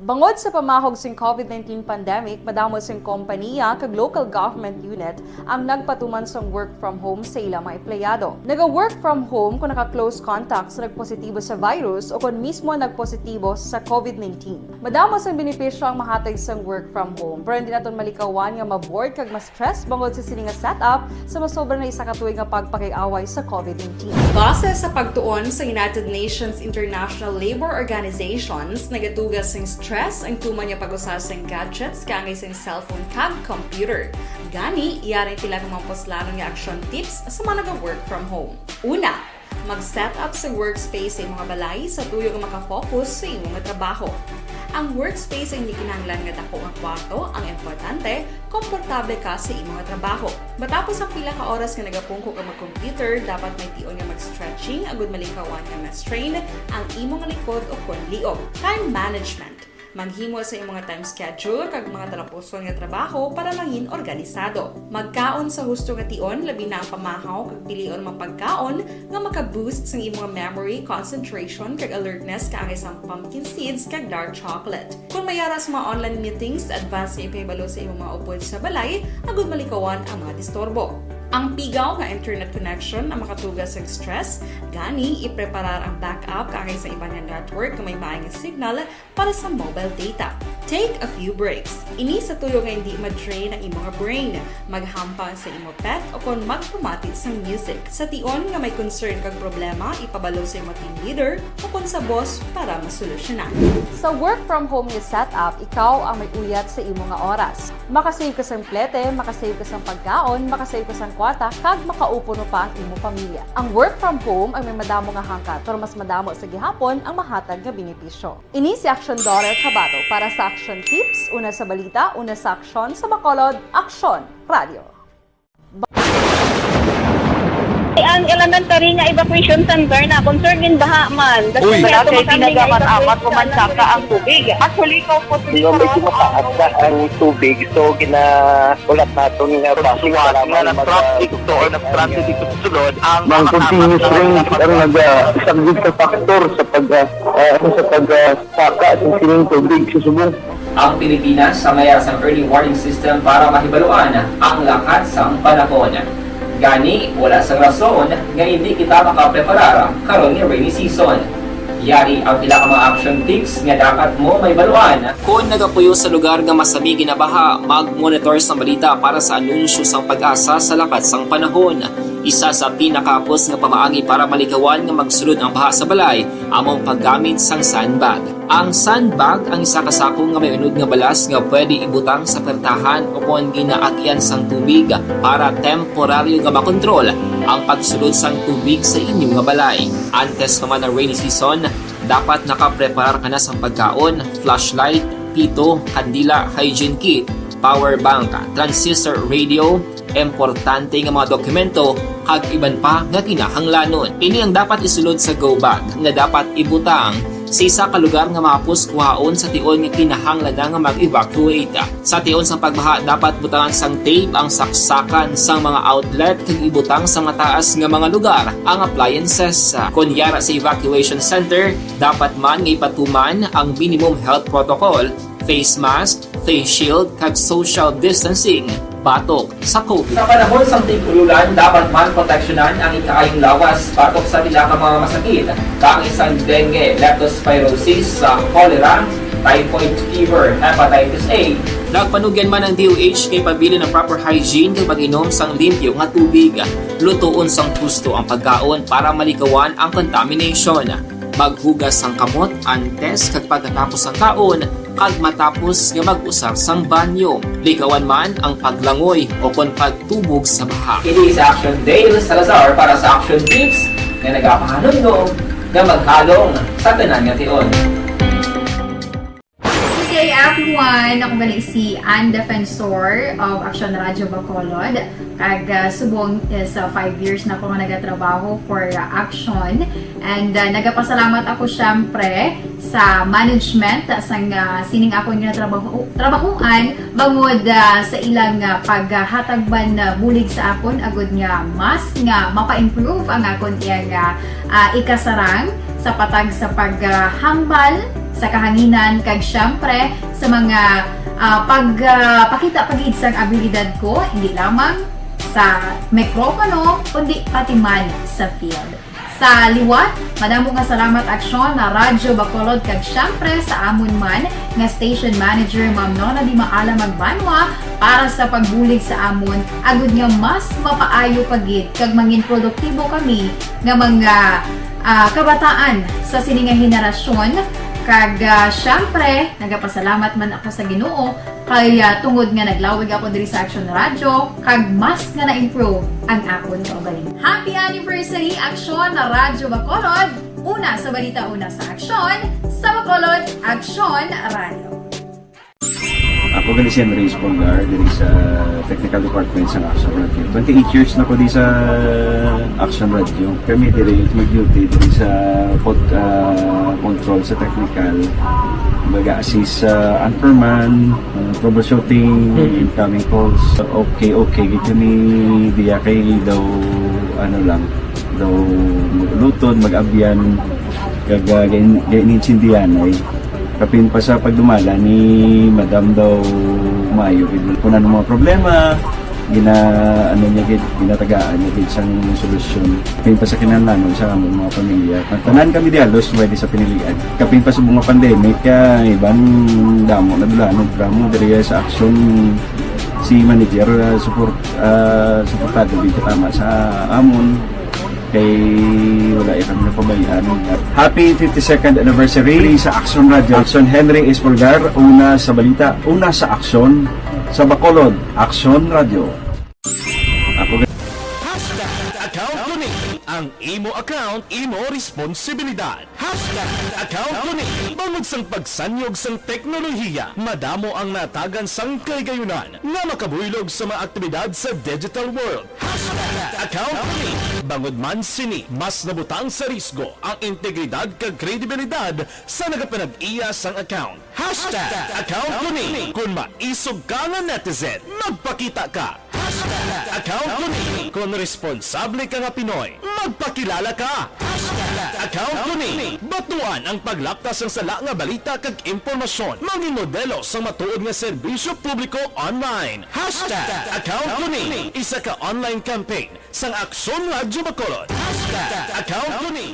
Bangod sa pamahog sing COVID-19 pandemic, madamo sing kompanya kag local government unit ang nagpatuman sang work from home sa ilang mga empleyado. Naga-work from home kung naka-close contact sa nagpositibo sa virus o kung mismo nagpositibo sa COVID-19. Madamo sang benepisyo ang mahatag sang work from home, pero hindi naton malikawan nga ma-bored kag ma-stress bangod sa sini nga setup sa masobra na isa ka tuig nga pagpakiaway sa COVID-19. Base sa pagtuon sa United Nations International Labour Organizations, nagatugas sing stress ang tuman niya pag-usar sa gadgets kangay sa cellphone kag computer. Gani, iyaring tila ng mga poslanon nga action tips sa mga nag-work from home. Una, mag-set up sa workspace sa imong balay sa tuyo nga makafocus sa imong trabaho. Ang workspace ay hindi kinahanglan nga dako nga kwarto, ang importante, komportable ka sa imong trabaho. Matapos ang pila ka oras nga nagapungko ka mag-computer, dapat may tion nga mag-stretching agud malikawan nga ma-strain ang imong likod o kon liog. Time management. Maghimo sa imong time schedule kag mga talapuson nga trabaho para maging organisado. Magkaon sa husto nga tion, labi na ang pamahaw kag pilion mga pagkaon nga maka-boost sa imong memory, concentration kag alertness kaangay sa pumpkin seeds kag dark chocolate. Kung mayara sa mga online meetings, advance nga ipahibalo sa imong mga upod sa balay, agud malikawan ang mga disturbo. Ang pigaw nga internet connection ang makatugas sa stress, gani ipreparar ang backup kaangay sa ibang network na may maayong signal para sa mobile data. Take a few breaks. Ini sa tuyo nga hindi ma-drain ang imong brain, maghampang sa imong pet o kung magpumatit sa music. Sa tion nga may concern kag problema, ipabalo sa imong team leader o kung sa boss para masolusyonan. Sa work from home nga setup, ikaw ang may uyat sa imong nga oras. Makasave ka sa plete, makasave ka sa pagkaon, makasave ka sa kwata, kag makaupo no pa ang imong pamilya. Ang work from home ay may madamo nga hangkat, pero mas madamo sa gihapon ang mahatag nga benepisyo. Ini si Action Daughter Kabato para sa Action Tips, una sa balita, una sa aksyon, sa Bacolod, Aksyon Radio. Ang elementary nga evacuation center na concern in baha man. Uy, kay pinagamat-amat kumansaka ang tubig. Actually, ikaw po Hindi mo medyo mataas na ang tubig. So, ulat natin nga basiwala nga ng traffic to or ng-traffic dito sa sulod. Ang continuous rain ang nag-isang sa factor sa pagsaka at sining tubig sa subong. Ang Pilipinas sa mayas ng early warning system para mahibaluan ang lakas ng panahon. Gani, wala sang rason nga hindi kita makapreparar karon nga rainy season. Yari ang pila ka mga action tips nga dapat mo may baluan. Kung nagapuyo sa lugar nga masami ginabaha, mag-monitor sa balita para sa anunsyo sang pag-asa sa lakas sang panahon. Isa sa pinakapos nga pamaagi para malikawan nga magsulod ang baha sa balay, among paggamit sang sandbag. Ang sandbag ang isa ka sako nga may unod nga balas nga pwede ibutang sa pertahan o kung ginaagyan sang tubig para temporaryo nga makontrol ang pagsulod sang tubig sa inyong nga balay. Antes naman ng rainy season, dapat nakapreparar ka na sang pagkaon, flashlight, pito, kandila, hygiene kit, power bank, transistor radio, importante nga mga dokumento kag iban pa nga kinahanglanon. Ini ang dapat isulod sa go bag nga dapat ibutang sa isa ka lugar nga mapos kuhaon sa tion nga kinahanglan nga mag-evacuate. Sa tion sa pagbaha dapat butangan sang tape ang saksakan sang mga outlet kag ibutang sa mataas nga mga lugar ang appliances. Kunyara sa evacuation center, dapat man nga ipatuman ang minimum health protocol, face mask, face shield kag social distancing batok sa COVID. Sa panahon sa tig-ululan, dapat man proteksyonan ang ikaayong lawas batok sa pila ka mga masakit, kang isang dengue, leptospirosis, cholera, typhoid fever, hepatitis A. Nagpanugyan man ang DOH kay pabili ng proper hygiene kay pag-inom sang limpyo nga tubig. Lutuon sang gusto ang pagkaon para malikawan ang contamination. Maghugas sang kamot antes kag pagkatapos ang kaon kag matapos nga mag-usar sang banyo. Likawan man ang paglangoy o kon pagtubog sa baha. Kini sa Action Dale Salazar para sa Action Tips nga nagapahanundong nga maghalong sa tanan nga tion. Good day everyone! Ako gali si Ann Defensor of Action Radio Bacolod. Kag subong is 5 years na ako nga nagatrabaho for Action. And nagapasalamat ako syempre sa management sang sining ako nga trabahuan bangod sa ilang paghatagban bulig sa akon agud nga mas nga mapa-improve ang akon iyang ikasarang sa patag sa paghambal sa kahanginan kag syempre sa mga pakita pagid sang abilidad ko hindi lamang sa mikropono kundi pati man sa field. Sa liwat, madamo nga salamat aksyon na Radyo Bacolod kag syempre sa amon man nga station manager Ma'am Nona Di Maala Magbanwa para sa pagbulig sa amon agud nga mas mapaayo pagid kag mangin produktibo kami nga mga kabataan sa sining nga henerasyon. Kag syempre, nagapasalamat man ako sa Ginoo kay tungod nga naglawig ako diri sa Action Radio kag mas nga na-improve ang akon kaugalingon. Happy anniversary Action na Radyo Bacolod! Una sa balita, una sa aksyon, sa Bacolod Action Radio. Ako gali si Henry Espolgar diri sa Technical Department sa Action Radio. 28 years na ko di sa Action Radio. Kami diri mag-duty diri sa control sa technical. Mag-assist sa anchorman, troubleshooting, incoming calls. Okay, gito ni diya kay daw daw maglutod, mag-abyan, ganinsindihan ay kapin pa sa pagdumala ni Madam daw Mayo kung ano mga problema ginatagaan niya sang solusyon kapin pa sa kinahanglan sa among mga pamilya tanan kami di halos pwede sa pinilian kapin pa sa mga pandemic ibang damo na dulanog dramo diri sa action si manager suportado dito tama sa amon kay wala kami napabayaan. Happy 52nd anniversary sa Action Radio. Action Henry Espolgar, una sa balita, una sa aksyon sa Bacolod, Action Radio. Ako Account ko ni ang imo account, imo responsibilidad. Account ko ni bangod sang pagsanyog sang teknolohiya, madamo ang natagan sang kaygayunan nga makabuylog sa mga aktibidad sa digital world. Account ko ni bangod man sini mas nabutang sa risgo ang integridad kag kredibilidad sa nagapanag-iya sang account. Account ko ni kung maisog ka nga netizen, magpakita ka. Account ko ni kung responsable ka nga Pinoy, magpakilala ka. Account ko ni batuan ang paglaptas ng sala nga balita kag impormasyon, maging modelo sa matuod nga serbisyo publiko online. Account ko ni isa ka online campaign sang Aksyon Radyo Bacolod. Account ko ni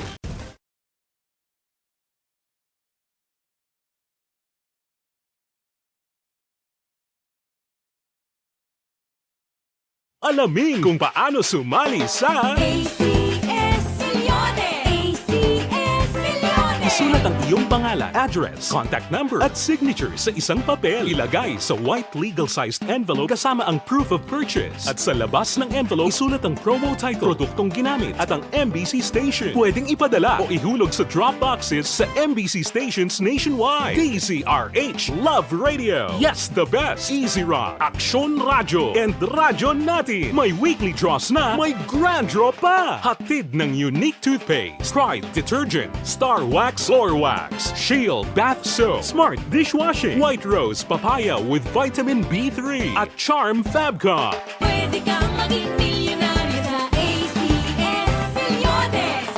Alamin kung paano sumali sa ACS Millones! ACS Millones! Isulat ang iyong pangalan, address, contact number at signature sa isang papel. Ilagay sa white legal-sized envelope kasama ang proof of purchase. At sa labas ng envelope, isulat ang promo title, produktong ginamit at ang MBC station. Pwedeng ipadala o ihulog sa drop boxes sa MBC stations nationwide. DZRH Love Radio. Yes, the best. Easy Rock, Action Radio, and Radyo Natin. May weekly draws na, may grand draw pa. Hatid ng unique toothpaste, Pride Detergent, Star Wax Floor Wax, Shield Bath Soap, Smart Dishwashing, White Rose Papaya with Vitamin B3, at Charm Fabcon. Pwede kang maging milyonaryo sa ACS Millones!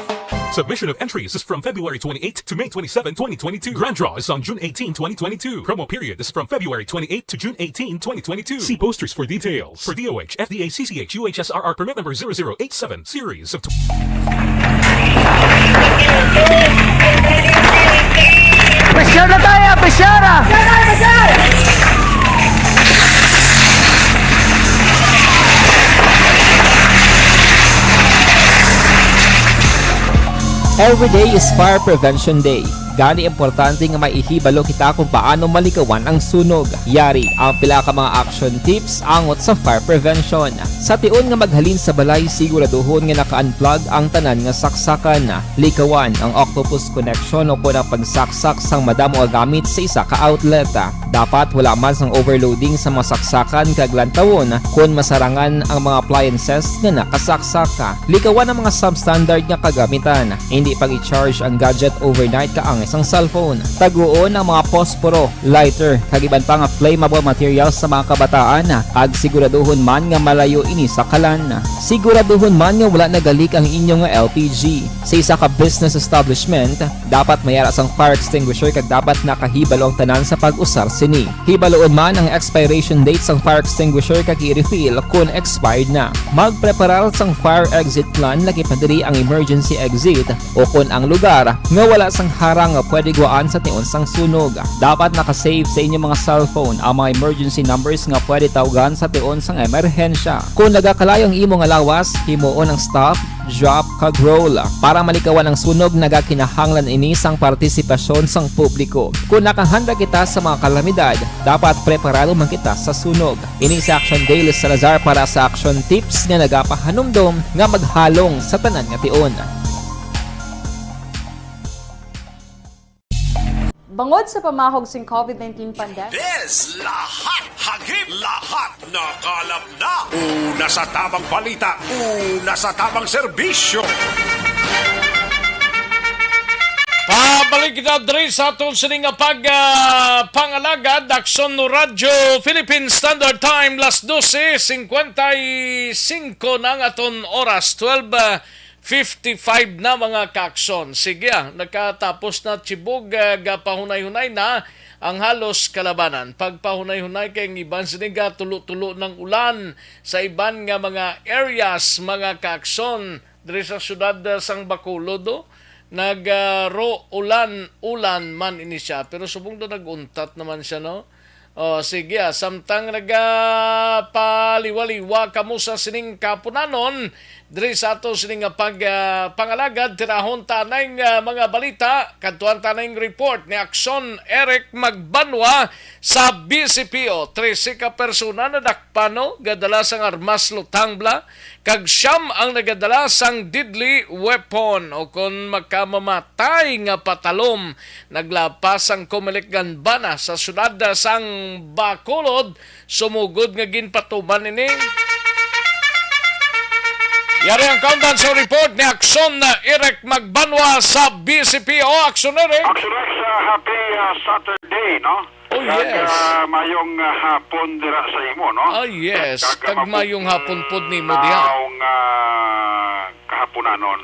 Submission of entries is from February 28 to May 27, 2022. Grand draw is on June 18, 2022. Promo period is from February 28 to June 18, 2022. See posters for details. For DOH, FDA, CCH, UHSRR permit number 0087, series of... Pressure na tayo! Pressure! Every day is Fire Prevention Day. Gani importante nga maihibalo kita kung paano malikawan ang sunog. Yari ang pila ka mga action tips angot sa fire prevention. Sa tion nga maghalin sa balay, siguraduhon nga naka-unplug ang tanan nga saksakan. Likawan ang octopus connection o kung pagsaksak sang madamo nga gamit sa isa ka outlet. Dapat wala man sang overloading sa masaksakan kag lantawon kung masarangan ang mga appliances nga nakasaksaka. Likawan ang mga substandard nga kagamitan. Hindi pag i-charge ang gadget overnight kaangay isang cellphone. Taguon ang mga posporo, lighter, kagiban pa nga flammable materials sa mga kabataan ag siguraduhon man nga malayo ini sa kalan. Siguraduhon man nga wala nagalik ang inyong LPG. Sa isa ka business establishment, dapat mayara sang fire extinguisher kag dapat nakahibalo ang tanan sa pag-usar sini. Hibaloon man ang expiration date sang fire extinguisher kag i-refill kung expired na. Magpreparar sang fire exit plan lagi padiri ang emergency exit o kung ang lugar nga wala sang harang nga pwede guaan sa tiun sang sunog. Dapat nakasave sa inyong mga cellphone ang mga emergency numbers nga pwede tawagan sa tiun sang emerhensya. Kung nagakalayo ang imo nga lawas, himuon ang stop, drop kag roll para malikawan ang sunog nagakinahanglan ini sang partisipasyon sang publiko. Kung nakahanda kita sa mga kalamidad, dapat preparado man kita sa sunog. Ini sa Action Daily Salazar para sa action tips nga nagapahanumdom nga maghalong sa tanan nga tion. Bangod sa pamahog sing COVID-19 pandemic, This lahat hagip lahat nakalap na. Una sa tamang balita, una sa tamang serbisyo. Pabalik kita diri sa atong sining pangalagad Aksyon no Radyo Philippine Standard Time las 12:55 na ang aton oras 12:55 na mga kaakson. Sige, nakatapos na Chibog, gapahunay-hunay na ang halos kalabanan. Pagpahunay-hunay kay iban siniga tulo-tulo ng ulan sa iban nga mga areas, mga kaakson diri sa syudad sang Bacolod. Nagro ulan man ini siya, pero subong do naguntat naman siya, no? O sige, samtang nagapaliwaliwa kamo sa sining kapunanon diri sa ato sining pangalagad tirahon tanay mga balita kadtuan tanay report ni Aksyon Eric Magbanwa sa BCPO. 13 ka persona na dakpano gadala sang armas lutangla kag siyam ang nagadala sang deadly weapon o kon makamamatay nga patalom. Naglapas ang Comelec Ganbana sa syudad sang Bacolod, sumugod nga ginpatuman ini. Yari ang countdown sa report ni Aksyon Eric Magbanwa sa BCPO. Aksyon Eric. Action Rex, happy Saturday, no? Oh, yes. Mayong hapon dira sa imo, no? Oh, yes. Kag mayong hapon pod ni mo diha. Ang kahaponanon.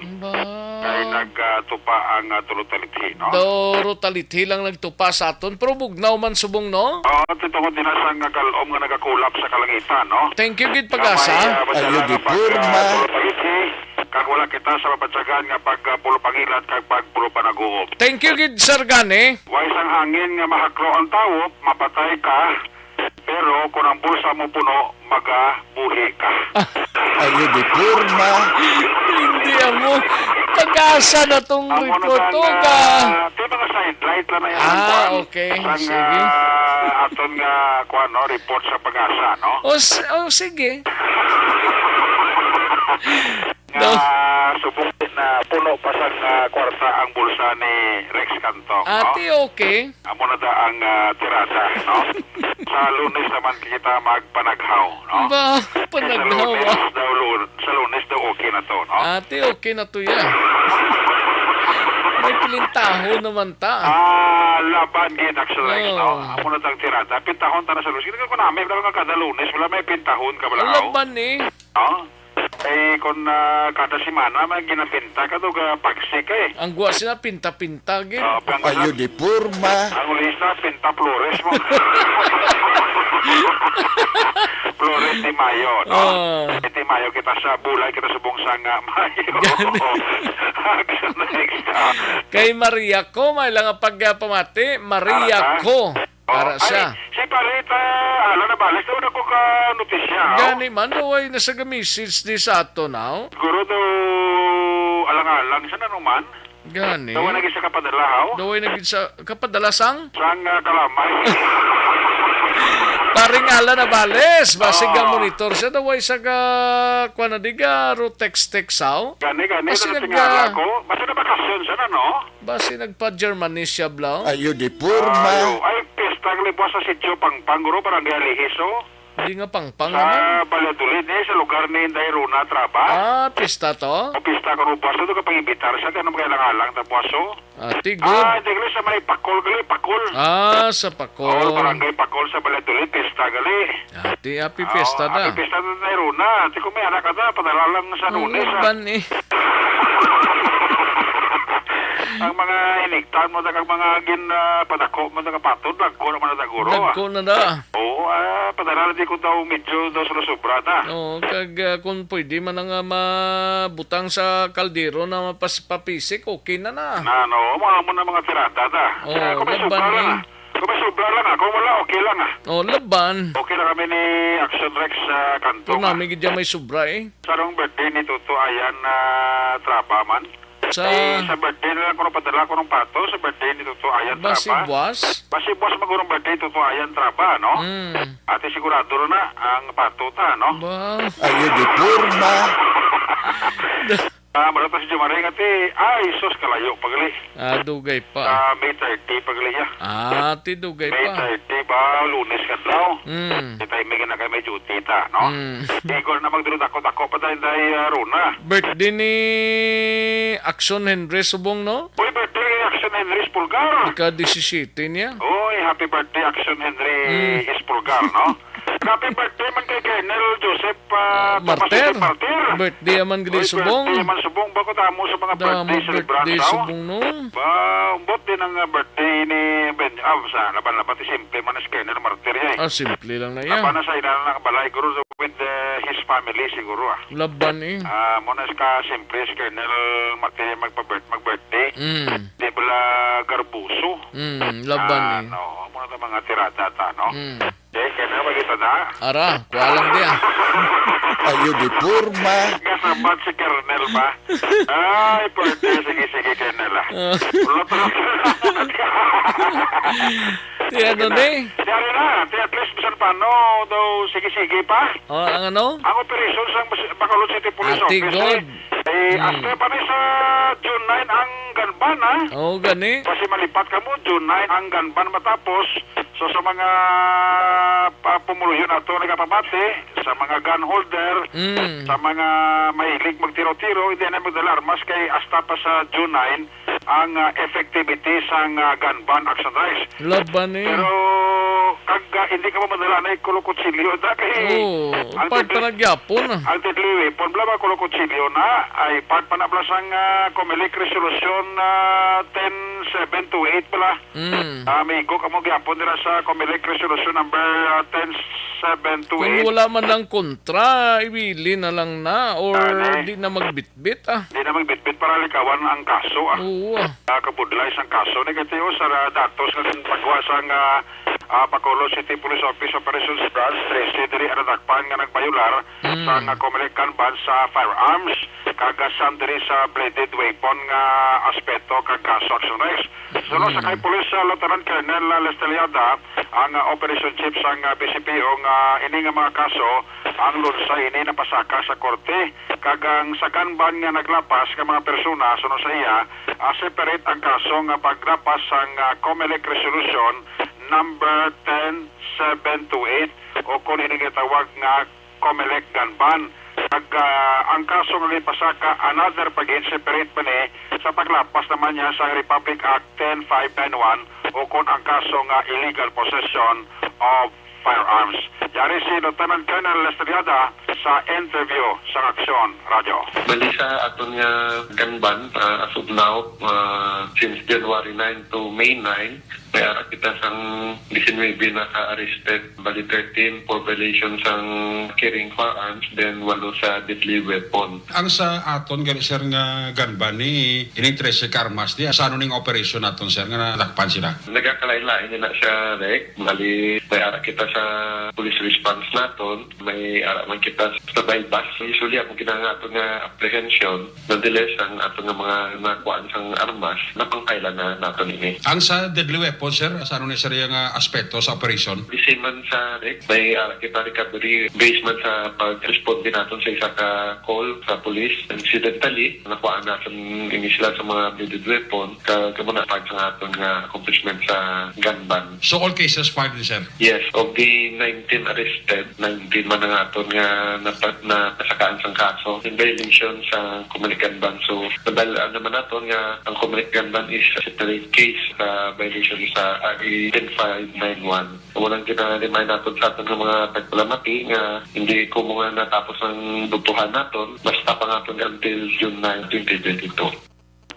Kay nagtupa ang tulutalithi, no? Tulutalithi lang nagtupa sa aton, pero bugnaw man subong, no? Oo, titungod din sa nga kalom nga nagakulap sa kalangitan, no? Thank you, gid pag-asa. Ayun, di purma. Kag wala kita sa mapatsagan nga pagpulupangilan kag pagpulupanaguop. Thank you, gid Sir Gani. Way sang hangin nga mahaklo ang tawo, mapatay ka. Pero kung ang bulsa mo puno, magabuhi ka. Ayun, di purma. Hindi mo. Pag-asa na tong report to ka. Ito mga sidelight lang na yan. Okay. Ang Sige. aton nga report sa pag-asa, no? Sige. Nga subok na puno pa sa kwarta ang bulsa ni Rex Cantong, no? Ate, okay. Amo na da ang tirada, no? Sa Lunes naman kita magpanaghaw, no? Ba, panaghaw Sa Lunes daw okay na to, no? Ate, okay na to yan. May pilintaho naman ta. Laban gid Action Rex, no? Amo na tang tirada. Pintahon ta na sa Lunes. Kaya ko namin, wala ka kada Lunes, wala may pintahon ka balaw. Laban eh. No? Kung kada simana may ginapinta ka doon pagsik eh. Ang guwa sila pinta-pinta gid. Ayun, di purma. Ang ulis na pinta flores mo. Flores di Mayo, no? Di Mayo kita sa bulay, kita sa bungsang Mayo. Kay Maria ko, may lang ang pagpamati. Maria ko. Para siya. Si Parita, na balik daw na ko ka notisya. Gani man, ay nasa gamisis di sa ato now. Siguro daw alang-alang siya na naman. Gani. Daw naging sa kapadalahaw. Daw naging sa kapadalasang? Sang kalamay. Paring ala na bales. Basig ang monitor siya. Daw ay sa kwanadiga text-textaw. Gani, tingala ko. Basta na bakasyon siya na, no? Basi nagpa-Germany siya, Blau. Ayun, di purma. Ay, pestang lipo sa sityo Pangpang, guro, parang galihiso. Di nga pangpang Sa naman. Valladolid, sa lugar ni Inday Runa, Traba. Pista to? Pista ko rin buwaso, ito kapag imbitar siya, kaya naman kailangalang na buwaso. Ati, good. Hindi gali sa may Pakol, Pakol. Sa Oo, Pakol. barangay Pakol sa Valladolid, pista gali. Ati, happy fiesta da. Happy pista na Inday Runa. Ati kung may anak ka na, padala lang sa Lunes. Laban eh. Ang mga iniktan mo, ang mga padako mo, ang patod, lagko naman na taguro. Dagko na da. Oo, padala di ko daw medyo daw sobra na. Oo, kung pwede man nga mabutang sa kaldero na mapaspapisik, okay na na. Ano, mga mo na mga tirada na. Oo, Kung may sobra laban lang eh. Kung may sobra lang kung wala, okay lang Laban. Okay lang kami ni Action Rex sa kanto. Kung namin gidya may sobra eh. Sarong birthday ni Tuto Ayan na Traba man. Sa sa birthday na lang ko padala ko ng pato sa birthday ni Tuto Ayan Traba. Basibwas? Basibwas magurong birthday Tuto Ayan Traba, no? Ate sigurado ro na ang pato ta, no? Ayo di purma. Marata si Jumaring ati, sus kalayo pagali. Dugay pa. May 30 pagali ya. Ti dugay May pa. 30 ba, Lunes ka daw. Timing na kayo may duty ta, no? Igor na magdurod ako pa dahil Runa. Birthday ni Action Henry Subong, no? Uy, birthday ni Action Henry Espulgar. Ika-17 niya. Uy, happy birthday Action Henry Espulgar, no? Happy birthday man kay Colonel Joseph Martir. Martir. Birthday man gili Subong. Birthday man Subong. Bako tamo sa mga birthday celebrants birthday daw. Subong, no? Umbot din ang birthday ni Ben. Sa laban-laban ti simple man si Colonel Martir ya. Simple lang na yan. Laban na sa ilan ng balay guru with his family siguro Laban eh. Muna ka simple si Colonel Martir mag-birthday. Di bala garbuso. Laban eh. No, muna ta mga tirada ta, no? Kaya na magita na. Ara, kualang dia. Ayo di purma. Kasabat si Colonel ba? Ay, birthday. Sige, Colonel Ti ano di? Dari na, at least bisan paano daw sige pa. Ang ano? Ang operation sa Bacolod City Police Ati Office. God. Hasta pa rin sa June 9 ang ganban, gani. Kasi malipat ka mo, June 9 ang ganban matapos. So sa mga pumuluyo na ito nagpapabati, sa mga gun holder, sa mga mahilig magtiro-tiro, hindi na magdala armas kay hasta pa sa June 9 ang effectivity sa gun ban action rise. Laban eh. Pero hindi ka pa madala na kulukutsilyo da kay part pa nagyapon. Ang deadly weapon blaba kulukutsilyo na ay part pa na blasang Comelec Resolution 10728 pala. May go kamo gyapon dira sa Comelec Resolution number 10728. Kung wala man lang kontra, ibili na lang na or di na magbitbit Di na magbitbit para likawan ang kaso Oo. Kabudlay sang kaso negatibo sa datos nga pagwa sang Bacolod City Police Office Operations Branch 13 diri ana dakpan nga nagbayular sa Comelec ban sa firearms kagasan diri sa bladed weapon nga aspeto kag kaso action rise. So sa kay Police Lieutenant Colonel Lesteliada ang Operation Chief sang BCPO nga ini nga mga kaso ang lunsay ini napasaka sa korte kagang sa ganban nga naglapas ka mga persona suno sa iya separate ang kaso nga paglapas sang Comelec Resolution number 10728 o kung hinigitawag nga Comelec gun ban. Ang kaso nga pasaka another pagin separate pa ni sa paglapas naman niya sa Republic Act 10591 o kung ang kaso nga illegal possession of firearms. Yari si Lieutenant Colonel Lestriada sa interview sa Aksyon Radio. Bali sa aton nga ganban as of now since January 9 to May 9 may ara kita sang 19 naka-arrested, bali 13 for violations sang carrying firearms, then 8 sa deadly weapon. Ang sa aton gali sir nga ganban ni ining 13 karmas di sa ning operation naton sir nga nadakpan sila. Nagakalain-lain na siya rek, bali may ara kita sa police response naton, may ara man kita sa bypass. Usually ang kinangaton nga apprehension, nonetheless ang aton nga mga nakuhaan sang armas napangkailan na naton ini. Ang sa deadly weapon sir, sa ano ni sir yung aspeto sa operation? Bisi man sa rek, may kita recovery based man sa pag-respond din natin sa isa ka call sa police. Incidentally, nakuhaan natin ini sila sa mga bladed weapon kamuna pag sa aton nga accomplishment sa gun ban. So all cases filed din sir? Yes, of the 19 arrested, 19 man ang aton nga napasakaan sang kaso in violation sa Comunican Ban. So, nabalaan naman naton nga ang Comunican Ban is a separate case sa violation sa RA 10591. Walang kinalimay naton sa aton ng mga tagpalamati nga hindi ko mga natapos ang dutuhan naton, basta pa naton until June 9, 2022.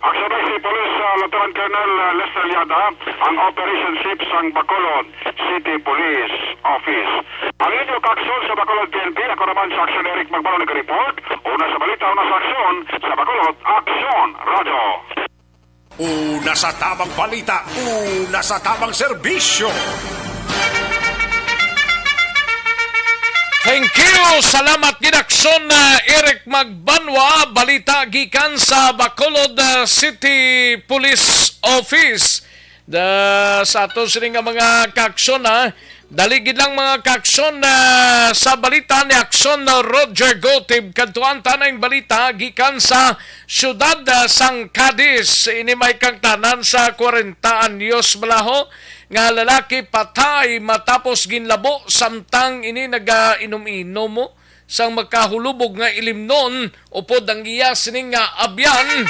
Action si Police Lieutenant Colonel Lester Liada, ang Operation Ship sang Bacolod City Police Office. Ang inyong aksyon sa Bacolod PNP, ako naman sa Action Eric Magbalo nag-report. Una sa balita, una sa aksyon, sa Bacolod, Aksyon Radyo. Una sa tamang balita, una sa tamang serbisyo. Thank you! Salamat ginakson na Eric Magbanwa, balita gikan sa Bacolod City Police Office. Sa ato sila nga mga kaksyon daligid lang mga kaksyon sa balita ni Aksyon Roger Gotib. Kantuan tanay balita gikan sa syudad sang Cadiz. Ini may kang tanan sa 40 anyos balaho nga lalaki patay matapos ginlabo samtang ini naga-inom-inom mo sang magkahulubog nga ilimnon upod ang iya sining nga abyan.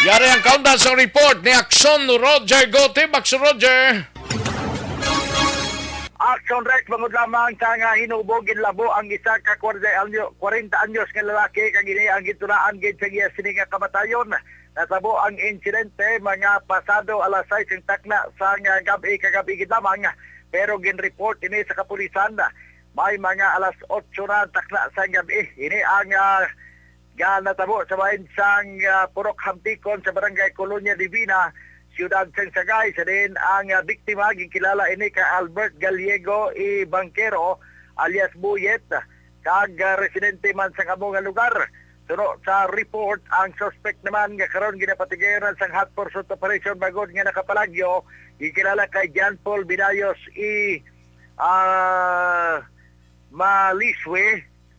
Yari ang countdown sa report ni Aksyon Roger Gote. Aksyon Roger. Action Rex, bangod lamang sa nga hinubog, ginlabo ang isa ka 40 anyos nga lalaki kag ini ang gitunaan gid sa iya sining nga kamatayon. Natabo ang insidente mga pasado alas 6 ng takna sa gabi kagabi gid lamang, pero ginreport ini sa kapulisan may mga alas 8 na takna sa gabi. Ini ang natabo sa bahin sang Purok Hampikon sa Barangay Colonia Divina, Ciudad San Sagay. Sa din ang biktima ginkilala ini ka Albert Gallego y Banquero alias Buyet, kag residente man sa among lugar. Suno sa report, ang suspect naman nga karon ginapatigiran sang hot pursuit operation bagod nga nakapalagyo, gikilala kay John Paul Binayos Maliswe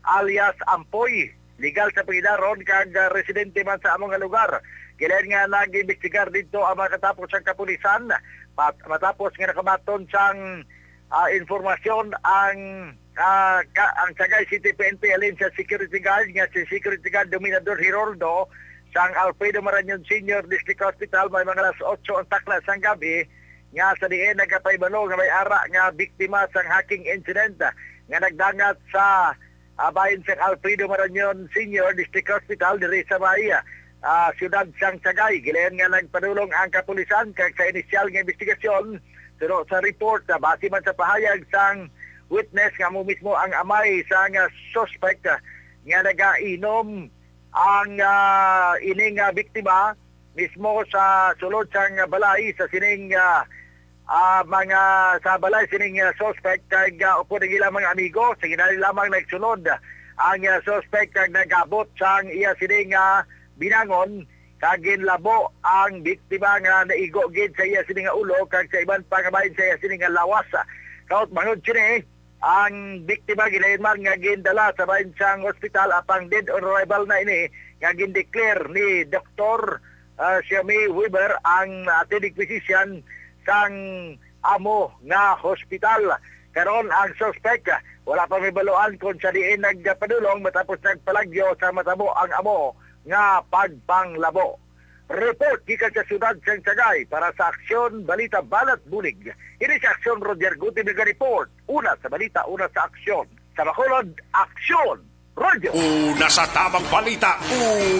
alias Ampoy. Legal sa pangidaron kag residente man sa among lugar. Gilan nga nag-imbestigar dito ang makatapos ang kapulisan matapos nga nakamaton sang informasyon ang Sagay City PNP alin sa security guard nga si security guard Dominador Hiroldo sang Alfredo Marañon Senior District Hospital may mga alas 8 ang takla sang gabi nga sa diin nagkapaybalo nga may ara nga biktima sang hacking incident nga nagdangat sa bahin sang Alfredo Marañon Senior District Hospital diri sa Bahia, Ciudad Sang Sagay. Gilayan nga nagpadulong ang kapulisan kag sa inisyal nga investigasyon. Pero sa report base man sa pahayag sang witness nga mo mismo ang amay sa nga suspect nga nagainom ang ining biktima mismo sa sulod sang balay sa sining mga sa balay sining suspect kag upo ng ilang mga amigo sa ginali lamang nagsunod ang suspect kag nagabot sang iya sining binangon kag ginlabo ang biktima nga naigo gid sa iya sining ulo kag sa iban pangabahin sa iya sining lawas. Kaot mangod sini ang biktima gilayon man nga gindala sa bahin sang hospital apang dead on arrival na ini nga gindeclare ni Dr. Xiaomi Weber ang attending physician sang amo nga hospital. Karon ang suspect wala pa may baluan kung sa diin nagpadulong matapos nagpalagyo sa matabo ang amo nga pagpanglabo. Report gikan sa Ciudad San Sagay para sa Aksyon Balita Balat Bulig. Ini sa Aksyon Roger Guti report. Una sa balita, una sa aksyon. Sa Bacolod, Aksyon Roger. Una sa tamang balita,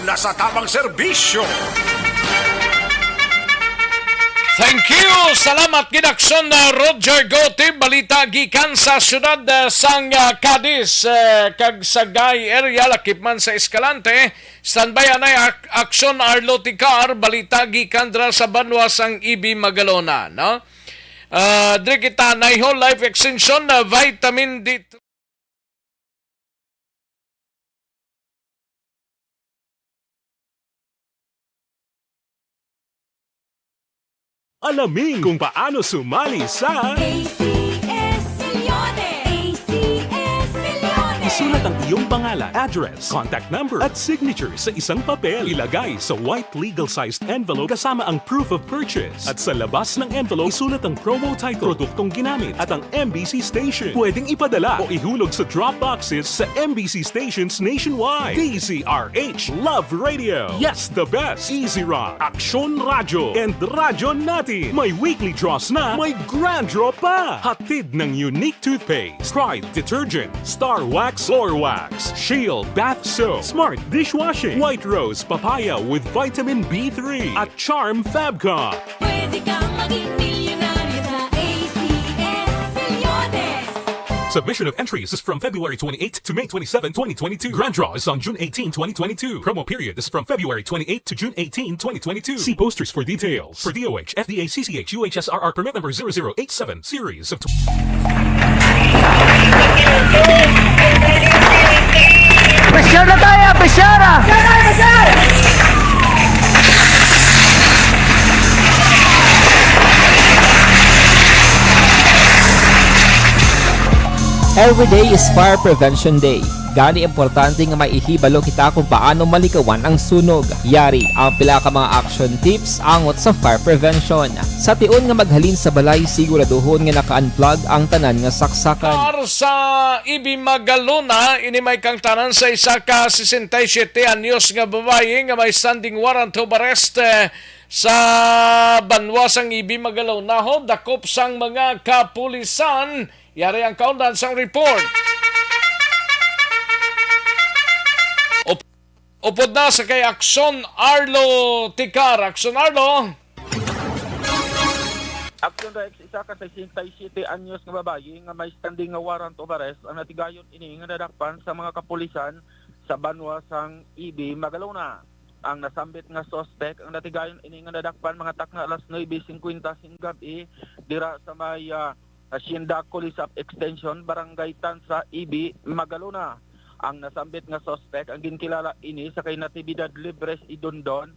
una sa tamang serbisyo. Thank you! Salamat ginakson na Roger Gotti. Balita gikan sa syudad sang Cadiz kag Sagay area lakip man sa Escalante. Standby anay aksyon Arlo Ticar. Balita gikan dra sa Banwa sang Ibi Magalona. No? Diri kita na whole life extension na vitamin D3. Alamin kung paano sumali sa ACS Milyones! ACS Milyones! Isulat ang iyong pangalan, address, contact number at signature sa isang papel. Ilagay sa white legal-sized envelope kasama ang proof of purchase. At sa labas ng envelope, isulat ang promo title, produktong ginamit at ang MBC station. Pwedeng ipadala o ihulog sa drop boxes sa MBC stations nationwide. DZRH Love Radio. Yes, the best. Easy Rock, Aksyon Radyo, and Radyo Natin. May weekly draws na, may grand draw pa. Hatid ng unique toothpaste, Pride Detergent, Star Wax Floor Wax, Shield Bath Soap, Smart Dishwashing, White Rose Papaya with Vitamin B3 at Charm Fabcon. Pwede kang maging milyonaryo sa ACS Milyones. Submission of entries is from February 28 to May 27, 2022. Grand draw is on June 18, 2022. Promo period is from February 28 to June 18, 2022. See posters for details. For DOH, FDA, CCH, UHSRR permit number 0087, series of... Pressure na tayo, pressure! Every day is Fire Prevention Day. Gani importante nga maihibalo kita kung paano malikawan ang sunog. Yari ang pila ka mga action tips angot sa fire prevention. Sa tiun nga maghalin sa balay, siguraduhon nga naka-unplug ang tanan nga saksakan. Par sa Ibi Magalona, ini may kang tanan sa isa ka 67 anyos nga babae nga may standing warrant of arrest sa banwasang Ibi Magalona ho, dakop sang mga kapulisan. Yari ang kaundan sang report. Upod na sa kay Akson Arlo Tikar. Akson Arlo. Action Rex, isa ka sa 67 anyos nga babae nga may standing nga warrant of arrest ang natigayon ini nga nadakpan sa mga kapulisan sa banwa sang Ibi Magalona. Ang nasambit nga suspect ang natigayon ini nga nadakpan mga takna alas 9:50 sing gabi dira sa may Hacienda Colisap Extension, Barangay Tansa, Ibi, Magalona. Ang nasambit nga suspect ang ginkilala ini sa kay Natividad Libres Idondon,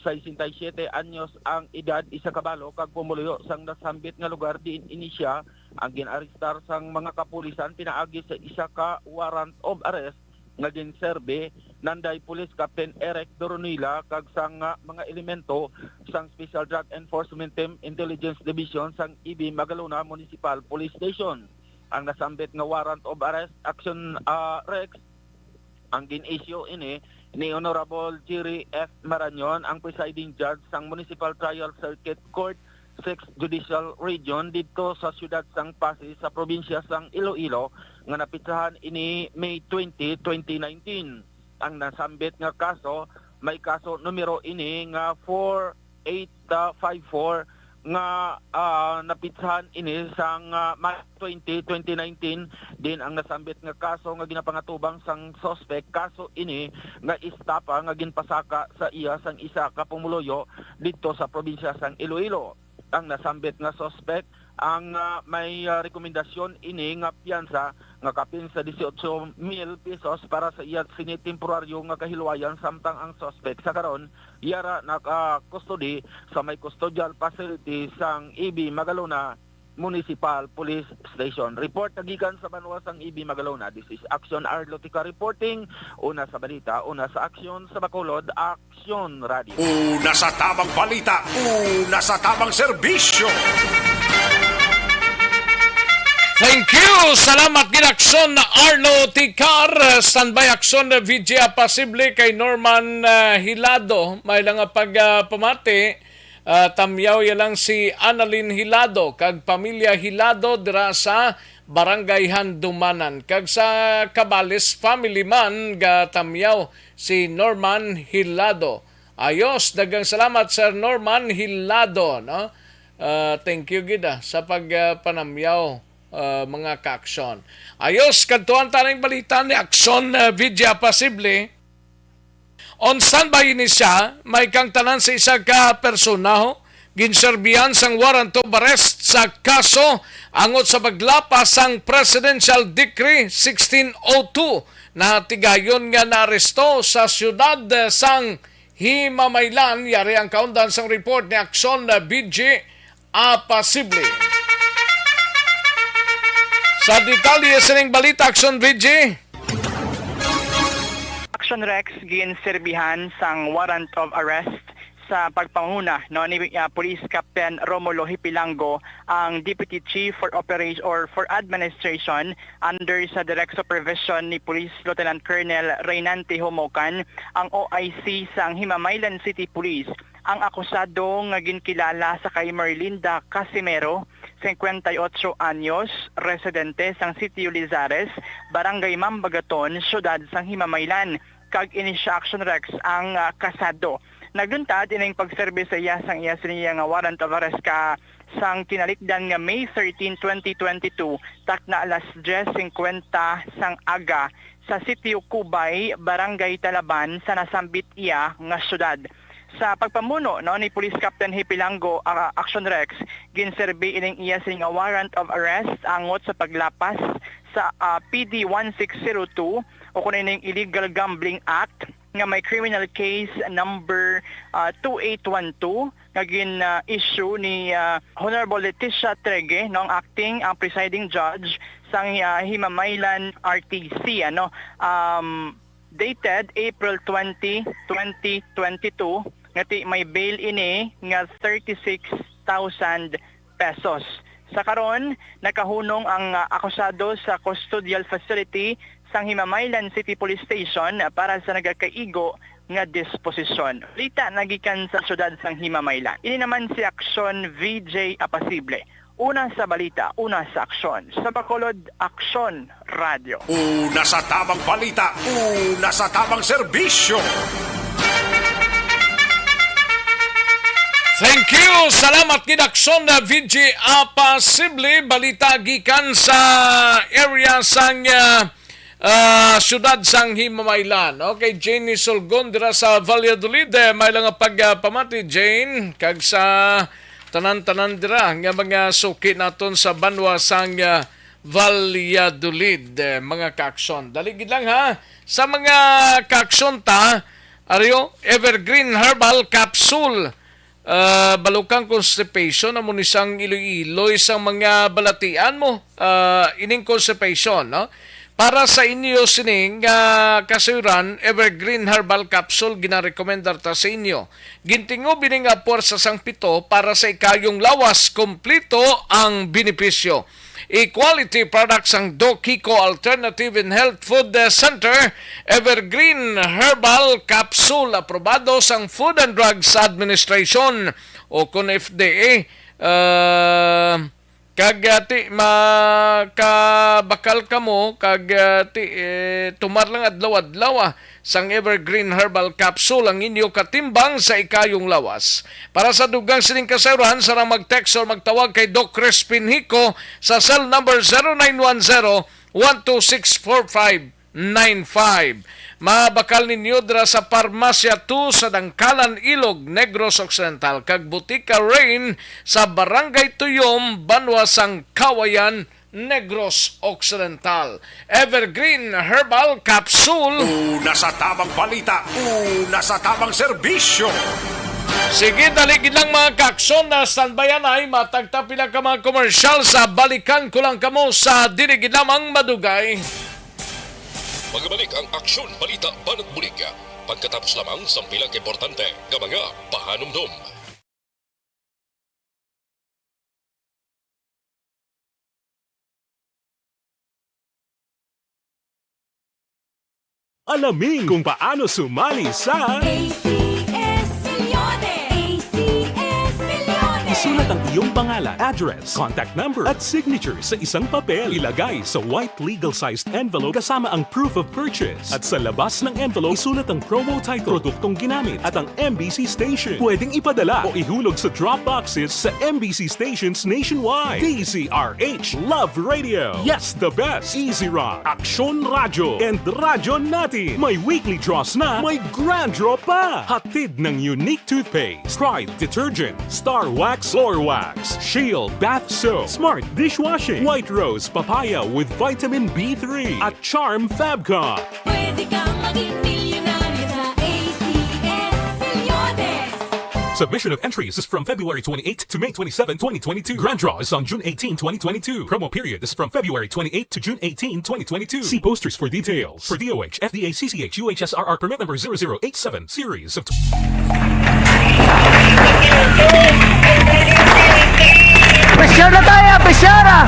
67 anyos ang edad, isa kabalo kag pumuluyo sang nasambit nga lugar diin inisya ang ginarestar sang mga kapulisan pinaagi sa isa ka warrant of arrest nga ginserbe nanday Police Captain Eric Doronila kag sang mga elemento sang Special Drug Enforcement Team Intelligence Division sang Ibi Magalona Municipal Police Station. Ang nasambit nga warrant of arrest Action Rex ang gin-issue ini ni Honorable Jerry F. Marañon, ang presiding judge sang Municipal Trial Circuit Court 6th Judicial Region dito sa siyudad sang Pasig sa probinsya sang Iloilo nga napitsahan ini May 20, 2019. Ang nasambit nga kaso may kaso numero ini nga 4854 nga napitsahan ini sang May 20, 2019 din ang nasambit nga kaso nga ginapangatubang sang suspect. Kaso ini nga istapa nga ginpasaka sa iya sang isa ka pumuluyo dito sa probinsya sang Iloilo. Ang nasambit nga suspect ang may rekomendasyon ini nga piyansa nga kapin sa 18,000 pesos para sa iya sinitemporaryo nga kahilwayan samtang ang suspect sa karon yara naka-custody sa may custodial facility sang Ibi Magalona Municipal Police Station. Report tagikan sa banwa sang Ibi Magalona. This is Action Arlotica reporting. Una sa balita, una sa aksyon sa Bacolod, Action Radio. Una sa tamang balita, una sa tamang serbisyo. Thank you! Salamat ginakson na Arlo Tikar. Standby akson na VJ Apasible kay Norman Hilado. May lang pagpamati. Tamyaw yalang si Annalyn Hilado kag pamilya Hilado dira sa Barangay Handumanan. Kag sa Cabales family man ga tamyaw si Norman Hilado. Ayos, dagang salamat Sir Norman Hilado, no? Thank you gida sa pagpanamyaw. Mga ka-aksyon. Ayos, kantuan taning balita ni Aksyon Vidya Pasible. On standby ni siya, may kang tanan sa isa ka personaho, ginserbihan sang warrant of arrest sa kaso angot sa paglapas sang Presidential Decree 1602 na tigayon nga naaresto sa siyudad sang Himamaylan. Yari ang kaundan sang report ni Aksyon Vidya Pasible. Sa detalye sa ning balita, Action VG. Action Rex ginserbihan sang warrant of arrest sa pagpanguna no ni Police Captain Romulo Hipilango, ang Deputy Chief for Operation or for Administration under sa direct supervision ni Police Lieutenant Colonel Reynante Homocan, ang OIC sang Himamaylan City Police, ang akusado nga ginkilala sa kay Merlinda Casimero, 58 anyos, residente sang Sitio Lizares, Barangay Mambagaton, Syudad sang Himamaylan. Kag inisya Action Rex ang kasado. Nagduntad ining pagserbe sa iya sang iya siniya nga warrant of arrest ka sang kinalikdan nga May 13, 2022 takna alas 10:50 sang aga sa Sitio Cubay, Barangay Talaban sa nasambit iya nga syudad. Sa pagpamuno no ni Police Captain Hipilango, Action Rex ginserbe ining iya sing warrant of arrest angot sa paglapas sa PD 1602 o kuno ining Illegal Gambling Act nga may criminal case number 2812 nga gin-issue ni Honorable Leticia Tregue, no, ang acting ang presiding judge sang Himamaylan RTC, dated April 20, 2022, ngati may bail ini nga 36,000 pesos. Sa karon nakahunong ang akusado sa custodial facility sang Himamaylan City Police Station para sa nagakaigo nga disposisyon. Lita nagikan sa syudad sang Himamaylan. Ini naman si Aksyon VJ Apasible. Una sa balita, una sa aksyon. Sa Bacolod, Aksyon Radio. Una sa tamang balita, una sa tamang serbisyo. Thank you. Salamat kid Aksyon na VJ Apasible. Balita gikan sa area sang syudad sang Himamaylan. Okay, Jane Sulgon dira sa Valladolid. May lang pagpamati Jane kag sa tanan-tanan dira nga mga suki naton sa banwa sang Valladolid, mga kaaksyon. Daligid lang ha sa mga kaaksyon ta Aryo Evergreen Herbal Capsule. Balukang constipation amo ni sang iloy-iloy sang mga balatian mo, ining constipation, no? Para sa inyo sining kasuran, Evergreen Herbal Capsule ginarekomendar ta sa inyo. Gintingo bining puwersa sang pito para sa ikayong lawas, kompleto ang benepisyo. Equality products ang Doc Kiko Alternative and Health Food Center, Evergreen Herbal Capsule, aprobado sang Food and Drugs Administration o kun FDA. Kagati makabakal kamo kagati tumar lang adlaw-adlaw sang Evergreen Herbal Capsule ang inyo katimbang sa ikayong lawas. Para sa dugang sining kasayuran, sarang mag-text or magtawag kay Doc Crispin Hico sa cell number 0910-1264595. Mabakal ninyo dira sa Parmasya 2 sa Dangkalan, Ilog, Negros Occidental, kag Butika Rain sa Barangay Tuyom, Banwasang Kawayan, Negros Occidental. Evergreen Herbal Capsule. Una sa tamang balita, una sa tamang serbisyo. Sige, daligid lang mga kaaksyon na standbayan ay matagtapi lang ka mga komersyal sa balikan ko lang kamo sa diligid lamang madugay. Magbalik ang Aksyon Balita Banat Bulig. Pagkatapos lamang sa pilang importante ng mga pahanumdum. Alamin kung paano sumali sa isulat ang iyong pangalan, address, contact number at signature sa isang papel. Ilagay sa white legal-sized envelope kasama ang proof of purchase. At sa labas ng envelope, isulat ang promo title, produktong ginamit at ang MBC station. Pwedeng ipadala o ihulog sa drop boxes sa MBC stations nationwide. DZRH Love Radio. Yes, the best. Easy Rock, Aksyon Radio, and Radyo Natin. May weekly draws na, may grand draw pa. Hatid ng unique toothpaste, Pride Detergent, Star Wax Floor Wax, Shield Bath Soap, Smart Dishwashing, White Rose Papaya with Vitamin B3 at Charm Fabcon. Pwede kang maging milyonaryo sa ACS Milyones. Submission of entries is from February 28 to May 27, 2022. Grand draw is on June 18, 2022. Promo period is from February 28 to June 18, 2022. See posters for details. For DOH, FDA, CCH, UHSRR permit number 0087, series of... Presyar na tayo! Presyara!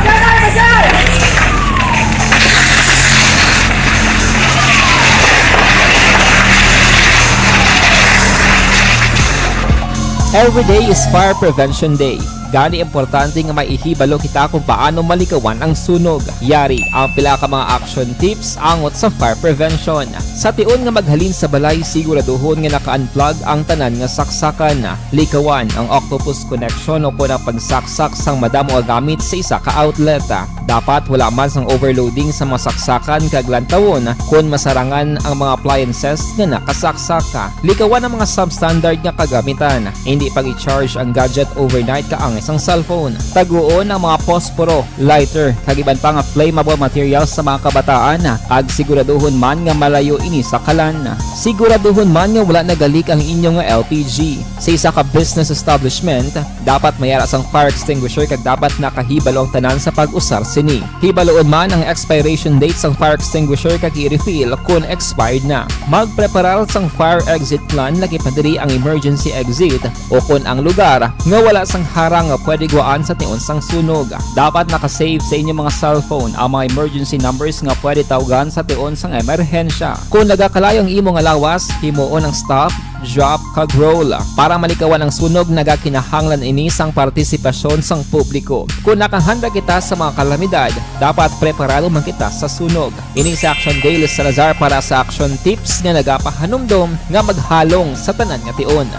Every day is Fire Prevention Day. Gani importante nga maihibalo kita kung paano malikawan ang sunog. Yari ang pila ka mga action tips angot sa fire prevention. Sa tion nga maghalin sa balay, siguraduhon nga naka-unplug ang tanan nga saksakan. Likawan ang octopus connection o kung ang pagsaksak sang madamo nga gamit sa isa ka outlet. Dapat wala man sang overloading sa mga saksakan kag lantawon kung masarangan ang mga appliances nga nakasaksaka. Likawan ang mga substandard nga kagamitan. Hindi pag i-charge ang gadget overnight kaang isang cellphone. Taguon ang mga posporo, lighter, kag iban pa nga flammable materials sa mga kabataan. Ag siguraduhon man nga malayo ini sa kalan. Siguraduhon man nga wala nagalik ang inyong LPG. Sa isa ka business establishment, dapat mayara sang fire extinguisher kag dapat nakahibalo ang tanan sa pag-usar sini. Hibaloon man ang expiration date sang fire extinguisher kag i-refill kung expired na. Magpreparar sang fire exit plan lagi pa diri ang emergency exit o kung ang lugar nga wala sang harang nga pwede guwaan sa tion sang sunog. Dapat nakasave sa inyong mga cellphone ang mga emergency numbers nga pwede tawagan sa tion sang emerhensya. Kung nagakalayo ang imong lawas, himuon ang stop, drop, kag roll. Para malikawan ang sunog, nagakinahanglan ini sang partisipasyon sang publiko. Kung nakahanda kita sa mga kalamidad, dapat preparado man kita sa sunog. Ini sa Action Daily Salazar para sa action tips nga nagapahanumdom nga maghalong sa tanan nga tion.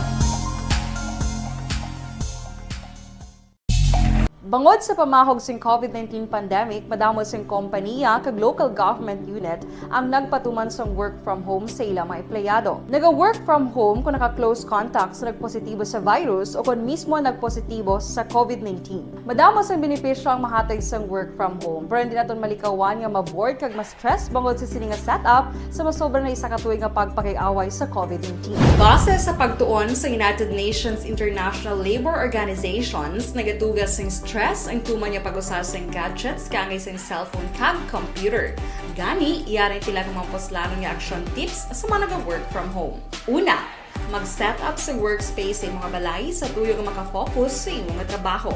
Bangod sa pamahog sing COVID-19 pandemic, madamo sing kompanya kag local government unit ang nagpatuman sang work from home sa ilang mga empleyado. Naga-work from home kung naka-close contacts na nagpositibo sa virus o kung mismo nagpositibo sa COVID-19. Madamo sang benepisyo ang mahatag sang work from home, pero hindi naton malikawan nga ma-bored kag ma-stress bangod sa sini nga setup sa masobra na isa ka tuig nga pagpakiaway sa COVID-19. Base sa pagtuon sa United Nations International Labour Organizations, nagatugas sing stress ang tuman niya pag-usar sa gadgets kangay sa cellphone kag computer. Gani, iyarin tila ng mga poslano niya action tips sa mga nag-work from home. Una, mag-set up sa workspace sa mga balay sa tuyo nga makafocus sa imong trabaho.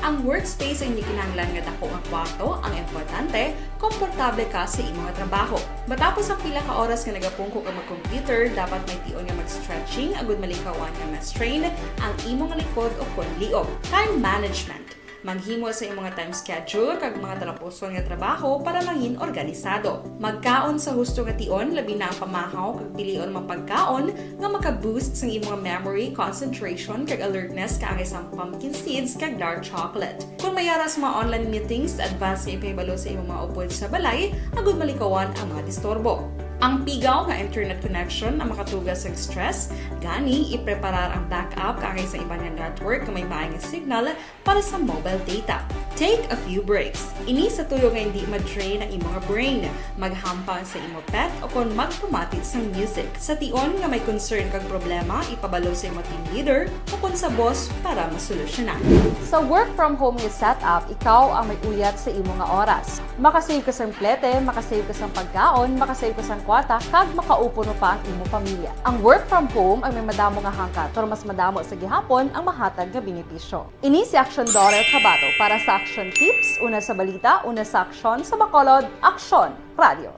Ang workspace ay hindi kinahanglan nga dako nga kwarto, ang importante, komportable ka sa imong trabaho. Matapos ang pila ka oras nga nagapungko ka mag-computer, dapat may tion nga mag-stretching agud malikawan nga ma-strain ang imong likod o kon liog. Time management. Maghimo sa imong mga time schedule kag mga talapuson nga trabaho para mangin organisado. Magkaon sa husto nga tion, labi na ang pamahaw kag pilion mapagkaon nga maka-boost sa imong memory, concentration kag alertness kaangay sa pumpkin seeds kag dark chocolate. Kung mayara sa mga online meetings, advance nga ipahibalo sa imong mga upod sa balay, agud malikawan ang mga disturbo. Ang pigaw nga internet connection ang makatugas sa stress, gani ipreparar ang backup kaangay sa ibang network nga may maayong signal para sa mobile data. Take a few breaks. Ini sa tuyo nga hindi ma-drain ang imong brain, maghampang sa imong pet o kung magpumati sa music. Sa tion nga may concern kag problema, ipabalo sa imong team leader o kung sa boss para masolusyonan. Sa work from home nga setup, ikaw ang may uyat sa imong nga oras. Makasave ka sang plete, makasave ka sang pagkaon, makasave ka sang kwata, kag makaupo no pa ang imong pamilya. Ang work from home ay may madamo nga hangkat, pero mas madamo sa gihapon ang mahatag nga benepisyo. Ini si Action Dorel Cabato para sa Action Tips, una sa balita, una sa aksyon sa Bacolod, Aksyon Radio.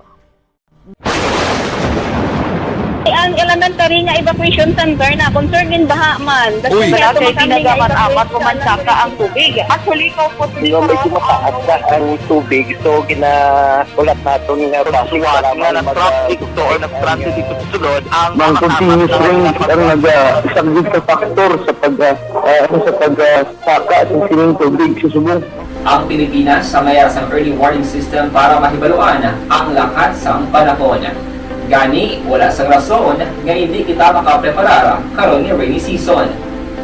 Ang elementary nga evacuation center na concern din baha man. Uy, dati pinagaman-apat kumansaka ang tubig. Actually, ikaw po medyo mataas na ang tubig. So, ginaulat natin nga basiwat nga nag-traffic to or nag-transit dito sa sulod. Ang continuous rain ang nag-subject sa factor sa pagsaka at sining tubig sa subong. Ang Pilipinas sa mayar sa early warning system para mahibaluan ang lakat sa panahon. Gani, wala sa rason nga hindi kita makapreparar karon ni rainy season.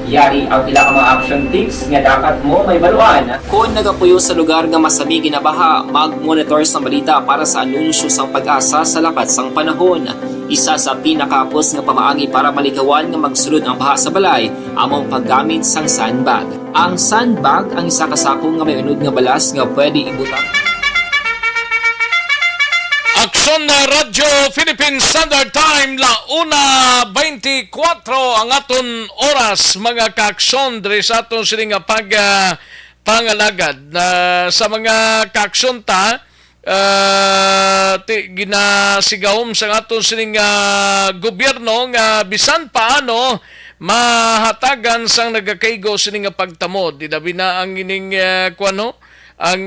Yari ang pila ka mga action tips nga dapat mo may baluan. Kung nagapuyo sa lugar nga masabi ginabaha, mag-monitor sa balita para sa anunsyo sang pag-asa sa lakat sang panahon. Isa sa pinakapos nga pamaagi para malikawan nga magsulod ang baha sa balay, among paggamit sang sandbag. Ang sandbag ang isa kasakong nga may unod nga balas nga pwede ibutang. Aksyon na Radyo Philippine Standard Time, la 1:24 ang aton oras, mga kaaksyon diri sa aton sining nga pangalagad. Sa mga kaaksyon ta, ginasigahom sa aton sining gobyerno nga bisan paano mahatagan sang nagakaigo sining nga pagtamod. Didabi na ang ining ang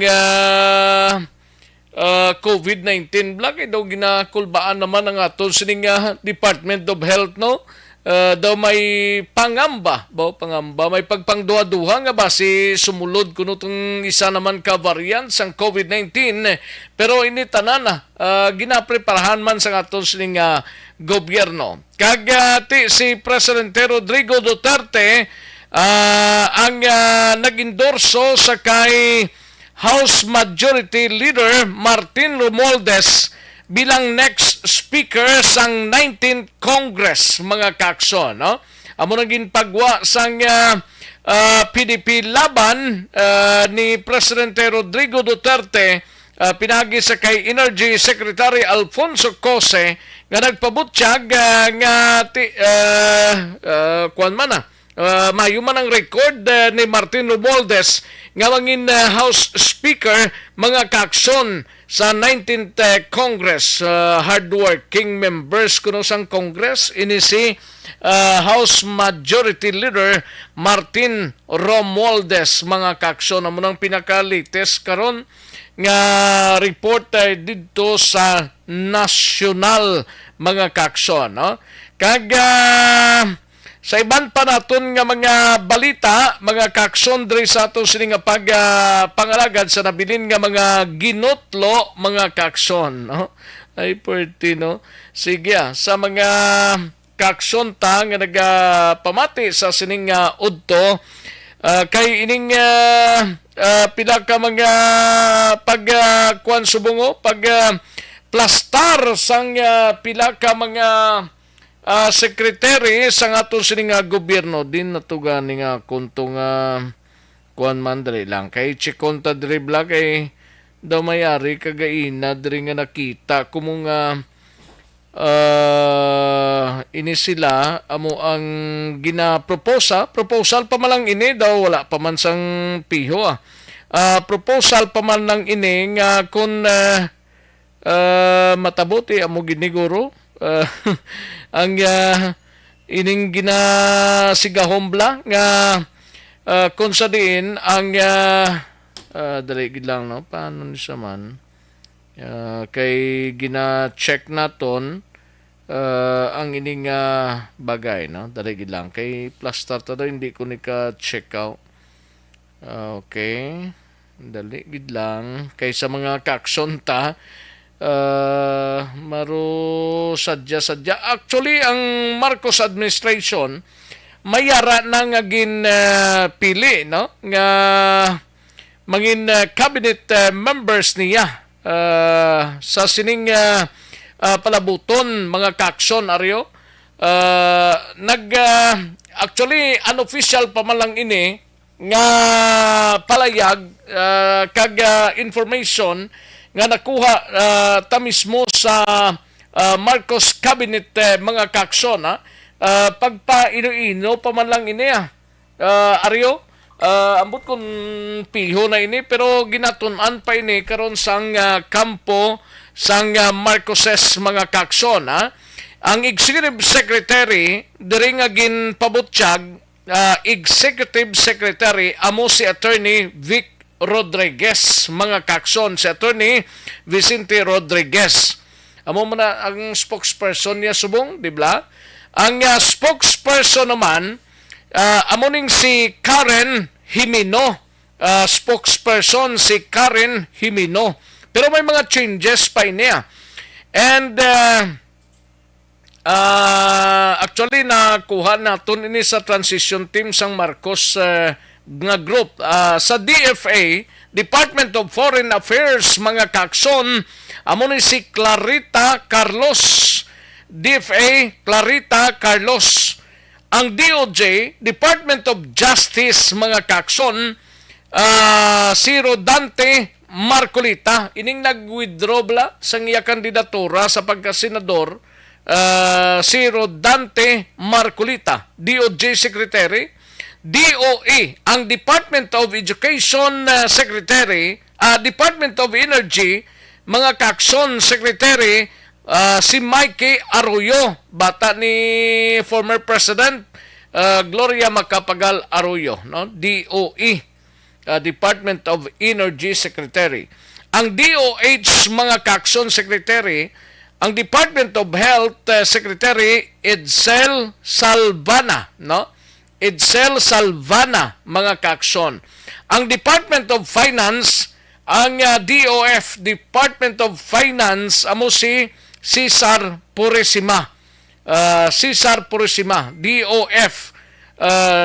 COVID-19 black daw ginakulbaan naman ang aton sining Department of Health, no? Daw may pangamba may pagpangduha-duha nga ba si sumulod kuno tong isa naman ka variant sang COVID-19, pero ini tanan ginapreparahan man sa aton sining gobyerno. Kag si Presidente Rodrigo Duterte ang nag-endorso sa kay House Majority Leader Martin Romualdez bilang next speaker sang 19th Congress, mga kaaksyon, no? Amo naging pagwa sang PDP laban ni Presidente Rodrigo Duterte pinagi sa kay Energy Secretary Alfonso Cose nga nagpabutsyag mayuman ang record ni Martin Romualdez nga mangin House Speaker, mga kaaksyon sa 19th Congress. Hardworking members kuno sang Congress ini si House Majority Leader Martin Romualdez, mga kaaksyon. Amo nang pinaka-latest karon nga report dito sa national, mga kaaksyon, no? Kag sa iban pa naton nga mga balita, mga kaaksyon diri sa ato sining nga pangalagad sa nabilin nga mga ginutlo, mga kaaksyon, no? Ay perti, no? Sige, sa mga kaaksyon ta nga nagapamati sa sining udto, kay ining pila ka mga pagkuan subungo, plastar sang pila ka mga secretary sa aton sining gobyerno din natugan nga kuntong kuan man diri lang kay chikonta diri bla kay daw mayari kagaina diri nga nakita kumong ini sila amo ang proposal pa man lang ini daw wala pa man sang piho proposal pa man lang ini nga kun matabuti amo giniguro ang ining ginasigahom bla nga kung sa diin ang dali lang, no? Paano ni sa man kay gina-check naton ang ining bagay, no? Dali lang kay plaster ta hindi ko ni ka check out. Okay, dali gid lang kay sa mga kaaksyon ta maro sadya. Actually, ang Marcos administration mayara na nga pili, no? Nga mangin cabinet members niya sa sining palabuton, mga kaaksyon aryo. Actually unofficial pa man lang ini nga palayag kag information nga nakuha ta mismo sa Marcos cabinet, mga kaaksyon, pagpa-ino-ino pa man lang ini aryo ambot kung piho na ini pero ginatun-an pa ini karon sang kampo sang Marcoses, mga kaaksyon. Ang executive secretary diri nga ginpabutsyag, executive secretary amo si Attorney Vic Rodriguez, mga kaaksyon, si Attorney Vicente Rodriguez. Amo man ang spokesperson niya subong, di ba? Ang spokesperson naman amo ning si Karen Jimeno, spokesperson si Karen Jimeno. Pero may mga changes pa niya. And actually nakuha naton ini sa transition team sang Marcos nga group sa DFA, Department of Foreign Affairs, mga kaakson, amo ni si Clarita Carlos. DFA Clarita Carlos. Ang DOJ, Department of Justice, mga kaakson, si Rodante Marcolita, ining nag-withdraw bla sa iya kandidatura sa pagkasenador, si Rodante Marcolita, DOJ Secretary. DOE, ang Department of Education Secretary, Department of Energy, mga kaakson Secretary, si Mikey Arroyo, bata ni former President Gloria Macapagal Arroyo, no? DOE, Department of Energy Secretary. Ang DOH, mga kaakson Secretary, ang Department of Health Secretary Edsel Salvana, no? Edsel Salvana, mga kaakson. Ang Department of Finance, ang DOF, Department of Finance, amo si Cesar Purisima. Cesar Purisima, DOF,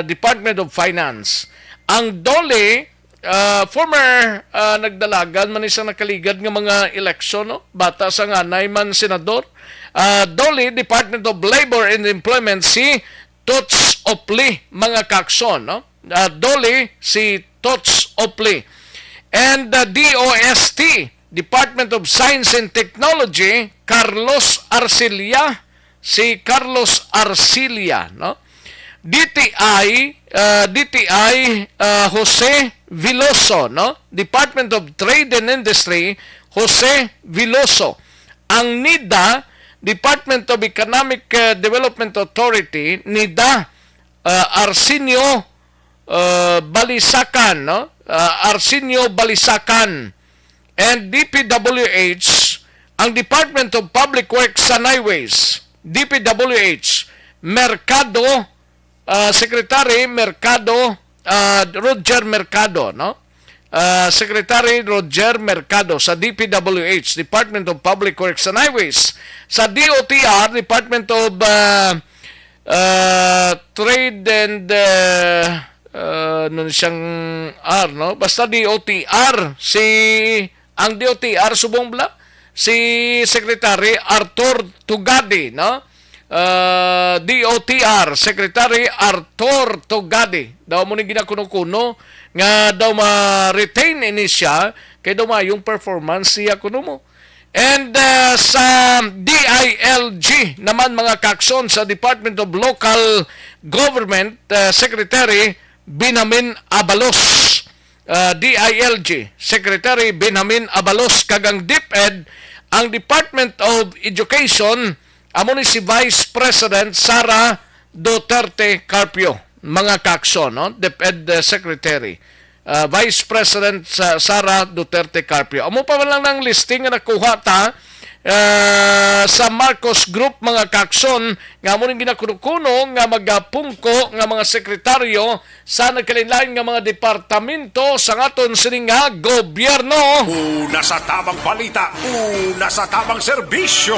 Department of Finance. Ang DOLE, former nagdalagan man isang nakaligad ng mga eleksyon, no? Bata sa nganay man senador. DOLE, Department of Labor and Employment, si Tots Opli, mga kaakson, no? DOLE, si Tots Opli. And the DOST, Department of Science and Technology, Carlos Arcilia, si Carlos Arcilia, no? DTI, Jose Veloso, no? Department of Trade and Industry, Jose Veloso. Ang NIDA, Department of Economic Development Authority, NIDA, Arsenio Balisacan, no? Arsenio Balisacan. And DPWH, ang Department of Public Works and Highways, DPWH, Mercado, Secretary Mercado, Roger Mercado, no? Secretary Roger Mercado sa DPWH, Department of Public Works and Highways. Sa DOTR, Department of Trade and siyang R, no? Basta DOTR, ang DOTR subong bla, si Secretary Arthur Tugadi, no? DOTR, Secretary Arthur Tugadi. Daw mo ni ginakuno-kuno nga daw ma-retain ini siya kay daw yung performance siya kuno mo. And sa DILG naman, mga kaakson, sa Department of Local Government, Secretary Benjamin Abalos. DILG, Secretary Benjamin Abalos. Kagang DepEd, ang Department of Education, amo ni si Vice President Sara Duterte Carpio, mga kaakson, no? DepEd Secretary. Vice President Sara Duterte Carpio. Amo pa man lang ng listing na nakuha ta sa Marcos Group, mga kaakson, nga mo rin ginakuno nga magapungko nga mga sekretaryo sa nagkalilain nga mga departamento sa ngaton sining nga gobyerno. Una sa tamang balita, una sa tamang serbisyo.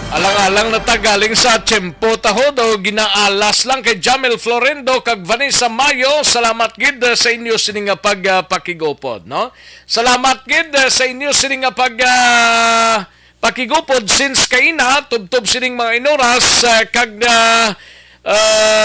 Alang-alang na tagaling sa Tiyempo taho daw ginaalas lang kay Jamel Florendo kag Vanessa Mayo. Salamat gid sa inyo sining nga pagpakigupod, no? Salamat gid sa inyo sining nga pakigupod since kaina tubtob sining mga inoras kag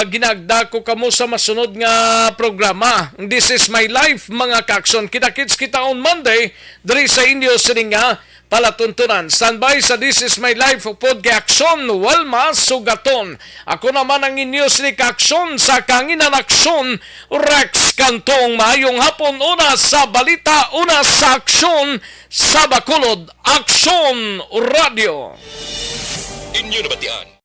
ginagda ko kamo sa masunod nga programa. This is my life, mga kaakson. Kita-kits kita on Monday diri sa inyo sining nga palatuntunan. Standby sa This is my life upod kay Aksyon Walma Sugaton. Ako naman ang inyo si Aksyon sa Kanginan Aksyon Rex Kantong. Maayong hapon, una sa balita, una sa aksyon sa Bacolod, Aksyon Radio. Inyo nabatian